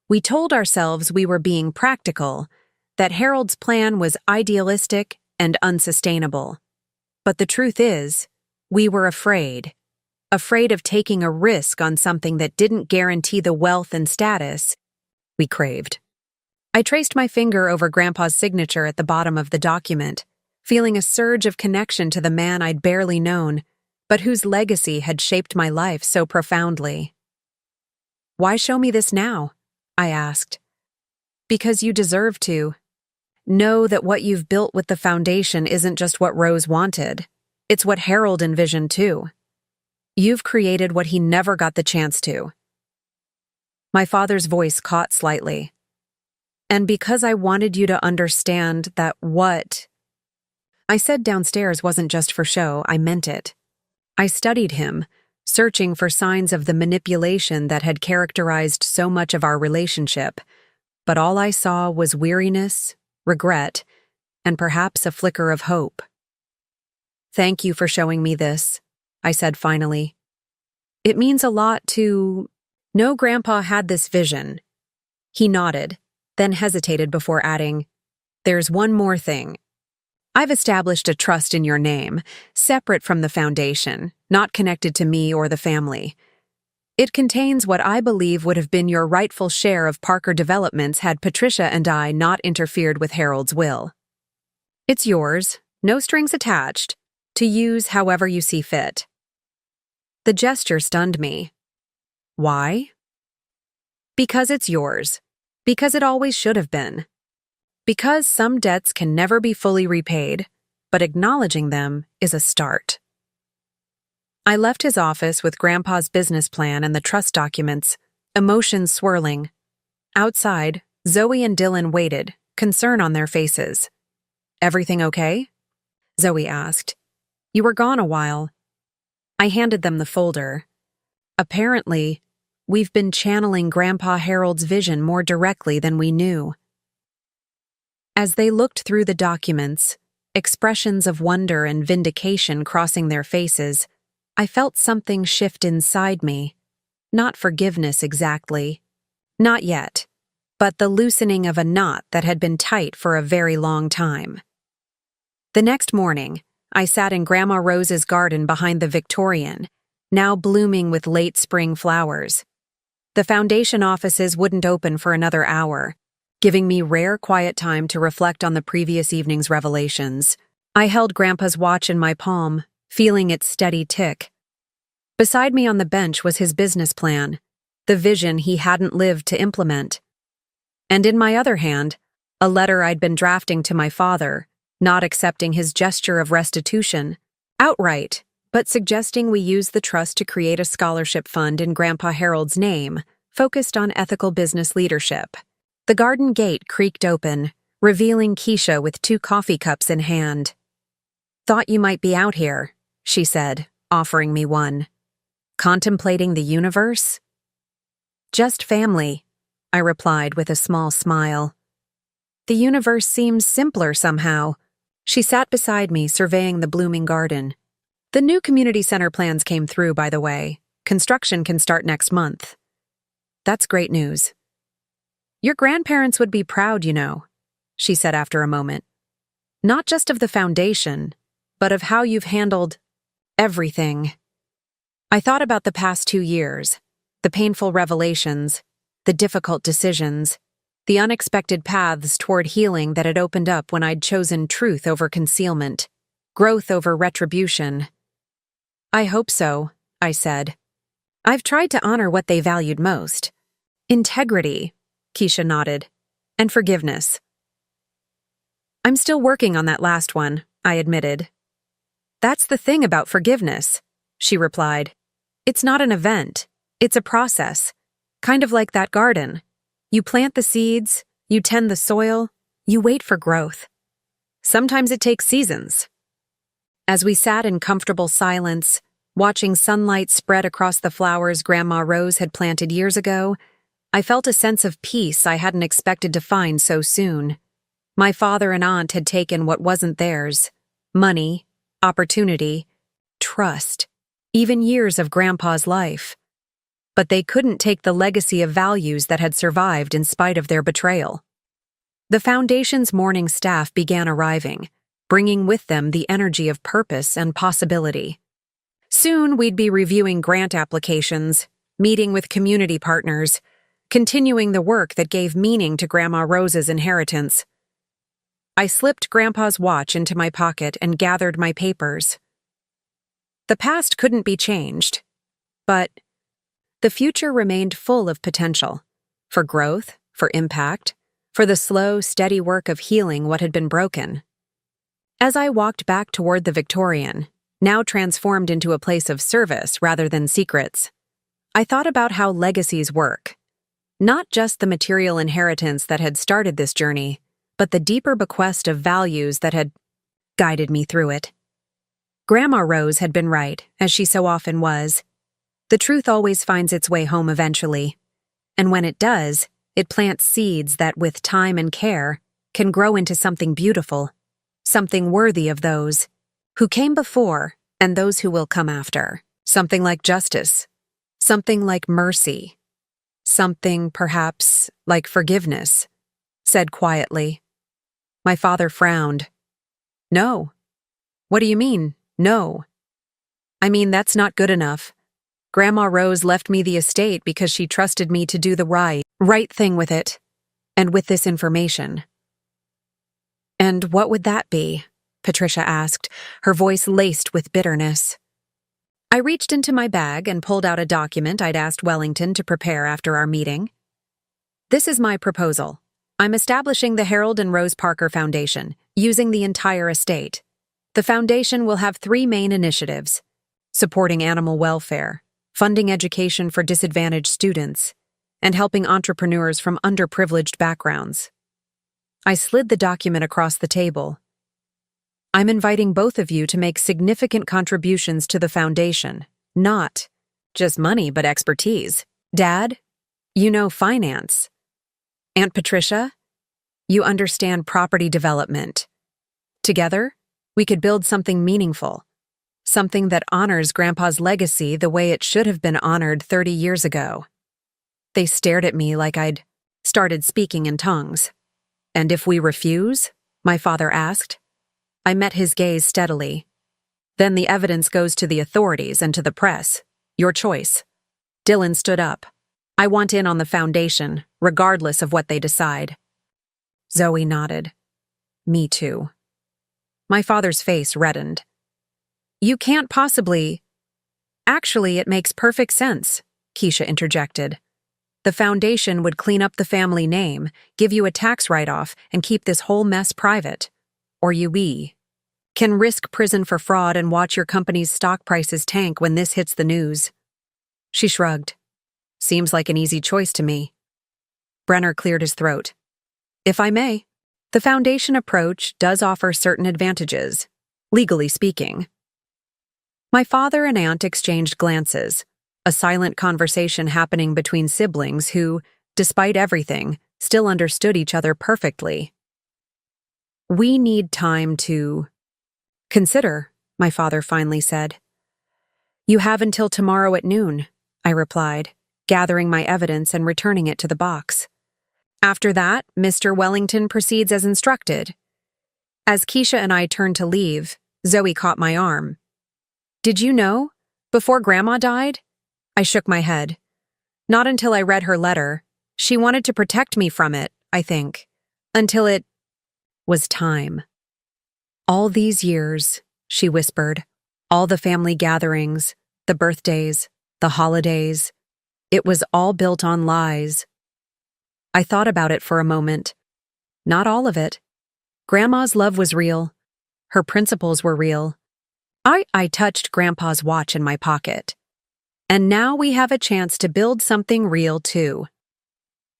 "We told ourselves we were being practical, that Harold's plan was idealistic and unsustainable. But the truth is, we were afraid of taking a risk on something that didn't guarantee the wealth and status we craved. I traced my finger over Grandpa's signature at the bottom of the document, feeling a surge of connection to the man I'd barely known, but whose legacy had shaped my life so profoundly. "Why show me this now?" I asked. "Because you deserve to. Know that what you've built with the foundation isn't just what Rose wanted. It's what Harold envisioned too. You've created what he never got the chance to." My father's voice caught slightly. "And because I wanted you to understand that what I said downstairs wasn't just for show, I meant it." I studied him, searching for signs of the manipulation that had characterized so much of our relationship, but all I saw was weariness, regret, and perhaps a flicker of hope. "Thank you for showing me this," I said finally. "It means a lot to know Grandpa had this vision." He nodded, then hesitated before adding, "There's one more thing. I've established a trust in your name, separate from the foundation, not connected to me or the family. It contains what I believe would have been your rightful share of Parker developments had Patricia and I not interfered with Harold's will. It's yours, no strings attached, to use however you see fit." The gesture stunned me. "Why?" "Because it's yours. Because it always should have been. Because some debts can never be fully repaid, but acknowledging them is a start." I left his office with Grandpa's business plan and the trust documents, emotions swirling. Outside, Zoe and Dylan waited, concern on their faces. "Everything okay?" Zoe asked. "You were gone a while." I handed them the folder. "Apparently, we've been channeling Grandpa Harold's vision more directly than we knew." As they looked through the documents, expressions of wonder and vindication crossing their faces, I felt something shift inside me. Not forgiveness exactly. Not yet. But the loosening of a knot that had been tight for a very long time. The next morning, I sat in Grandma Rose's garden behind the Victorian, now blooming with late spring flowers. The foundation offices wouldn't open for another hour, giving me rare quiet time to reflect on the previous evening's revelations. I held Grandpa's watch in my palm, feeling its steady tick. Beside me on the bench was his business plan, the vision he hadn't lived to implement. And in my other hand, a letter I'd been drafting to my father, not accepting his gesture of restitution, outright, but suggesting we use the trust to create a scholarship fund in Grandpa Harold's name, focused on ethical business leadership. The garden gate creaked open, revealing Keisha with 2 coffee cups in hand. "Thought you might be out here," she said, offering me one. "Contemplating the universe?" "Just family," I replied with a small smile. "The universe seems simpler somehow." She sat beside me, surveying the blooming garden. "The new community center plans came through, by the way. Construction can start next month." "That's great news." "Your grandparents would be proud, you know," she said after a moment. "Not just of the foundation, but of how you've handled everything." I thought about the past 2 years, the painful revelations, the difficult decisions, the unexpected paths toward healing that had opened up when I'd chosen truth over concealment, growth over retribution. "I hope so," I said. "I've tried to honor what they valued most. Integrity," Keisha nodded, "and forgiveness." "I'm still working on that last one," I admitted. "That's the thing about forgiveness," she replied. "It's not an event. It's a process. Kind of like that garden. You plant the seeds, you tend the soil, you wait for growth. Sometimes it takes seasons." As we sat in comfortable silence, watching sunlight spread across the flowers Grandma Rose had planted years ago, I felt a sense of peace I hadn't expected to find so soon. My father and aunt had taken what wasn't theirs: money, opportunity, trust, even years of Grandpa's life. But they couldn't take the legacy of values that had survived in spite of their betrayal. The foundation's morning staff began arriving, bringing with them the energy of purpose and possibility. Soon we'd be reviewing grant applications, meeting with community partners, continuing the work that gave meaning to Grandma Rose's inheritance. I slipped Grandpa's watch into my pocket and gathered my papers. The past couldn't be changed, but the future remained full of potential, for growth, for impact, for the slow, steady work of healing what had been broken. As I walked back toward the Victorian, now transformed into a place of service rather than secrets, I thought about how legacies work. Not just the material inheritance that had started this journey, but the deeper bequest of values that had guided me through it. Grandma Rose had been right, as she so often was. The truth always finds its way home eventually, and when it does, it plants seeds that, with time and care, can grow into something beautiful, something worthy of those who came before and those who will come after. Something like justice, something like mercy, something, perhaps, like forgiveness, said quietly. My father frowned. No. What do you mean, no? I mean, that's not good enough. Grandma Rose left me the estate because she trusted me to do the right thing with it, and with this information. And what would that be? Patricia asked, her voice laced with bitterness. I reached into my bag and pulled out a document I'd asked Wellington to prepare after our meeting. This is my proposal. I'm establishing the Harold and Rose Parker Foundation, using the entire estate. The foundation will have 3 main initiatives: supporting animal welfare, funding education for disadvantaged students, and helping entrepreneurs from underprivileged backgrounds. I slid the document across the table. I'm inviting both of you to make significant contributions to the foundation, not just money but expertise. Dad, you know finance. Aunt Patricia, you understand property development. Together, we could build something meaningful, something that honors Grandpa's legacy the way it should have been honored 30 years ago. They stared at me like I'd started speaking in tongues. And if we refuse? My father asked. I met his gaze steadily. Then the evidence goes to the authorities and to the press. Your choice. Dylan stood up. I want in on the foundation, regardless of what they decide. Zoe nodded. Me too. My father's face reddened. You can't possibly... Actually, it makes perfect sense, Keisha interjected. The foundation would clean up the family name, give you a tax write-off, and keep this whole mess private. Or we can risk prison for fraud and watch your company's stock prices tank when this hits the news. She shrugged. Seems like an easy choice to me. Brenner cleared his throat. If I may, the foundation approach does offer certain advantages, legally speaking. My father and aunt exchanged glances, a silent conversation happening between siblings who, despite everything, still understood each other perfectly. We need time to consider, my father finally said. You have until tomorrow at noon, I replied, gathering my evidence and returning it to the box. After that, Mr. Wellington proceeds as instructed. As Keisha and I turned to leave, Zoe caught my arm. Did you know? Before Grandma died? I shook my head. Not until I read her letter. She wanted to protect me from it, I think. Until it was time. All these years, she whispered. All the family gatherings, the birthdays, the holidays. It was all built on lies. I thought about it for a moment. Not all of it. Grandma's love was real. Her principles were real. I touched Grandpa's watch in my pocket. And now we have a chance to build something real, too.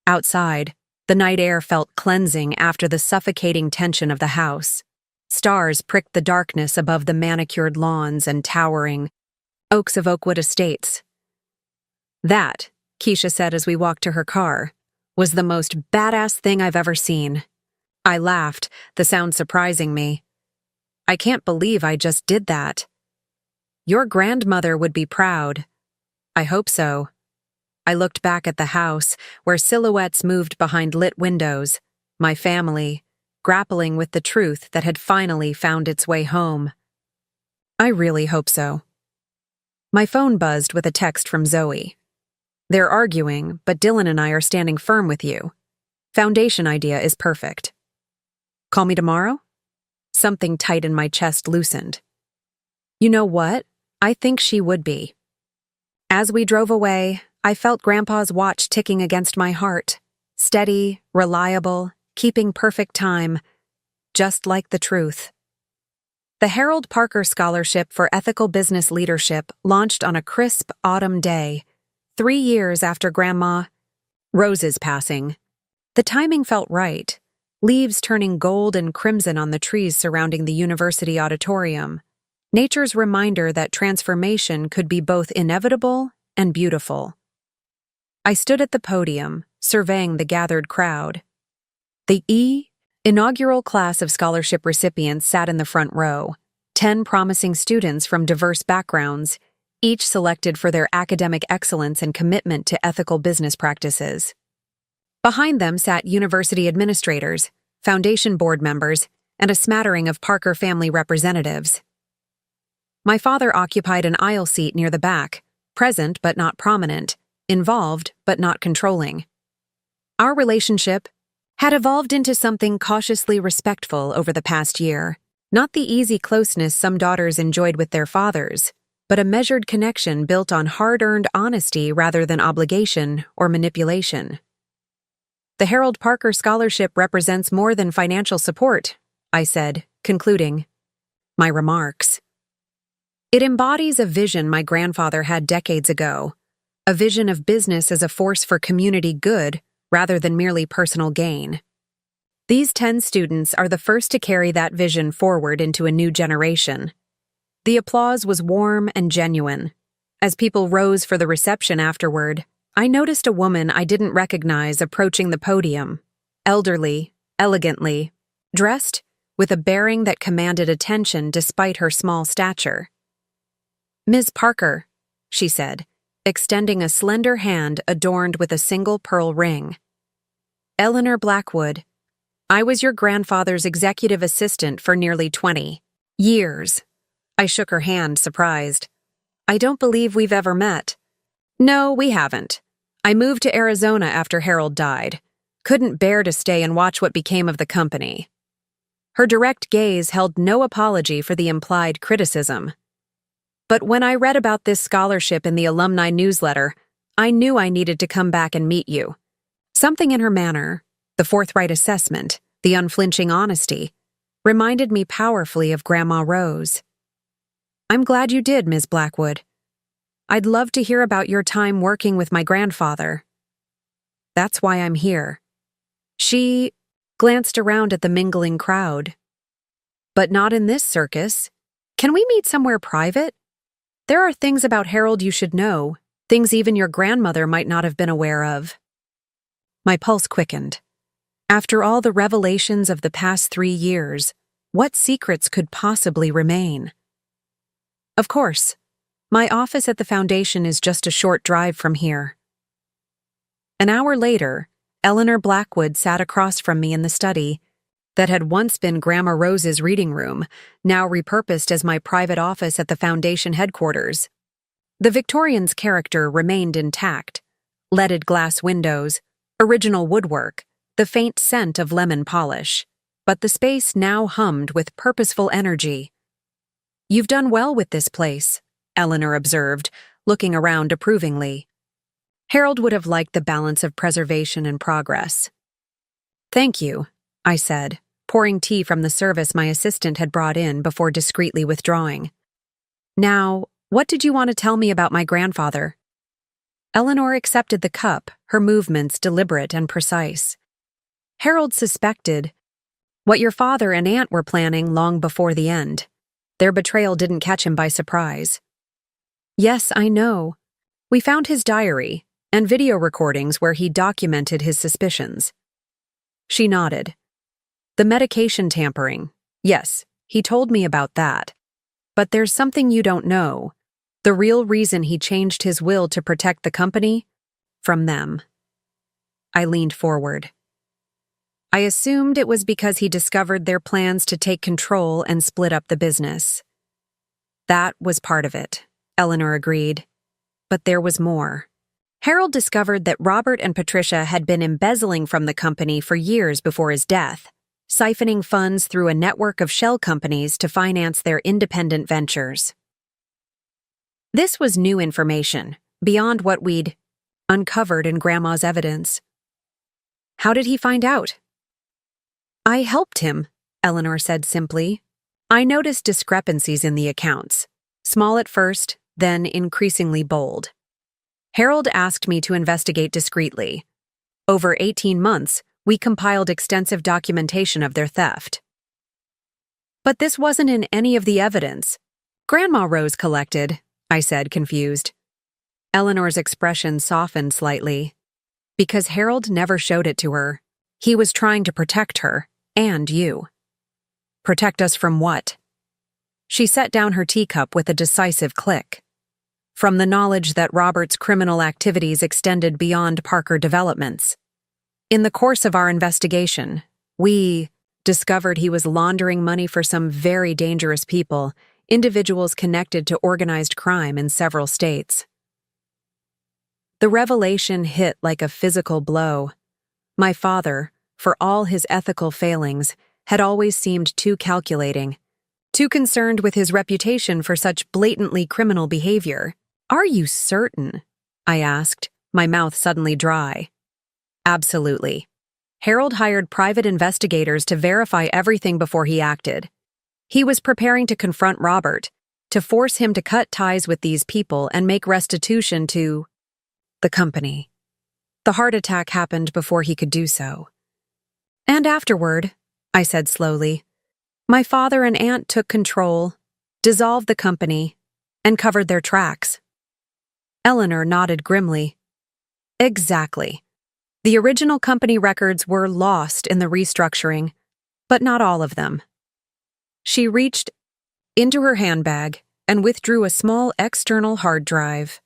Outside, the night air felt cleansing after the suffocating tension of the house. Stars pricked the darkness above the manicured lawns and towering oaks of Oakwood Estates. That, Keisha said as we walked to her car, was the most badass thing I've ever seen. I laughed, the sound surprising me. I can't believe I just did that. Your grandmother would be proud. I hope so. I looked back at the house, where silhouettes moved behind lit windows. My family, grappling with the truth that had finally found its way home. I really hope so. My phone buzzed with a text from Zoe. They're arguing, but Dylan and I are standing firm with you. Foundation idea is perfect. Call me tomorrow? Something tight in my chest loosened. You know what? I think she would be. As we drove away, I felt Grandpa's watch ticking against my heart. Steady, reliable, keeping perfect time. Just like the truth. The Harold Parker Scholarship for Ethical Business Leadership launched on a crisp autumn day, 3 years after Grandma Rose's passing. The timing felt right, leaves turning gold and crimson on the trees surrounding the university auditorium. Nature's reminder that transformation could be both inevitable and beautiful. I stood at the podium, surveying the gathered crowd. The inaugural class of scholarship recipients sat in the front row, 10 promising students from diverse backgrounds, each selected for their academic excellence and commitment to ethical business practices. Behind them sat university administrators, foundation board members, and a smattering of Parker family representatives. My father occupied an aisle seat near the back, present but not prominent, involved but not controlling. Our relationship had evolved into something cautiously respectful over the past year, not the easy closeness some daughters enjoyed with their fathers, but a measured connection built on hard-earned honesty rather than obligation or manipulation. The Harold Parker Scholarship represents more than financial support, I said, concluding my remarks. It embodies a vision my grandfather had decades ago, a vision of business as a force for community good rather than merely personal gain. These 10 students are the first to carry that vision forward into a new generation. The applause was warm and genuine. As people rose for the reception afterward, I noticed a woman I didn't recognize approaching the podium, elderly, elegantly, dressed with a bearing that commanded attention despite her small stature. "Ms. Parker," she said, extending a slender hand adorned with a single pearl ring. "Eleanor Blackwood, I was your grandfather's executive assistant for nearly 20 years. I shook her hand, surprised. "I don't believe we've ever met." "No, we haven't. I moved to Arizona after Harold died. Couldn't bear to stay and watch what became of the company." Her direct gaze held no apology for the implied criticism. "But when I read about this scholarship in the alumni newsletter, I knew I needed to come back and meet you." Something in her manner, the forthright assessment, the unflinching honesty, reminded me powerfully of Grandma Rose. "I'm glad you did, Ms. Blackwood. I'd love to hear about your time working with my grandfather. That's why I'm here." She glanced around at the mingling crowd. "But not in this circus. Can we meet somewhere private? There are things about Harold you should know, things even your grandmother might not have been aware of." My pulse quickened. After all the revelations of the past 3 years, what secrets could possibly remain? "Of course. My office at the foundation is just a short drive from here." An hour later, Eleanor Blackwood sat across from me in the study that had once been Grandma Rose's reading room, now repurposed as my private office at the foundation headquarters. The Victorian's character remained intact: leaded glass windows, original woodwork, the faint scent of lemon polish. But the space now hummed with purposeful energy. "You've done well with this place," Eleanor observed, looking around approvingly. Harold would have liked the balance of preservation and progress. "Thank you," I said, pouring tea from the service my assistant had brought in before discreetly withdrawing. "Now, what did you want to tell me about my grandfather?" Eleanor accepted the cup, her movements deliberate and precise. "Harold suspected what your father and aunt were planning long before the end. Their betrayal didn't catch him by surprise." "Yes, I know. We found his diary and video recordings where he documented his suspicions." She nodded. "The medication tampering. Yes, he told me about that. But there's something you don't know. The real reason he changed his will to protect the company from them." I leaned forward. I assumed it was because he discovered their plans to take control and split up the business. That was part of it, Eleanor agreed. But there was more. Harold discovered that Robert and Patricia had been embezzling from the company for years before his death, siphoning funds through a network of shell companies to finance their independent ventures. This was new information, beyond what we'd uncovered in Grandma's evidence. How did he find out? I helped him, Eleanor said simply. I noticed discrepancies in the accounts, small at first, then increasingly bold. Harold asked me to investigate discreetly. Over 18 months, we compiled extensive documentation of their theft. But this wasn't in any of the evidence. Grandma Rose collected, I said, confused. Eleanor's expression softened slightly. Because Harold never showed it to her. He was trying to protect her, and you. Protect us from what? She set down her teacup with a decisive click. From the knowledge that Robert's criminal activities extended beyond Parker Developments. In the course of our investigation, we discovered he was laundering money for some very dangerous people, individuals connected to organized crime in several states. The revelation hit like a physical blow. My father, for all his ethical failings, had always seemed too calculating, too concerned with his reputation for such blatantly criminal behavior. Are you certain? I asked, my mouth suddenly dry. Absolutely. Harold hired private investigators to verify everything before he acted. He was preparing to confront Robert, to force him to cut ties with these people and make restitution to the company. The heart attack happened before he could do so. And afterward, I said slowly, my father and aunt took control, dissolved the company, and covered their tracks. Eleanor nodded grimly. Exactly. The original company records were lost in the restructuring, but not all of them. She reached into her handbag and withdrew a small external hard drive.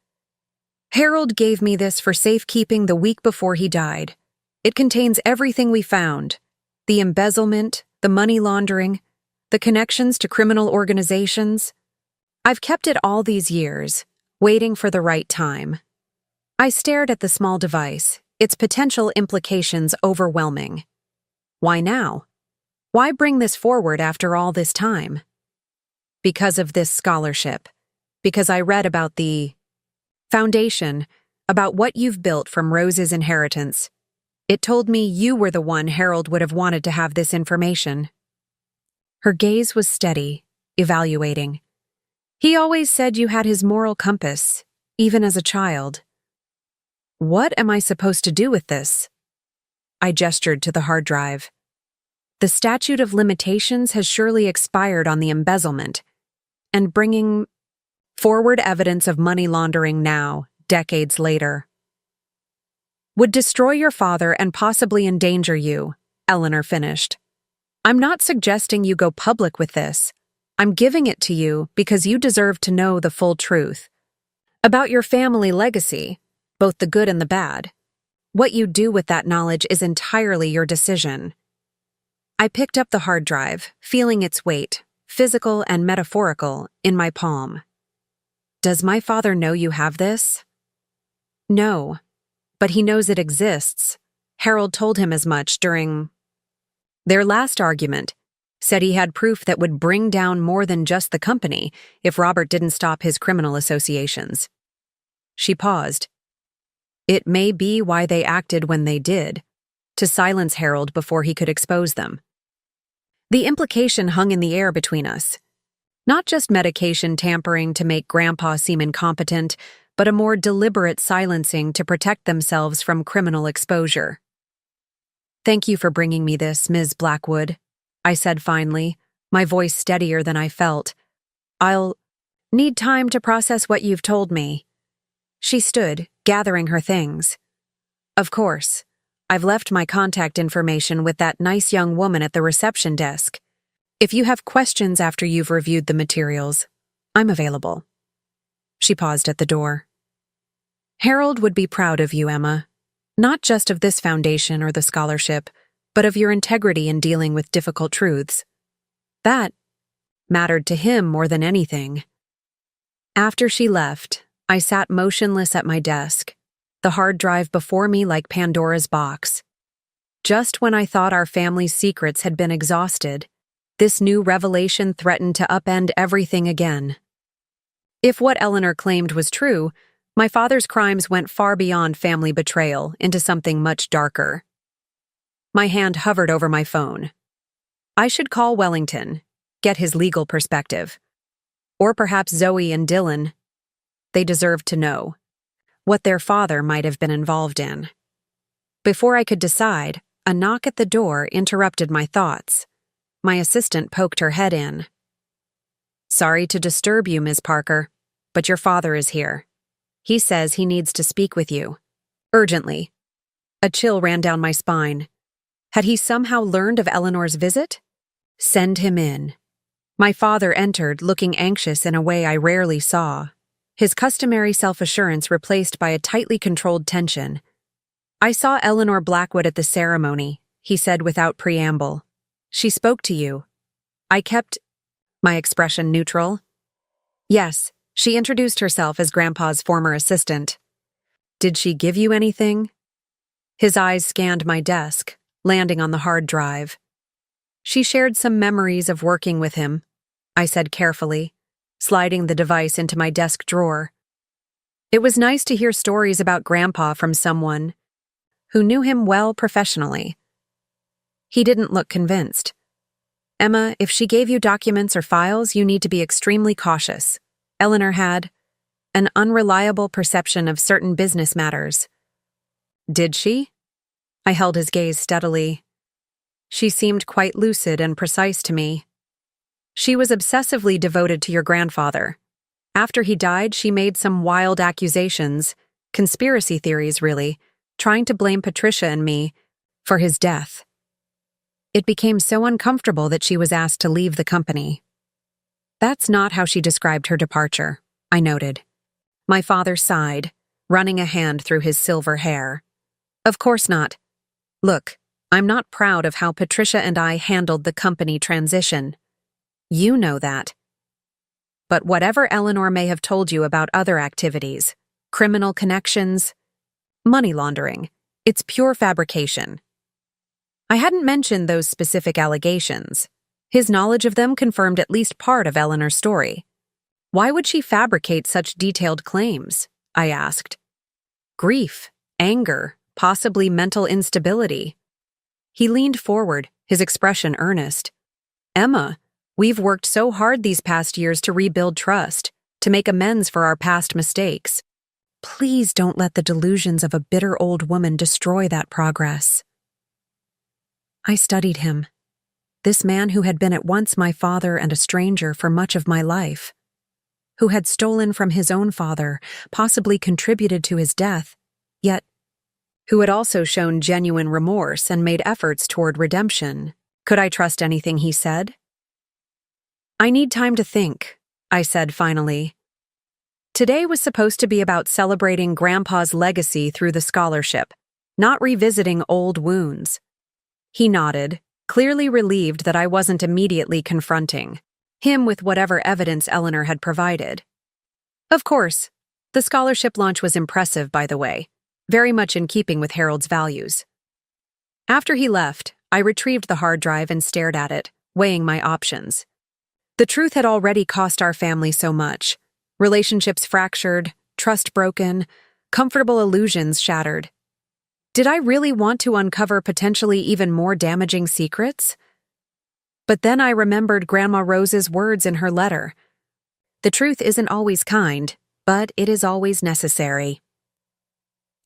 Harold gave me this for safekeeping the week before he died. It contains everything we found: the embezzlement, the money laundering, the connections to criminal organizations. I've kept it all these years, waiting for the right time. I stared at the small device, its potential implications overwhelming. Why now? Why bring this forward after all this time? Because of this scholarship. Because I read about the foundation, about what you've built from Rose's inheritance. It told me you were the one Harold would have wanted to have this information. Her gaze was steady, evaluating. He always said you had his moral compass, even as a child. What am I supposed to do with this? I gestured to the hard drive. The statute of limitations has surely expired on the embezzlement, and bringing forward evidence of money laundering now, decades later, would destroy your father and possibly endanger you, Eleanor finished. I'm not suggesting you go public with this. I'm giving it to you because you deserve to know the full truth. About your family legacy, both the good and the bad. What you do with that knowledge is entirely your decision. I picked up the hard drive, feeling its weight, physical and metaphorical, in my palm. Does my father know you have this? No, but he knows it exists. Harold told him as much during their last argument, said he had proof that would bring down more than just the company if Robert didn't stop his criminal associations. She paused. It may be why they acted when they did, to silence Harold before he could expose them. The implication hung in the air between us. Not just medication tampering to make Grandpa seem incompetent, but a more deliberate silencing to protect themselves from criminal exposure. Thank you for bringing me this, Ms. Blackwood, I said finally, my voice steadier than I felt. I'll need time to process what you've told me. She stood, gathering her things. Of course, I've left my contact information with that nice young woman at the reception desk. If you have questions after you've reviewed the materials, I'm available. She paused at the door. Harold would be proud of you, Emma. Not just of this foundation or the scholarship, but of your integrity in dealing with difficult truths. That mattered to him more than anything. After she left, I sat motionless at my desk, the hard drive before me like Pandora's box. Just when I thought our family's secrets had been exhausted, this new revelation threatened to upend everything again. If what Eleanor claimed was true, my father's crimes went far beyond family betrayal into something much darker. My hand hovered over my phone. I should call Wellington, get his legal perspective. Or perhaps Zoe and Dylan. They deserved to know what their father might have been involved in. Before I could decide, a knock at the door interrupted my thoughts. My assistant poked her head in. "Sorry to disturb you, Ms. Parker, but your father is here. He says he needs to speak with you. Urgently." A chill ran down my spine. Had he somehow learned of Eleanor's visit? "Send him in." My father entered, looking anxious in a way I rarely saw, his customary self-assurance replaced by a tightly controlled tension. "I saw Eleanor Blackwood at the ceremony," he said without preamble. "She spoke to you." I kept my expression neutral. "Yes, she introduced herself as Grandpa's former assistant." "Did she give you anything?" His eyes scanned my desk, landing on the hard drive. "She shared some memories of working with him," I said carefully, sliding the device into my desk drawer. It was nice to hear stories about Grandpa from someone who knew him well professionally. He didn't look convinced. "Emma, if she gave you documents or files, you need to be extremely cautious. Eleanor had an unreliable perception of certain business matters." "Did she?" I held his gaze steadily. "She seemed quite lucid and precise to me. She was obsessively devoted to your grandfather. After he died, she made some wild accusations, conspiracy theories really, trying to blame Patricia and me for his death. It became so uncomfortable that she was asked to leave the company." "That's not how she described her departure," I noted. My father sighed, running a hand through his silver hair. "Of course not. Look, I'm not proud of how Patricia and I handled the company transition. You know that. But whatever Eleanor may have told you about other activities, criminal connections, money laundering, it's pure fabrication." I hadn't mentioned those specific allegations. His knowledge of them confirmed at least part of Eleanor's story. "Why would she fabricate such detailed claims?" I asked. "Grief, anger, possibly mental instability." He leaned forward, his expression earnest. "Emma, we've worked so hard these past years to rebuild trust, to make amends for our past mistakes. Please don't let the delusions of a bitter old woman destroy that progress." I studied him. This man who had been at once my father and a stranger for much of my life, who had stolen from his own father, possibly contributed to his death, yet who had also shown genuine remorse and made efforts toward redemption. Could I trust anything he said? "I need time to think," I said finally. Today was supposed to be about celebrating Grandpa's legacy through the scholarship, not revisiting old wounds. He nodded, clearly relieved that I wasn't immediately confronting him with whatever evidence Eleanor had provided. Of course, the scholarship launch was impressive, by the way, very much in keeping with Harold's values. After he left, I retrieved the hard drive and stared at it, weighing my options. The truth had already cost our family so much. Relationships fractured, trust broken, comfortable illusions shattered. Did I really want to uncover potentially even more damaging secrets? But then I remembered Grandma Rose's words in her letter. The truth isn't always kind, but it is always necessary.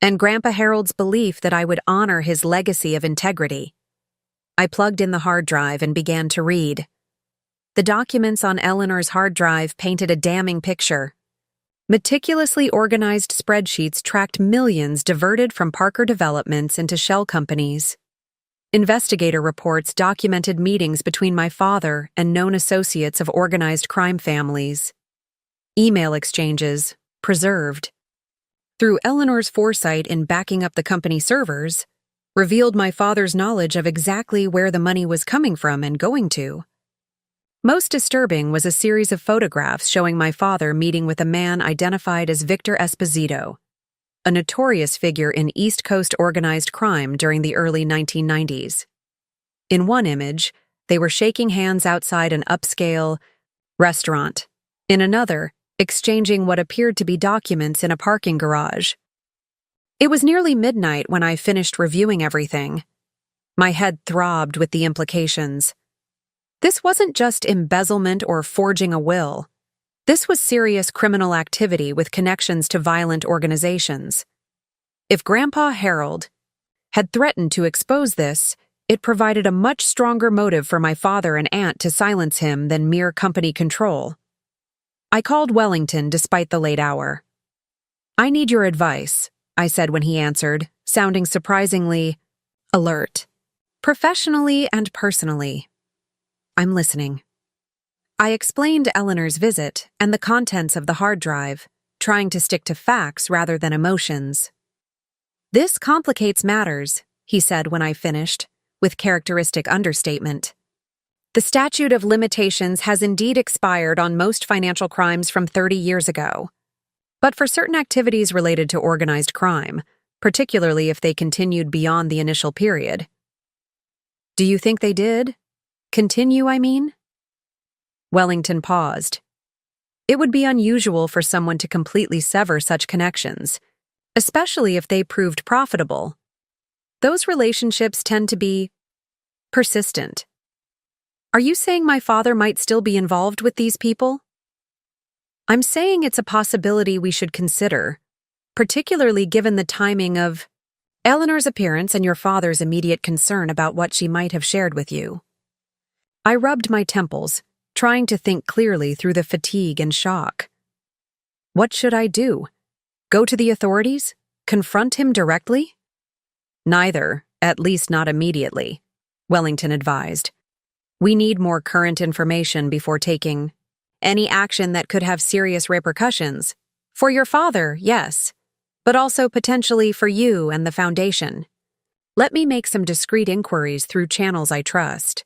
And Grandpa Harold's belief that I would honor his legacy of integrity. I plugged in the hard drive and began to read. The documents on Eleanor's hard drive painted a damning picture. Meticulously organized spreadsheets tracked millions diverted from Parker Developments into shell companies. Investigator reports documented meetings between my father and known associates of organized crime families. Email exchanges, preserved. Through Eleanor's foresight in backing up the company servers, revealed my father's knowledge of exactly where the money was coming from and going to. Most disturbing was a series of photographs showing my father meeting with a man identified as Victor Esposito, a notorious figure in East Coast organized crime during the early 1990s. In one image, they were shaking hands outside an upscale restaurant. In another, exchanging what appeared to be documents in a parking garage. It was nearly midnight when I finished reviewing everything. My head throbbed with the implications. This wasn't just embezzlement or forging a will. This was serious criminal activity with connections to violent organizations. If Grandpa Harold had threatened to expose this, it provided a much stronger motive for my father and aunt to silence him than mere company control. I called Wellington despite the late hour. "I need your advice," I said when he answered, sounding surprisingly alert. "Professionally and personally." "I'm listening." I explained Eleanor's visit and the contents of the hard drive, trying to stick to facts rather than emotions. "This complicates matters," he said when I finished, with characteristic understatement. "The statute of limitations has indeed expired on most financial crimes from 30 years ago. But for certain activities related to organized crime, particularly if they continued beyond the initial period." "Do you think they did? Continue, I mean?" Wellington paused. "It would be unusual for someone to completely sever such connections, especially if they proved profitable. Those relationships tend to be persistent." "Are you saying my father might still be involved with these people?" "I'm saying it's a possibility we should consider, particularly given the timing of Eleanor's appearance and your father's immediate concern about what she might have shared with you." I rubbed my temples, trying to think clearly through the fatigue and shock. What should I do? Go to the authorities? Confront him directly? "Neither, at least not immediately," Wellington advised. "We need more current information before taking any action that could have serious repercussions. For your father, yes, but also potentially for you and the Foundation. Let me make some discreet inquiries through channels I trust."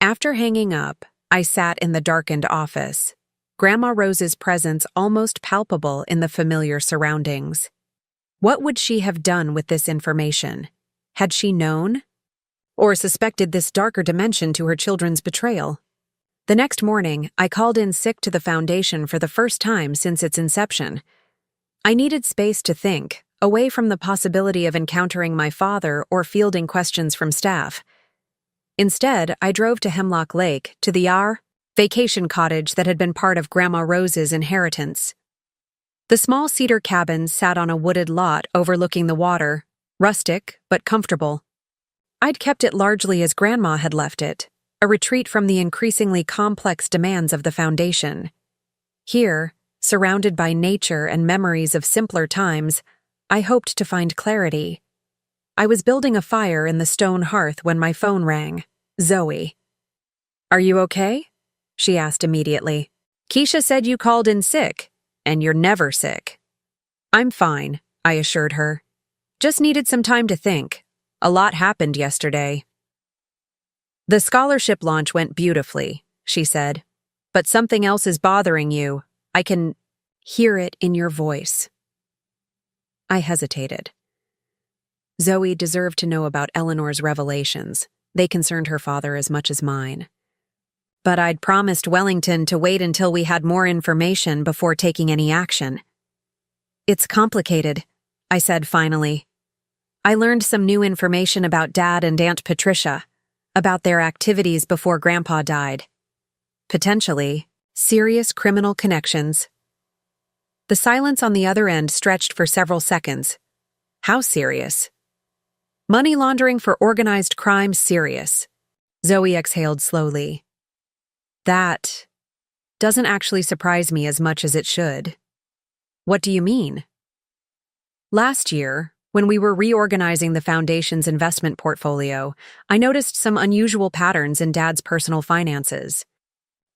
After hanging up, I sat in the darkened office, Grandma Rose's presence almost palpable in the familiar surroundings. What would she have done with this information? Had she known? Or suspected this darker dimension to her children's betrayal? The next morning, I called in sick to the Foundation for the first time since its inception. I needed space to think, away from the possibility of encountering my father or fielding questions from staff. Instead, I drove to Hemlock Lake, to the vacation cottage that had been part of Grandma Rose's inheritance. The small cedar cabin sat on a wooded lot overlooking the water, rustic but comfortable. I'd kept it largely as Grandma had left it, a retreat from the increasingly complex demands of the Foundation. Here, surrounded by nature and memories of simpler times, I hoped to find clarity. I was building a fire in the stone hearth when my phone rang. Zoe. "Are you okay?" she asked immediately. "Keisha said you called in sick, and you're never sick." "I'm fine," I assured her. "Just needed some time to think. A lot happened yesterday." "The scholarship launch went beautifully," she said. "But something else is bothering you. I can hear it in your voice." I hesitated. Zoe deserved to know about Eleanor's revelations. They concerned her father as much as mine. But I'd promised Wellington to wait until we had more information before taking any action. "It's complicated," I said finally. "I learned some new information about Dad and Aunt Patricia, about their activities before Grandpa died. Potentially, serious criminal connections." The silence on the other end stretched for several seconds. How serious? "Money laundering for organized crime serious." Zoe exhaled slowly. "That doesn't actually surprise me as much as it should." "What do you mean?" "Last year, when we were reorganizing the Foundation's investment portfolio, I noticed some unusual patterns in Dad's personal finances.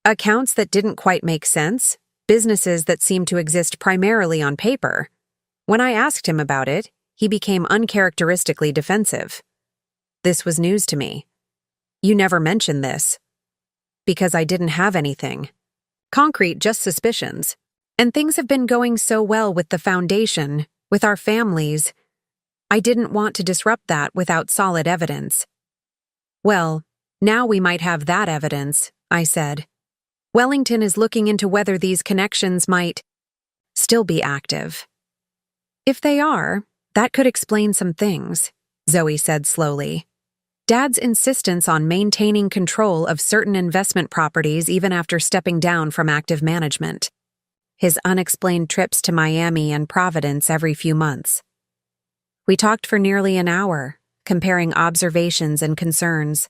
Accounts that didn't quite make sense, businesses that seemed to exist primarily on paper. When I asked him about it, he became uncharacteristically defensive. This was news to me. You never mentioned this. Because I didn't have anything. Concrete, just suspicions. And things have been going so well with the foundation, with our families. I didn't want to disrupt that without solid evidence. Well, now we might have that evidence, I said. Wellington is looking into whether these connections might still be active. If they are, that could explain some things, Zoe said slowly. Dad's insistence on maintaining control of certain investment properties even after stepping down from active management. His unexplained trips to Miami and Providence every few months. We talked for nearly an hour, comparing observations and concerns.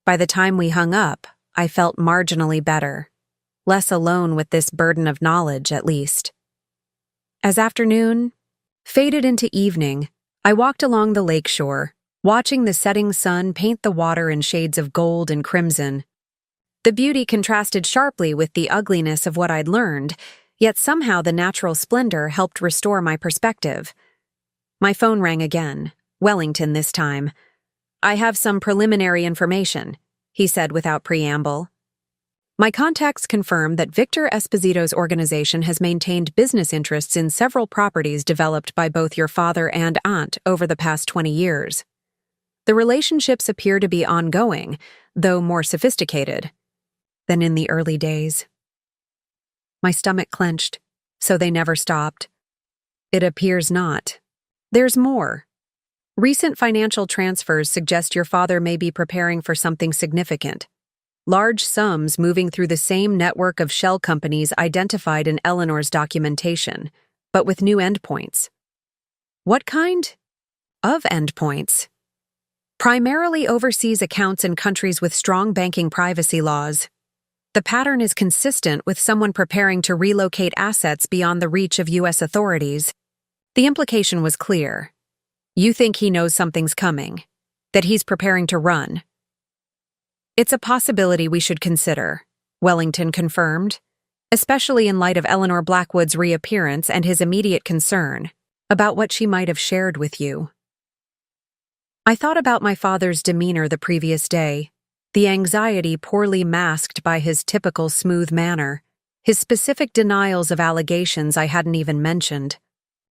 By the time we hung up, I felt marginally better. Less alone with this burden of knowledge, at least. As afternoon faded into evening, I walked along the lakeshore, watching the setting sun paint the water in shades of gold and crimson. The beauty contrasted sharply with the ugliness of what I'd learned, yet somehow the natural splendor helped restore my perspective. My phone rang again, Wellington this time. I have some preliminary information, he said without preamble. My contacts confirm that Victor Esposito's organization has maintained business interests in several properties developed by both your father and aunt over the past 20 years. The relationships appear to be ongoing, though more sophisticated than in the early days. My stomach clenched, so they never stopped. It appears not. There's more. Recent financial transfers suggest your father may be preparing for something significant. Large sums moving through the same network of shell companies identified in Eleanor's documentation, but with new endpoints. What kind of endpoints? Primarily overseas accounts in countries with strong banking privacy laws. The pattern is consistent with someone preparing to relocate assets beyond the reach of U.S. authorities. The implication was clear. You think he knows something's coming, that he's preparing to run. It's a possibility we should consider, Wellington confirmed, especially in light of Eleanor Blackwood's reappearance and his immediate concern about what she might have shared with you. I thought about my father's demeanor the previous day, the anxiety poorly masked by his typical smooth manner, his specific denials of allegations I hadn't even mentioned.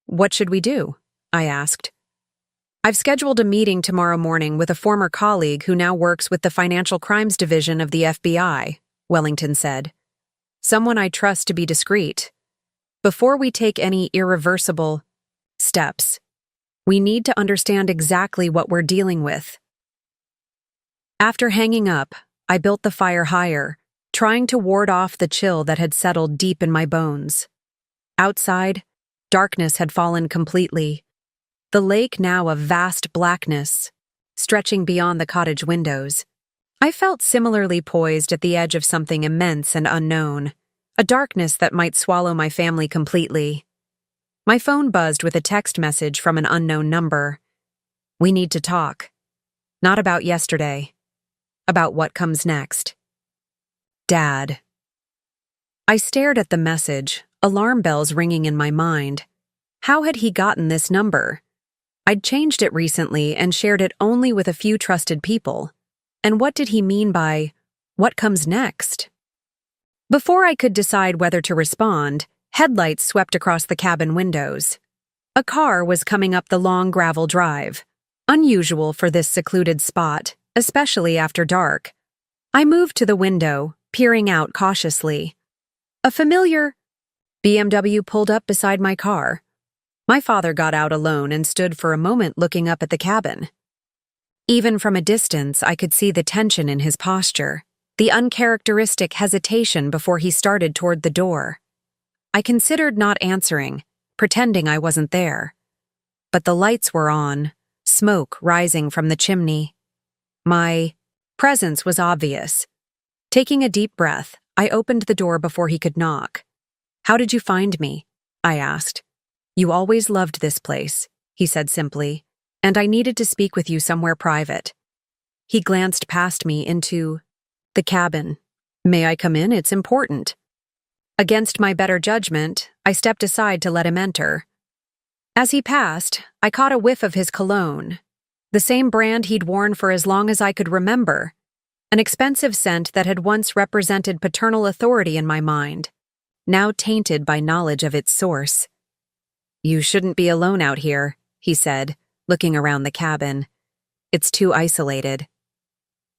What should we do? I asked. I've scheduled a meeting tomorrow morning with a former colleague who now works with the Financial Crimes Division of the FBI, Wellington said. Someone I trust to be discreet. Before we take any irreversible steps, we need to understand exactly what we're dealing with. After hanging up, I built the fire higher, trying to ward off the chill that had settled deep in my bones. Outside, darkness had fallen completely. The lake now a vast blackness, stretching beyond the cottage windows. I felt similarly poised at the edge of something immense and unknown, a darkness that might swallow my family completely. My phone buzzed with a text message from an unknown number. We need to talk. Not about yesterday. About what comes next. Dad. I stared at the message, alarm bells ringing in my mind. How had he gotten this number? I'd changed it recently and shared it only with a few trusted people. And what did he mean by, what comes next? Before I could decide whether to respond, headlights swept across the cabin windows. A car was coming up the long gravel drive, unusual for this secluded spot, especially after dark. I moved to the window, peering out cautiously. A familiar BMW pulled up beside my car. My father got out alone and stood for a moment looking up at the cabin. Even from a distance, I could see the tension in his posture, the uncharacteristic hesitation before he started toward the door. I considered not answering, pretending I wasn't there. But the lights were on, smoke rising from the chimney. My presence was obvious. Taking a deep breath, I opened the door before he could knock. "How did you find me?" I asked. "You always loved this place," he said simply, "and I needed to speak with you somewhere private." He glanced past me into the cabin. "May I come in? It's important." Against my better judgment, I stepped aside to let him enter. As he passed, I caught a whiff of his cologne, the same brand he'd worn for as long as I could remember, an expensive scent that had once represented paternal authority in my mind, now tainted by knowledge of its source. "You shouldn't be alone out here," he said, looking around the cabin. "It's too isolated."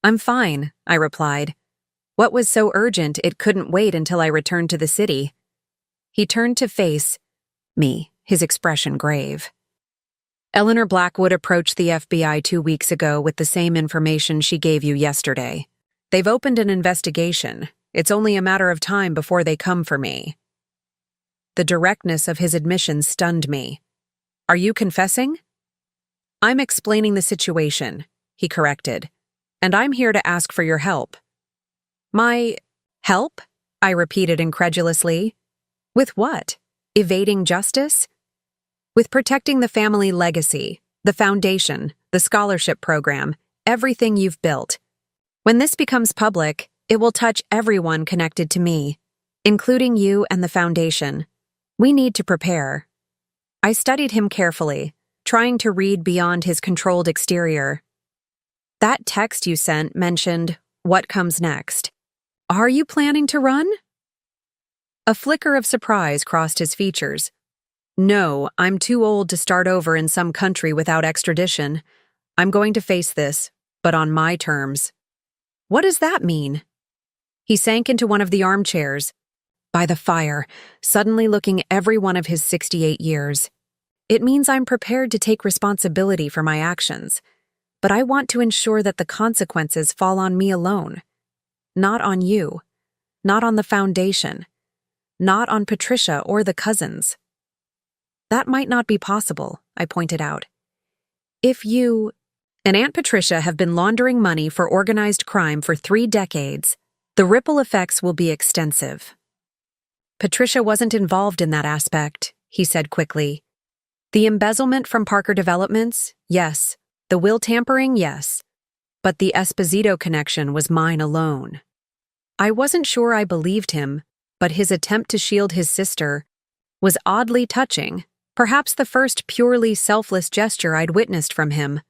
"I'm fine," I replied. What was so urgent it couldn't wait until I returned to the city? He turned to face me, his expression grave. "Eleanor Blackwood approached the FBI 2 weeks ago with the same information she gave you yesterday. They've opened an investigation. It's only a matter of time before they come for me." The directness of his admission stunned me. "Are you confessing?" "I'm explaining the situation," he corrected, "and I'm here to ask for your help." "My help?" I repeated incredulously. "With what? Evading justice?" "With protecting the family legacy, the foundation, the scholarship program, everything you've built. When this becomes public, it will touch everyone connected to me, including you and the foundation. We need to prepare." I studied him carefully, trying to read beyond his controlled exterior. "That text you sent mentioned what comes next. Are you planning to run?" A flicker of surprise crossed his features. "No, I'm too old to start over in some country without extradition. I'm going to face this, but on my terms." "What does that mean?" He sank into one of the armchairs by the fire, suddenly looking every one of his 68 years. "It means I'm prepared to take responsibility for my actions, but I want to ensure that the consequences fall on me alone. Not on you, not on the foundation, not on Patricia or the cousins." "That might not be possible," I pointed out. "If you and Aunt Patricia have been laundering money for organized crime for 3 decades, the ripple effects will be extensive." "Patricia wasn't involved in that aspect," he said quickly. "The embezzlement from Parker Developments, yes. The will tampering, yes. But the Esposito connection was mine alone." I wasn't sure I believed him, but his attempt to shield his sister was oddly touching, perhaps the first purely selfless gesture I'd witnessed from him.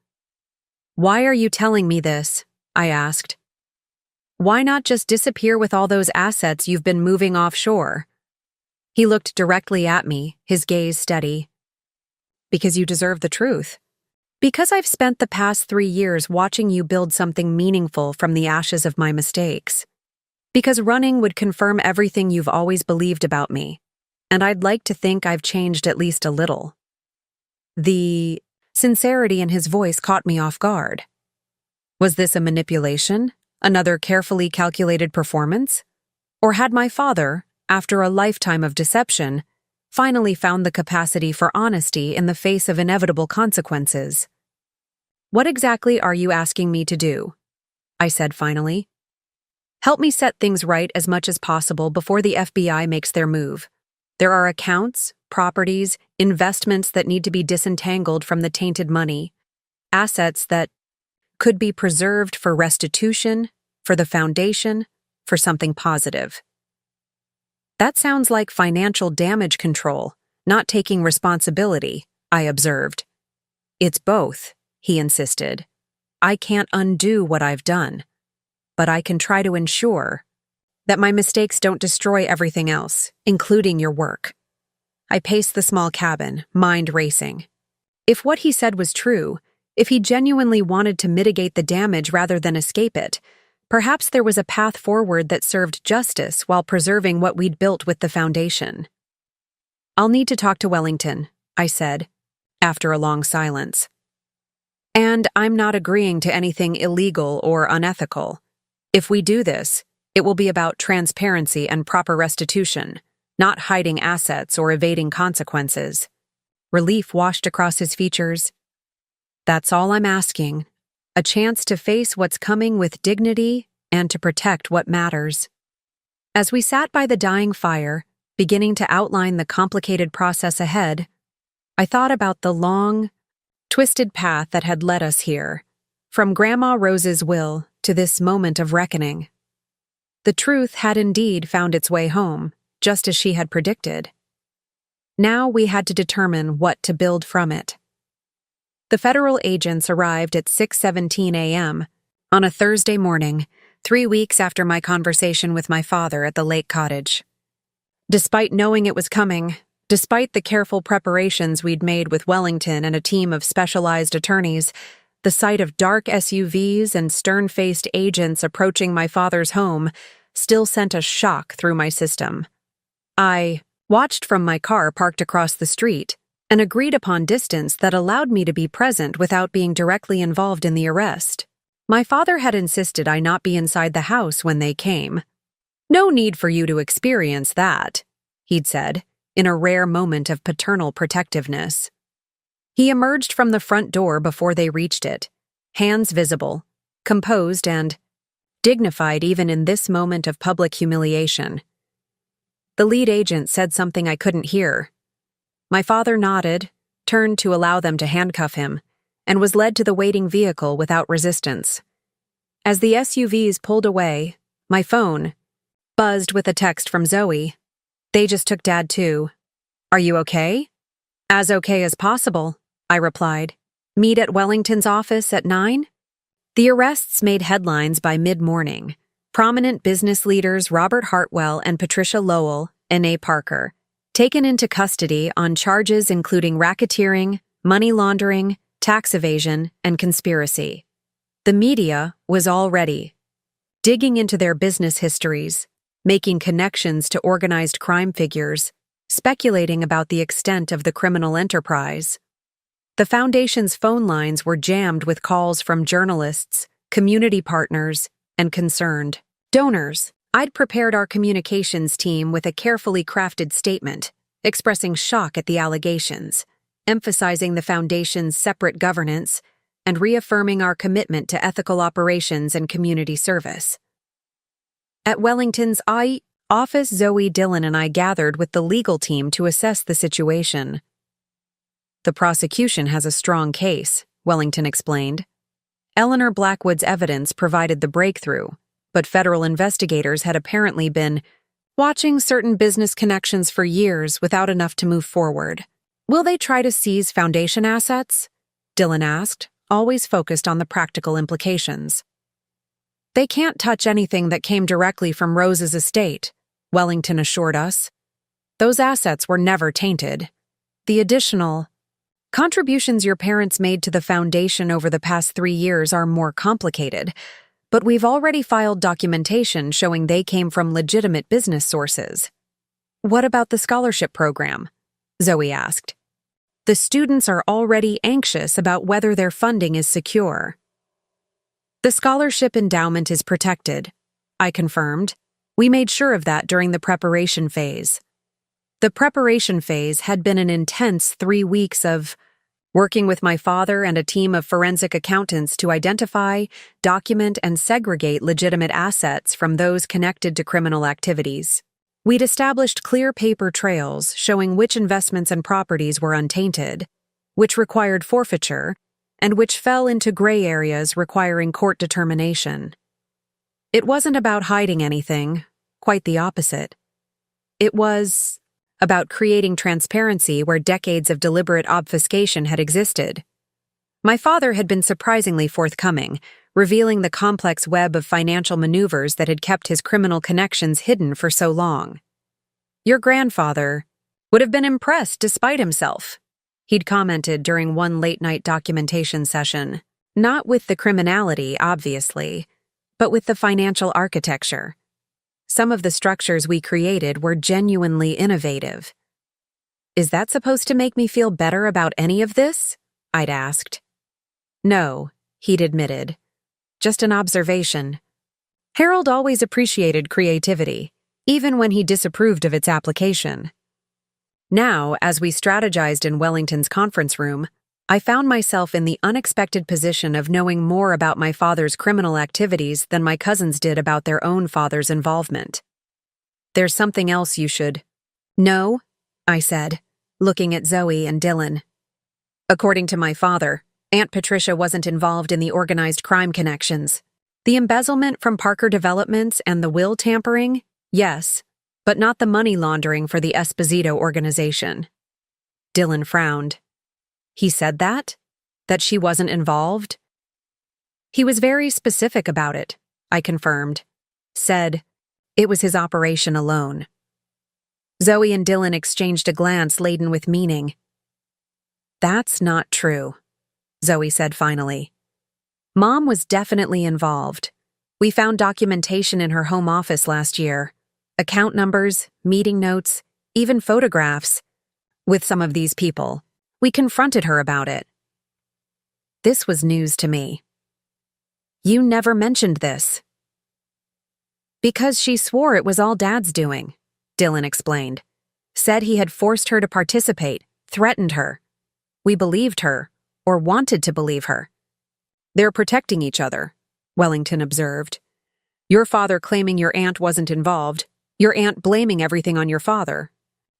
"Why are you telling me this?" I asked. "Why not just disappear with all those assets you've been moving offshore?" He looked directly at me, his gaze steady. "Because you deserve the truth. Because I've spent the past 3 years watching you build something meaningful from the ashes of my mistakes. Because running would confirm everything you've always believed about me, and I'd like to think I've changed at least a little." The sincerity in his voice caught me off guard. Was this a manipulation, another carefully calculated performance? Or had my father, after a lifetime of deception, finally found the capacity for honesty in the face of inevitable consequences? "What exactly are you asking me to do?" I said finally. "Help me set things right as much as possible before the FBI makes their move. There are accounts, properties, investments that need to be disentangled from the tainted money, assets that could be preserved for restitution, for the foundation, for something positive." "That sounds like financial damage control, not taking responsibility," I observed. "It's both," he insisted. "I can't undo what I've done, but I can try to ensure that my mistakes don't destroy everything else, including your work." I paced the small cabin, mind racing. If what he said was true, if he genuinely wanted to mitigate the damage rather than escape it, perhaps there was a path forward that served justice while preserving what we'd built with the foundation. "I'll need to talk to Wellington," I said, after a long silence. "And I'm not agreeing to anything illegal or unethical. If we do this, it will be about transparency and proper restitution, not hiding assets or evading consequences." Relief washed across his features. "That's all I'm asking. A chance to face what's coming with dignity and to protect what matters." As we sat by the dying fire, beginning to outline the complicated process ahead, I thought about the long, twisted path that had led us here, from Grandma Rose's will to this moment of reckoning. The truth had indeed found its way home, just as she had predicted. Now we had to determine what to build from it. The federal agents arrived at 6:17 a.m. on a Thursday morning, 3 weeks after my conversation with my father at the lake cottage. Despite knowing it was coming, despite the careful preparations we'd made with Wellington and a team of specialized attorneys, the sight of dark SUVs and stern-faced agents approaching my father's home still sent a shock through my system. I watched from my car parked across the street, an agreed-upon distance that allowed me to be present without being directly involved in the arrest. My father had insisted I not be inside the house when they came. "No need for you to experience that," he'd said, in a rare moment of paternal protectiveness. He emerged from the front door before they reached it, hands visible, composed and dignified even in this moment of public humiliation. The lead agent said something I couldn't hear. My father nodded, turned to allow them to handcuff him, and was led to the waiting vehicle without resistance. As the SUVs pulled away, my phone buzzed with a text from Zoe. "They just took Dad too. Are you okay?" "As okay as possible," I replied. "Meet at Wellington's office at 9? The arrests made headlines by mid-morning. Prominent business leaders Robert Hartwell and Patricia Lowell, N.A. Parker, taken into custody on charges including racketeering, money laundering, tax evasion, and conspiracy. The media was already digging into their business histories, making connections to organized crime figures, speculating about the extent of the criminal enterprise. The Foundation's phone lines were jammed with calls from journalists, community partners, and concerned donors. I'd prepared our communications team with a carefully crafted statement, expressing shock at the allegations, emphasizing the Foundation's separate governance, and reaffirming our commitment to ethical operations and community service. At Wellington's office, Zoe, Dylan, and I gathered with the legal team to assess the situation. "The prosecution has a strong case," Wellington explained. "Eleanor Blackwood's evidence provided the breakthrough, but federal investigators had apparently been watching certain business connections for years without enough to move forward." "Will they try to seize Foundation assets?" Dylan asked, always focused on the practical implications. "They can't touch anything that came directly from Rose's estate," Wellington assured us. "Those assets were never tainted. The additional contributions your parents made to the Foundation over the past 3 years are more complicated, but we've already filed documentation showing they came from legitimate business sources." "What about the scholarship program?" Zoe asked. "The students are already anxious about whether their funding is secure." "The scholarship endowment is protected," I confirmed. "We made sure of that during the preparation phase." The preparation phase had been an intense 3 weeks of working with my father and a team of forensic accountants to identify, document, and segregate legitimate assets from those connected to criminal activities. We'd established clear paper trails showing which investments and properties were untainted, which required forfeiture, and which fell into gray areas requiring court determination. It wasn't about hiding anything, quite the opposite. It was about creating transparency where decades of deliberate obfuscation had existed. My father had been surprisingly forthcoming, revealing the complex web of financial maneuvers that had kept his criminal connections hidden for so long. "Your grandfather would have been impressed despite himself," he'd commented during one late-night documentation session. "Not with the criminality, obviously, but with the financial architecture. Some of the structures we created were genuinely innovative." "Is that supposed to make me feel better about any of this?" I'd asked. "No," he'd admitted. "Just an observation. Harold always appreciated creativity, even when he disapproved of its application." Now, as we strategized in Wellington's conference room, I found myself in the unexpected position of knowing more about my father's criminal activities than my cousins did about their own father's involvement. "There's something else you should know," I said, looking at Zoe and Dylan. "According to my father, Aunt Patricia wasn't involved in the organized crime connections. The embezzlement from Parker Developments and the will tampering, yes, but not the money laundering for the Esposito organization." Dylan frowned. He said that? That she wasn't involved? He was very specific about it, I confirmed. Said it was his operation alone. Zoe and Dylan exchanged a glance laden with meaning. That's not true, Zoe said finally. Mom was definitely involved. We found documentation in her home office last year. Account numbers, meeting notes, even photographs. With some of these people. We confronted her about it. This was news to me. You never mentioned this. Because she swore it was all Dad's doing, Dylan explained. Said he had forced her to participate, threatened her. We believed her, or wanted to believe her. They're protecting each other, Wellington observed. Your father claiming your aunt wasn't involved, your aunt blaming everything on your father.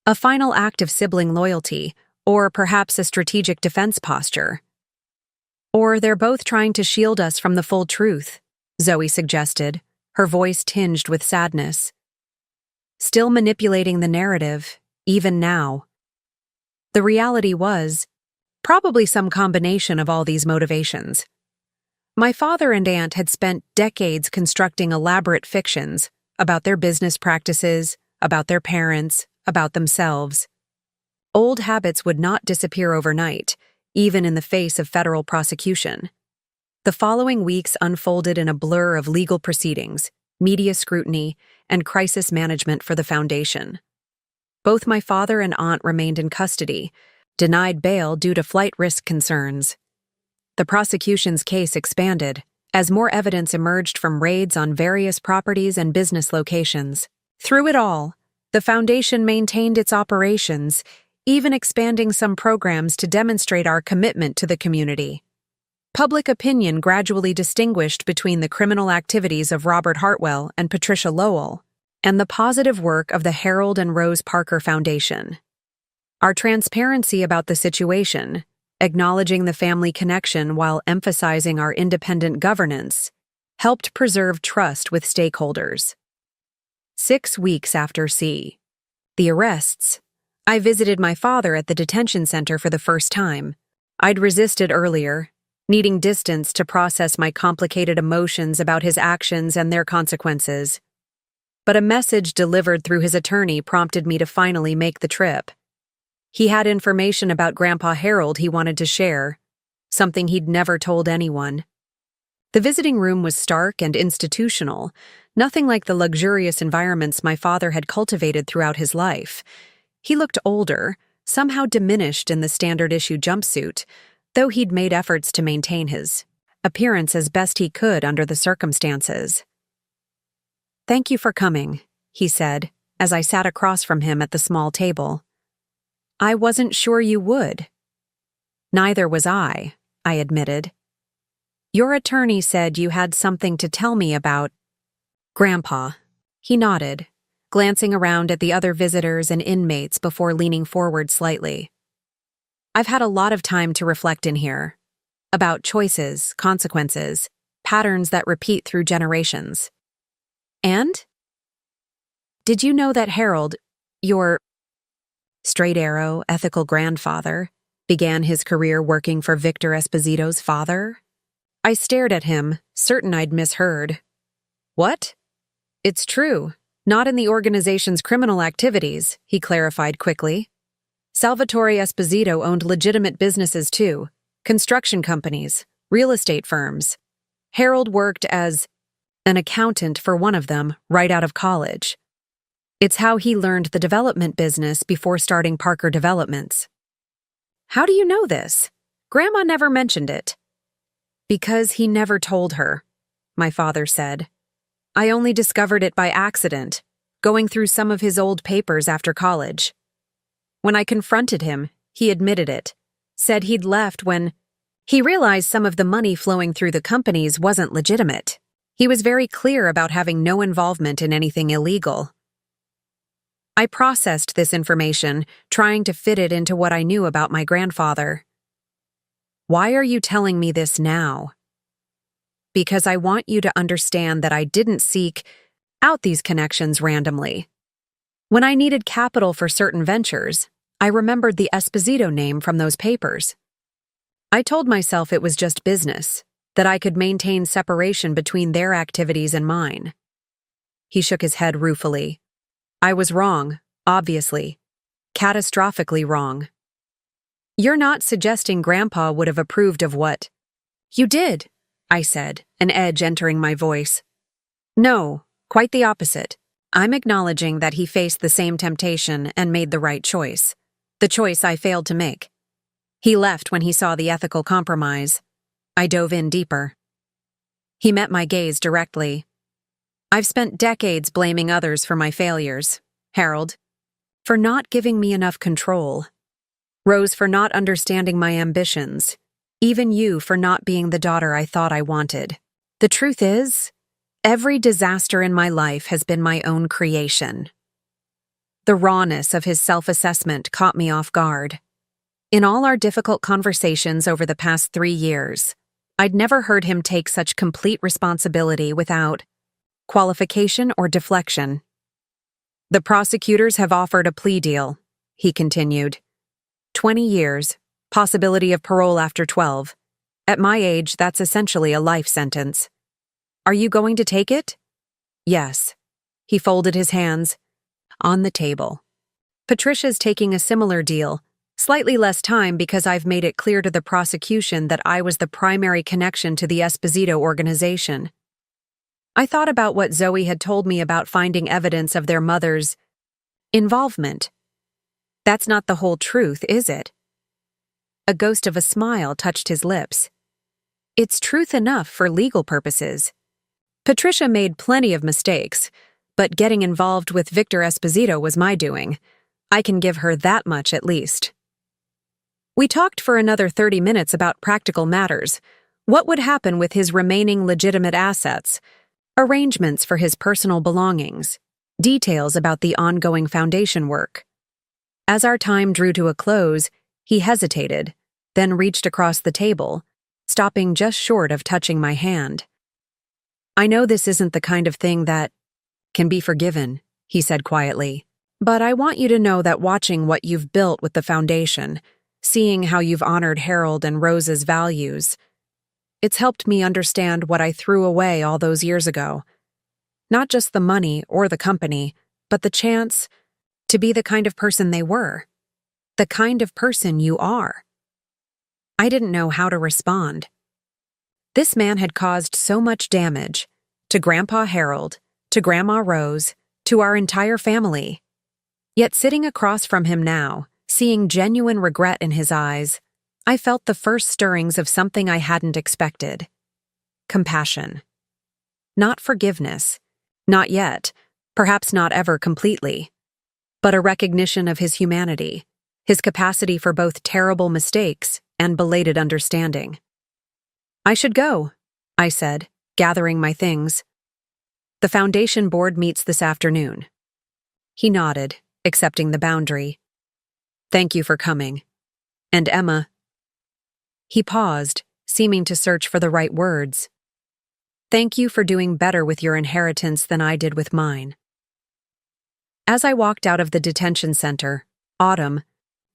A final act of sibling loyalty, or perhaps a strategic defense posture. Or they're both trying to shield us from the full truth, Zoe suggested, her voice tinged with sadness. Still manipulating the narrative, even now. The reality was, probably some combination of all these motivations. My father and aunt had spent decades constructing elaborate fictions about their business practices, about their parents, about themselves. Old habits would not disappear overnight, even in the face of federal prosecution. The following weeks unfolded in a blur of legal proceedings, media scrutiny, and crisis management for the foundation. Both my father and aunt remained in custody, denied bail due to flight risk concerns. The prosecution's case expanded, as more evidence emerged from raids on various properties and business locations. Through it all, the foundation maintained its operations, even expanding some programs to demonstrate our commitment to the community. Public opinion gradually distinguished between the criminal activities of Robert Hartwell and Patricia Lowell, and the positive work of the Harold and Rose Parker Foundation. Our transparency about the situation, acknowledging the family connection while emphasizing our independent governance, helped preserve trust with stakeholders. 6 weeks after the arrests, I visited my father at the detention center for the first time. I'd resisted earlier, needing distance to process my complicated emotions about his actions and their consequences. But a message delivered through his attorney prompted me to finally make the trip. He had information about Grandpa Harold he wanted to share, something he'd never told anyone. The visiting room was stark and institutional, nothing like the luxurious environments my father had cultivated throughout his life. He looked older, somehow diminished in the standard-issue jumpsuit, though he'd made efforts to maintain his appearance as best he could under the circumstances. "Thank you for coming," he said, as I sat across from him at the small table. "I wasn't sure you would." "Neither was I admitted. "Your attorney said you had something to tell me about Grandpa." He nodded, glancing around at the other visitors and inmates before leaning forward slightly. "I've had a lot of time to reflect in here. About choices, consequences, patterns that repeat through generations. And? Did you know that Harold, your straight-arrow, ethical grandfather, began his career working for Victor Esposito's father?" I stared at him, certain I'd misheard. "What?" "It's true. Not in the organization's criminal activities," he clarified quickly. "Salvatore Esposito owned legitimate businesses too, construction companies, real estate firms. Harold worked as an accountant for one of them right out of college. It's how he learned the development business before starting Parker Developments." "How do you know this? Grandma never mentioned it." "Because he never told her," my father said. "I only discovered it by accident, going through some of his old papers after college. When I confronted him, he admitted it, said he'd left when he realized some of the money flowing through the companies wasn't legitimate. He was very clear about having no involvement in anything illegal." I processed this information, trying to fit it into what I knew about my grandfather. "Why are you telling me this now?" "Because I want you to understand that I didn't seek out these connections randomly. When I needed capital for certain ventures, I remembered the Esposito name from those papers. I told myself it was just business, that I could maintain separation between their activities and mine. He shook his head ruefully. I was wrong, obviously. Catastrophically wrong. You're not suggesting Grandpa would have approved of what you did, I said, an edge entering my voice. No, quite the opposite. I'm acknowledging that he faced the same temptation and made the right choice. The choice I failed to make. He left when he saw the ethical compromise. I dove in deeper. He met my gaze directly. I've spent decades blaming others for my failures, Harold. For not giving me enough control. Rose for not understanding my ambitions. Even you for not being the daughter I thought I wanted. The truth is, every disaster in my life has been my own creation. The rawness of his self-assessment caught me off guard. In all our difficult conversations over the past 3 years, I'd never heard him take such complete responsibility without qualification or deflection. The prosecutors have offered a plea deal, he continued. 20 years, possibility of parole after 12. At my age, that's essentially a life sentence. Are you going to take it? Yes. He folded his hands. On the table. Patricia's taking a similar deal, slightly less time because I've made it clear to the prosecution that I was the primary connection to the Esposito organization. I thought about what Zoe had told me about finding evidence of their mother's involvement. That's not the whole truth, is it? A ghost of a smile touched his lips. It's truth enough for legal purposes. Patricia made plenty of mistakes, but getting involved with Victor Esposito was my doing. I can give her that much at least. We talked for another 30 minutes about practical matters. What would happen with his remaining legitimate assets? Arrangements for his personal belongings. Details about the ongoing foundation work. As our time drew to a close, he hesitated, then reached across the table, stopping just short of touching my hand. I know this isn't the kind of thing that can be forgiven, he said quietly, but I want you to know that watching what you've built with the foundation, seeing how you've honored Harold and Rose's values, it's helped me understand what I threw away all those years ago. Not just the money or the company, but the chance to be the kind of person they were. The kind of person you are. I didn't know how to respond. This man had caused so much damage to Grandpa Harold, to Grandma Rose, to our entire family. Yet sitting across from him now, seeing genuine regret in his eyes, I felt the first stirrings of something I hadn't expected. Compassion. Not forgiveness. Not yet, perhaps not ever completely. But a recognition of his humanity, his capacity for both terrible mistakes and belated understanding. I should go, I said, gathering my things. The foundation board meets this afternoon. He nodded, accepting the boundary. Thank you for coming. And Emma. He paused, seeming to search for the right words. Thank you for doing better with your inheritance than I did with mine. As I walked out of the detention center, autumn,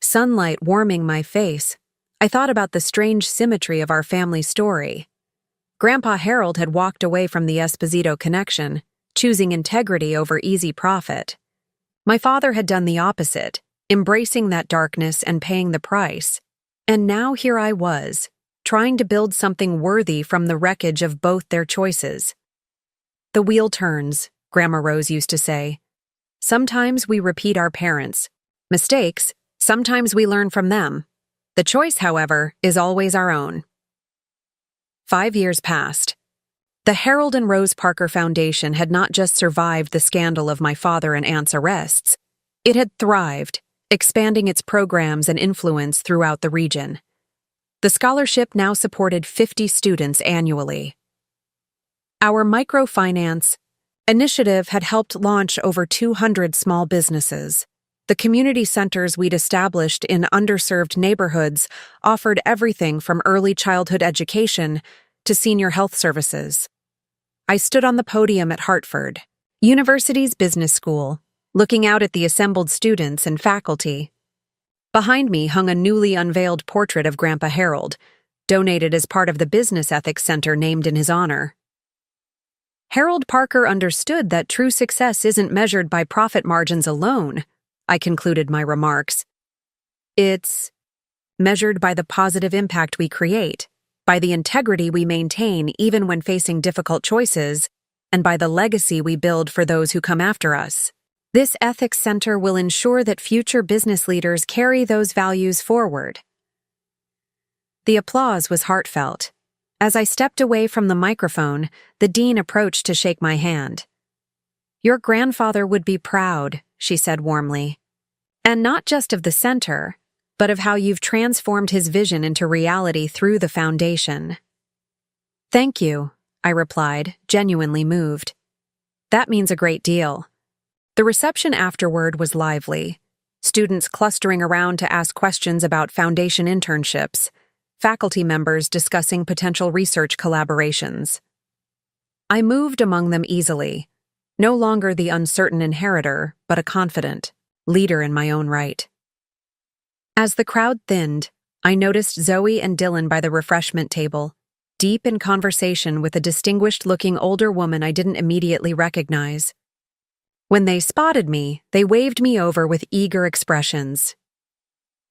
sunlight warming my face, I thought about the strange symmetry of our family story. Grandpa Harold had walked away from the Esposito connection, choosing integrity over easy profit. My father had done the opposite, embracing that darkness and paying the price. And now here I was, trying to build something worthy from the wreckage of both their choices. The wheel turns, Grandma Rose used to say. Sometimes we repeat our parents' mistakes, sometimes we learn from them. The choice, however, is always our own. 5 years passed. The Harold and Rose Parker Foundation had not just survived the scandal of my father and aunt's arrests, it had thrived, expanding its programs and influence throughout the region. The scholarship now supported 50 students annually. Our microfinance initiative had helped launch over 200 small businesses. The community centers we'd established in underserved neighborhoods offered everything from early childhood education to senior health services. I stood on the podium at Hartford, University's business school, looking out at the assembled students and faculty. Behind me hung a newly unveiled portrait of Grandpa Harold, donated as part of the Business Ethics Center named in his honor. Harold Parker understood that true success isn't measured by profit margins alone, I concluded my remarks. It's measured by the positive impact we create, by the integrity we maintain even when facing difficult choices, and by the legacy we build for those who come after us. This ethics center will ensure that future business leaders carry those values forward. The applause was heartfelt. As I stepped away from the microphone, the dean approached to shake my hand. "Your grandfather would be proud," she said warmly. "And not just of the center, but of how you've transformed his vision into reality through the foundation." "Thank you," I replied, genuinely moved. "That means a great deal." The reception afterward was lively. Students clustering around to ask questions about foundation internships, faculty members discussing potential research collaborations. I moved among them easily, no longer the uncertain inheritor, but a confident leader in my own right. As the crowd thinned, I noticed Zoe and Dylan by the refreshment table, deep in conversation with a distinguished-looking older woman I didn't immediately recognize. When they spotted me, they waved me over with eager expressions.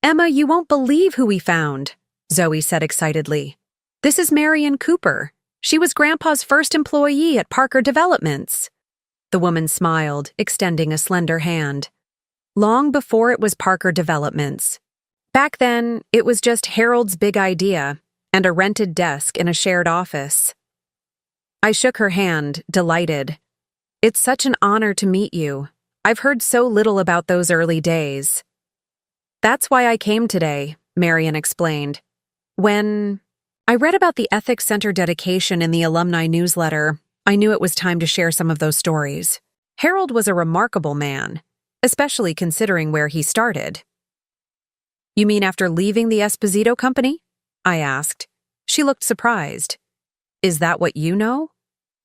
"Emma, you won't believe who we found," Zoe said excitedly. "This is Marion Cooper. She was Grandpa's first employee at Parker Developments." The woman smiled, extending a slender hand. "Long before it was Parker Developments. Back then, it was just Harold's big idea and a rented desk in a shared office." I shook her hand, delighted. "It's such an honor to meet you. I've heard so little about those early days." "That's why I came today," Marion explained. "When I read about the Ethics Center dedication in the alumni newsletter, I knew it was time to share some of those stories. Harold was a remarkable man, especially considering where he started." "You mean after leaving the Esposito Company?" I asked. She looked surprised. "Is that what you know?"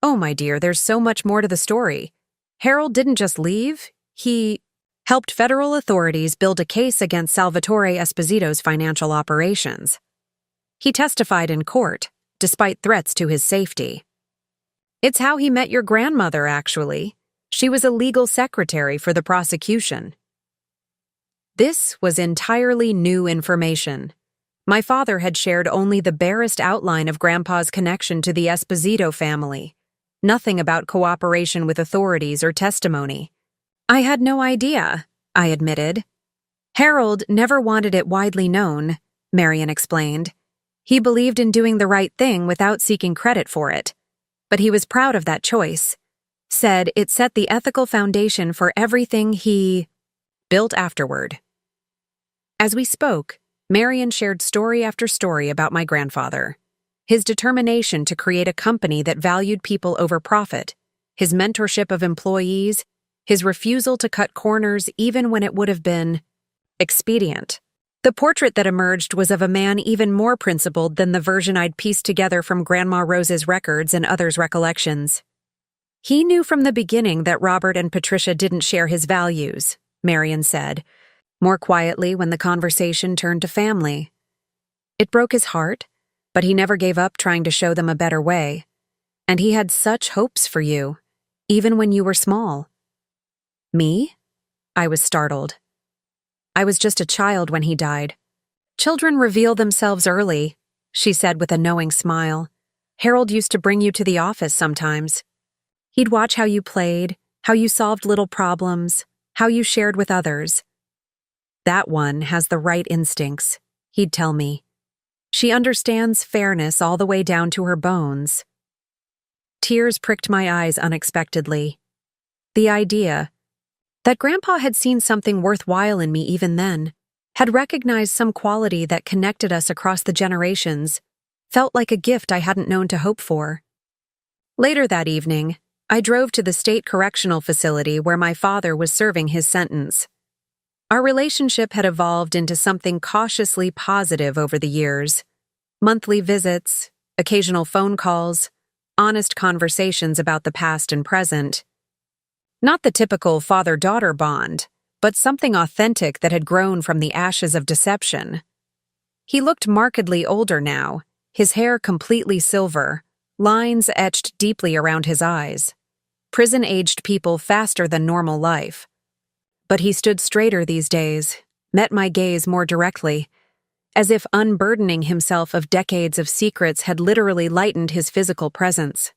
"Oh, my dear, there's so much more to the story. Harold didn't just leave, he helped federal authorities build a case against Salvatore Esposito's financial operations. He testified in court, despite threats to his safety. It's how he met your grandmother, actually. She was a legal secretary for the prosecution." This was entirely new information. My father had shared only the barest outline of Grandpa's connection to the Esposito family. Nothing about cooperation with authorities or testimony. "I had no idea," I admitted. "Harold never wanted it widely known," Marion explained. "He believed in doing the right thing without seeking credit for it. But he was proud of that choice. Said it set the ethical foundation for everything he built afterward." As we spoke, Marion shared story after story about my grandfather. His determination to create a company that valued people over profit, his mentorship of employees, his refusal to cut corners even when it would have been expedient. The portrait that emerged was of a man even more principled than the version I'd pieced together from Grandma Rose's records and others' recollections. "He knew from the beginning that Robert and Patricia didn't share his values," Marion said, more quietly when the conversation turned to family. "It broke his heart, but he never gave up trying to show them a better way. And he had such hopes for you, even when you were small." "Me?" I was startled. "I was just a child when he died." "Children reveal themselves early," she said with a knowing smile. "Harold used to bring you to the office sometimes. He'd watch how you played, how you solved little problems, how you shared with others. That one has the right instincts," he'd tell me. "She understands fairness all the way down to her bones." Tears pricked my eyes unexpectedly. The idea that Grandpa had seen something worthwhile in me even then, had recognized some quality that connected us across the generations, felt like a gift I hadn't known to hope for. Later that evening, I drove to the state correctional facility where my father was serving his sentence. Our relationship had evolved into something cautiously positive over the years. Monthly visits, occasional phone calls, honest conversations about the past and present. Not the typical father-daughter bond, but something authentic that had grown from the ashes of deception. He looked markedly older now, his hair completely silver, lines etched deeply around his eyes. Prison-aged people faster than normal life. But he stood straighter these days, met my gaze more directly, as if unburdening himself of decades of secrets had literally lightened his physical presence.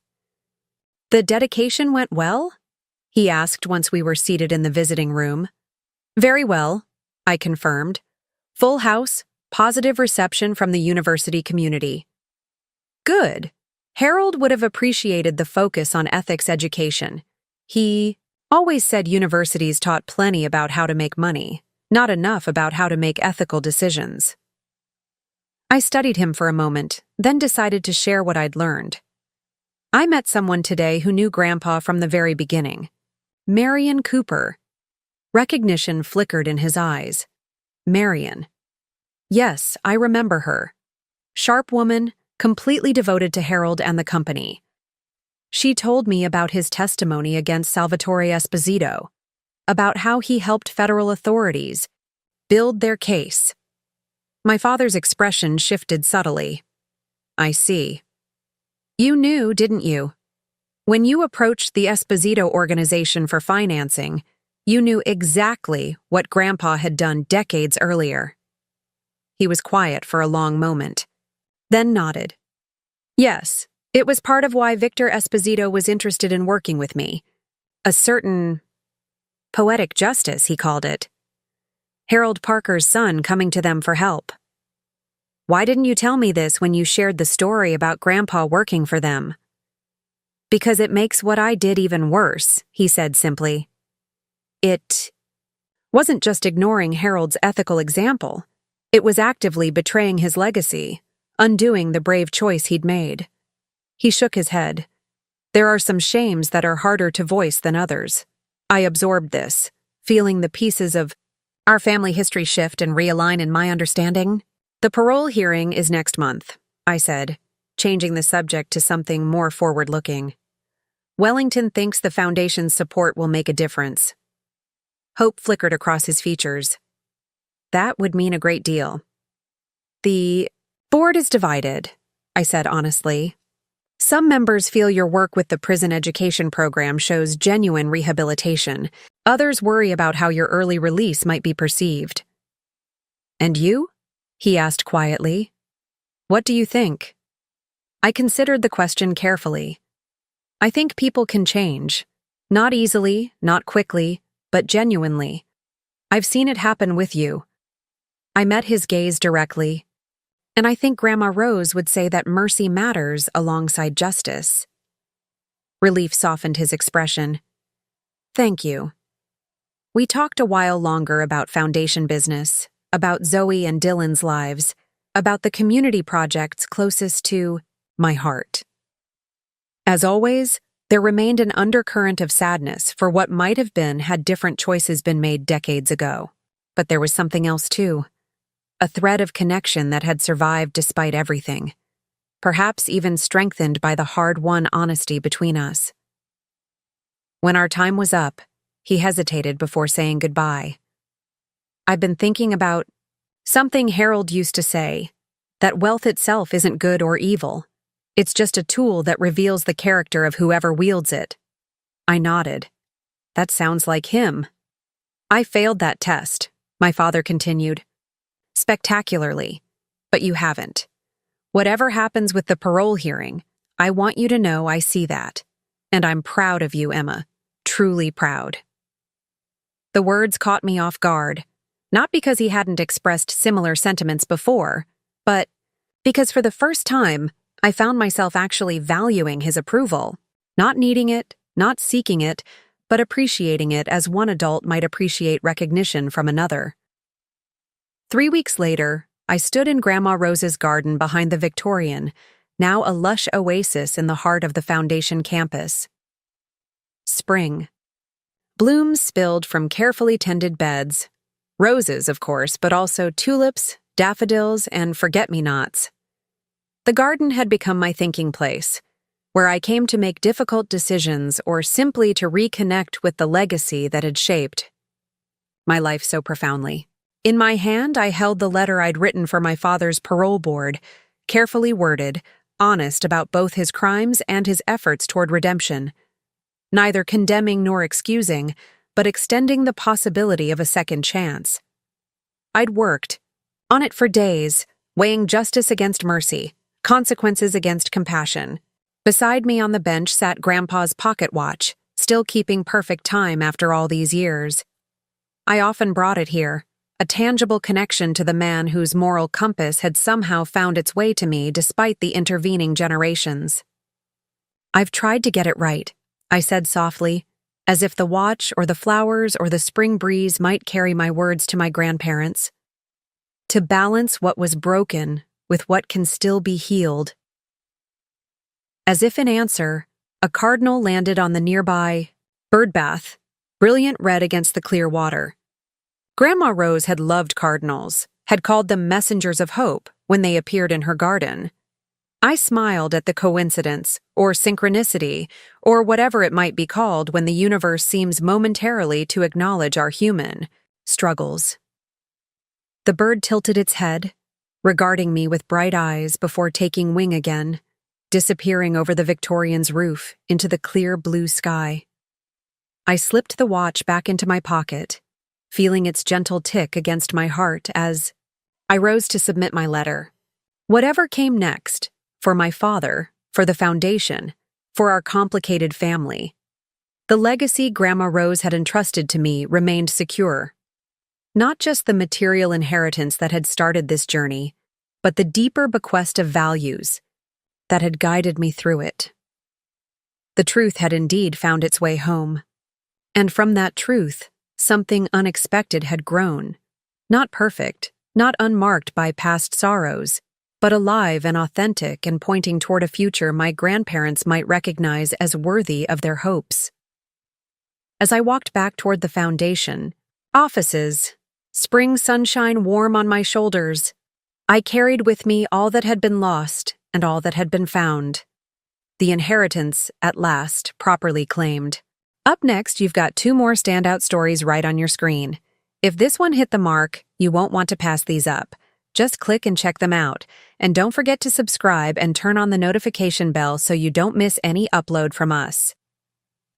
"The dedication went well?" he asked once we were seated in the visiting room. "Very well," I confirmed. "Full house, positive reception from the university community." "Good." Harold would have appreciated the focus on ethics education. He always said universities taught plenty about how to make money, not enough about how to make ethical decisions. I studied him for a moment, then decided to share what I'd learned. "I met someone today who knew Grandpa from the very beginning. Marion Cooper." Recognition flickered in his eyes. Marion. Yes, I remember her. Sharp woman, completely devoted to Harold and the company. She told me about his testimony against Salvatore Esposito, about how he helped federal authorities build their case. My father's expression shifted subtly. "I see. You knew, didn't you? When you approached the Esposito organization for financing, you knew exactly what Grandpa had done decades earlier." He was quiet for a long moment, then nodded. "Yes, it was part of why Victor Esposito was interested in working with me. A certain poetic justice, he called it. Harold Parker's son coming to them for help. Why didn't you tell me this when you shared the story about Grandpa working for them?" "Because it makes what I did even worse," he said simply. It wasn't just ignoring Harold's ethical example. It was actively betraying his legacy, undoing the brave choice he'd made. He shook his head. "There are some shames that are harder to voice than others." I absorbed this, feeling the pieces of our family history shift and realign in my understanding. "The parole hearing is next month," I said, changing the subject to something more forward-looking. "Wellington thinks the Foundation's support will make a difference." Hope flickered across his features. "That would mean a great deal." "The board is divided," I said honestly. "Some members feel your work with the prison education program shows genuine rehabilitation. Others worry about how your early release might be perceived." "And you?" he asked quietly. "What do you think?" I considered the question carefully. I think people can change. Not easily, not quickly, but genuinely. I've seen it happen with you. I met his gaze directly, and I think Grandma Rose would say that mercy matters alongside justice. Relief softened his expression. "Thank you." We talked a while longer about Foundation business, about Zoe and Dylan's lives, about the community projects closest to my heart. As always, there remained an undercurrent of sadness for what might have been had different choices been made decades ago. But there was something else too. A thread of connection that had survived despite everything, perhaps even strengthened by the hard-won honesty between us. When our time was up, he hesitated before saying goodbye. "I've been thinking about something Harold used to say, that wealth itself isn't good or evil. It's just a tool that reveals the character of whoever wields it." I nodded. "That sounds like him." "I failed that test," my father continued. "Spectacularly. But you haven't. Whatever happens with the parole hearing, I want you to know I see that. And I'm proud of you, Emma. Truly proud." The words caught me off guard, not because he hadn't expressed similar sentiments before, but because for the first time, I found myself actually valuing his approval, not needing it, not seeking it, but appreciating it as one adult might appreciate recognition from another. 3 weeks later, I stood in Grandma Rose's garden behind the Victorian, now a lush oasis in the heart of the Foundation campus. Spring. Blooms spilled from carefully tended beds. Roses, of course, but also tulips, daffodils, and forget-me-nots. The garden had become my thinking place, where I came to make difficult decisions or simply to reconnect with the legacy that had shaped my life so profoundly. In my hand, I held the letter I'd written for my father's parole board, carefully worded, honest about both his crimes and his efforts toward redemption. Neither condemning nor excusing, but extending the possibility of a second chance. I'd worked on it for days, weighing justice against mercy, consequences against compassion. Beside me on the bench sat Grandpa's pocket watch, still keeping perfect time after all these years. I often brought it here, a tangible connection to the man whose moral compass had somehow found its way to me despite the intervening generations. "I've tried to get it right," I said softly, as if the watch or the flowers or the spring breeze might carry my words to my grandparents. "To balance what was broken with what can still be healed." As if in answer, a cardinal landed on the nearby birdbath, brilliant red against the clear water. Grandma Rose had loved cardinals, had called them messengers of hope when they appeared in her garden. I smiled at the coincidence, or synchronicity, or whatever it might be called when the universe seems momentarily to acknowledge our human struggles. The bird tilted its head, regarding me with bright eyes before taking wing again, disappearing over the Victorian's roof into the clear blue sky. I slipped the watch back into my pocket, feeling its gentle tick against my heart as I rose to submit my letter. Whatever came next, for my father, for the foundation, for our complicated family, the legacy Grandma Rose had entrusted to me remained secure. Not just the material inheritance that had started this journey, but the deeper bequest of values that had guided me through it. The truth had indeed found its way home. And from that truth, something unexpected had grown. Not perfect, not unmarked by past sorrows, but alive and authentic and pointing toward a future my grandparents might recognize as worthy of their hopes. As I walked back toward the foundation, offices, spring sunshine warm on my shoulders, I carried with me all that had been lost and all that had been found. The inheritance, at last, properly claimed. Up next, you've got 2 more standout stories right on your screen. If this one hit the mark, you won't want to pass these up. Just click and check them out. And don't forget to subscribe and turn on the notification bell so you don't miss any upload from us.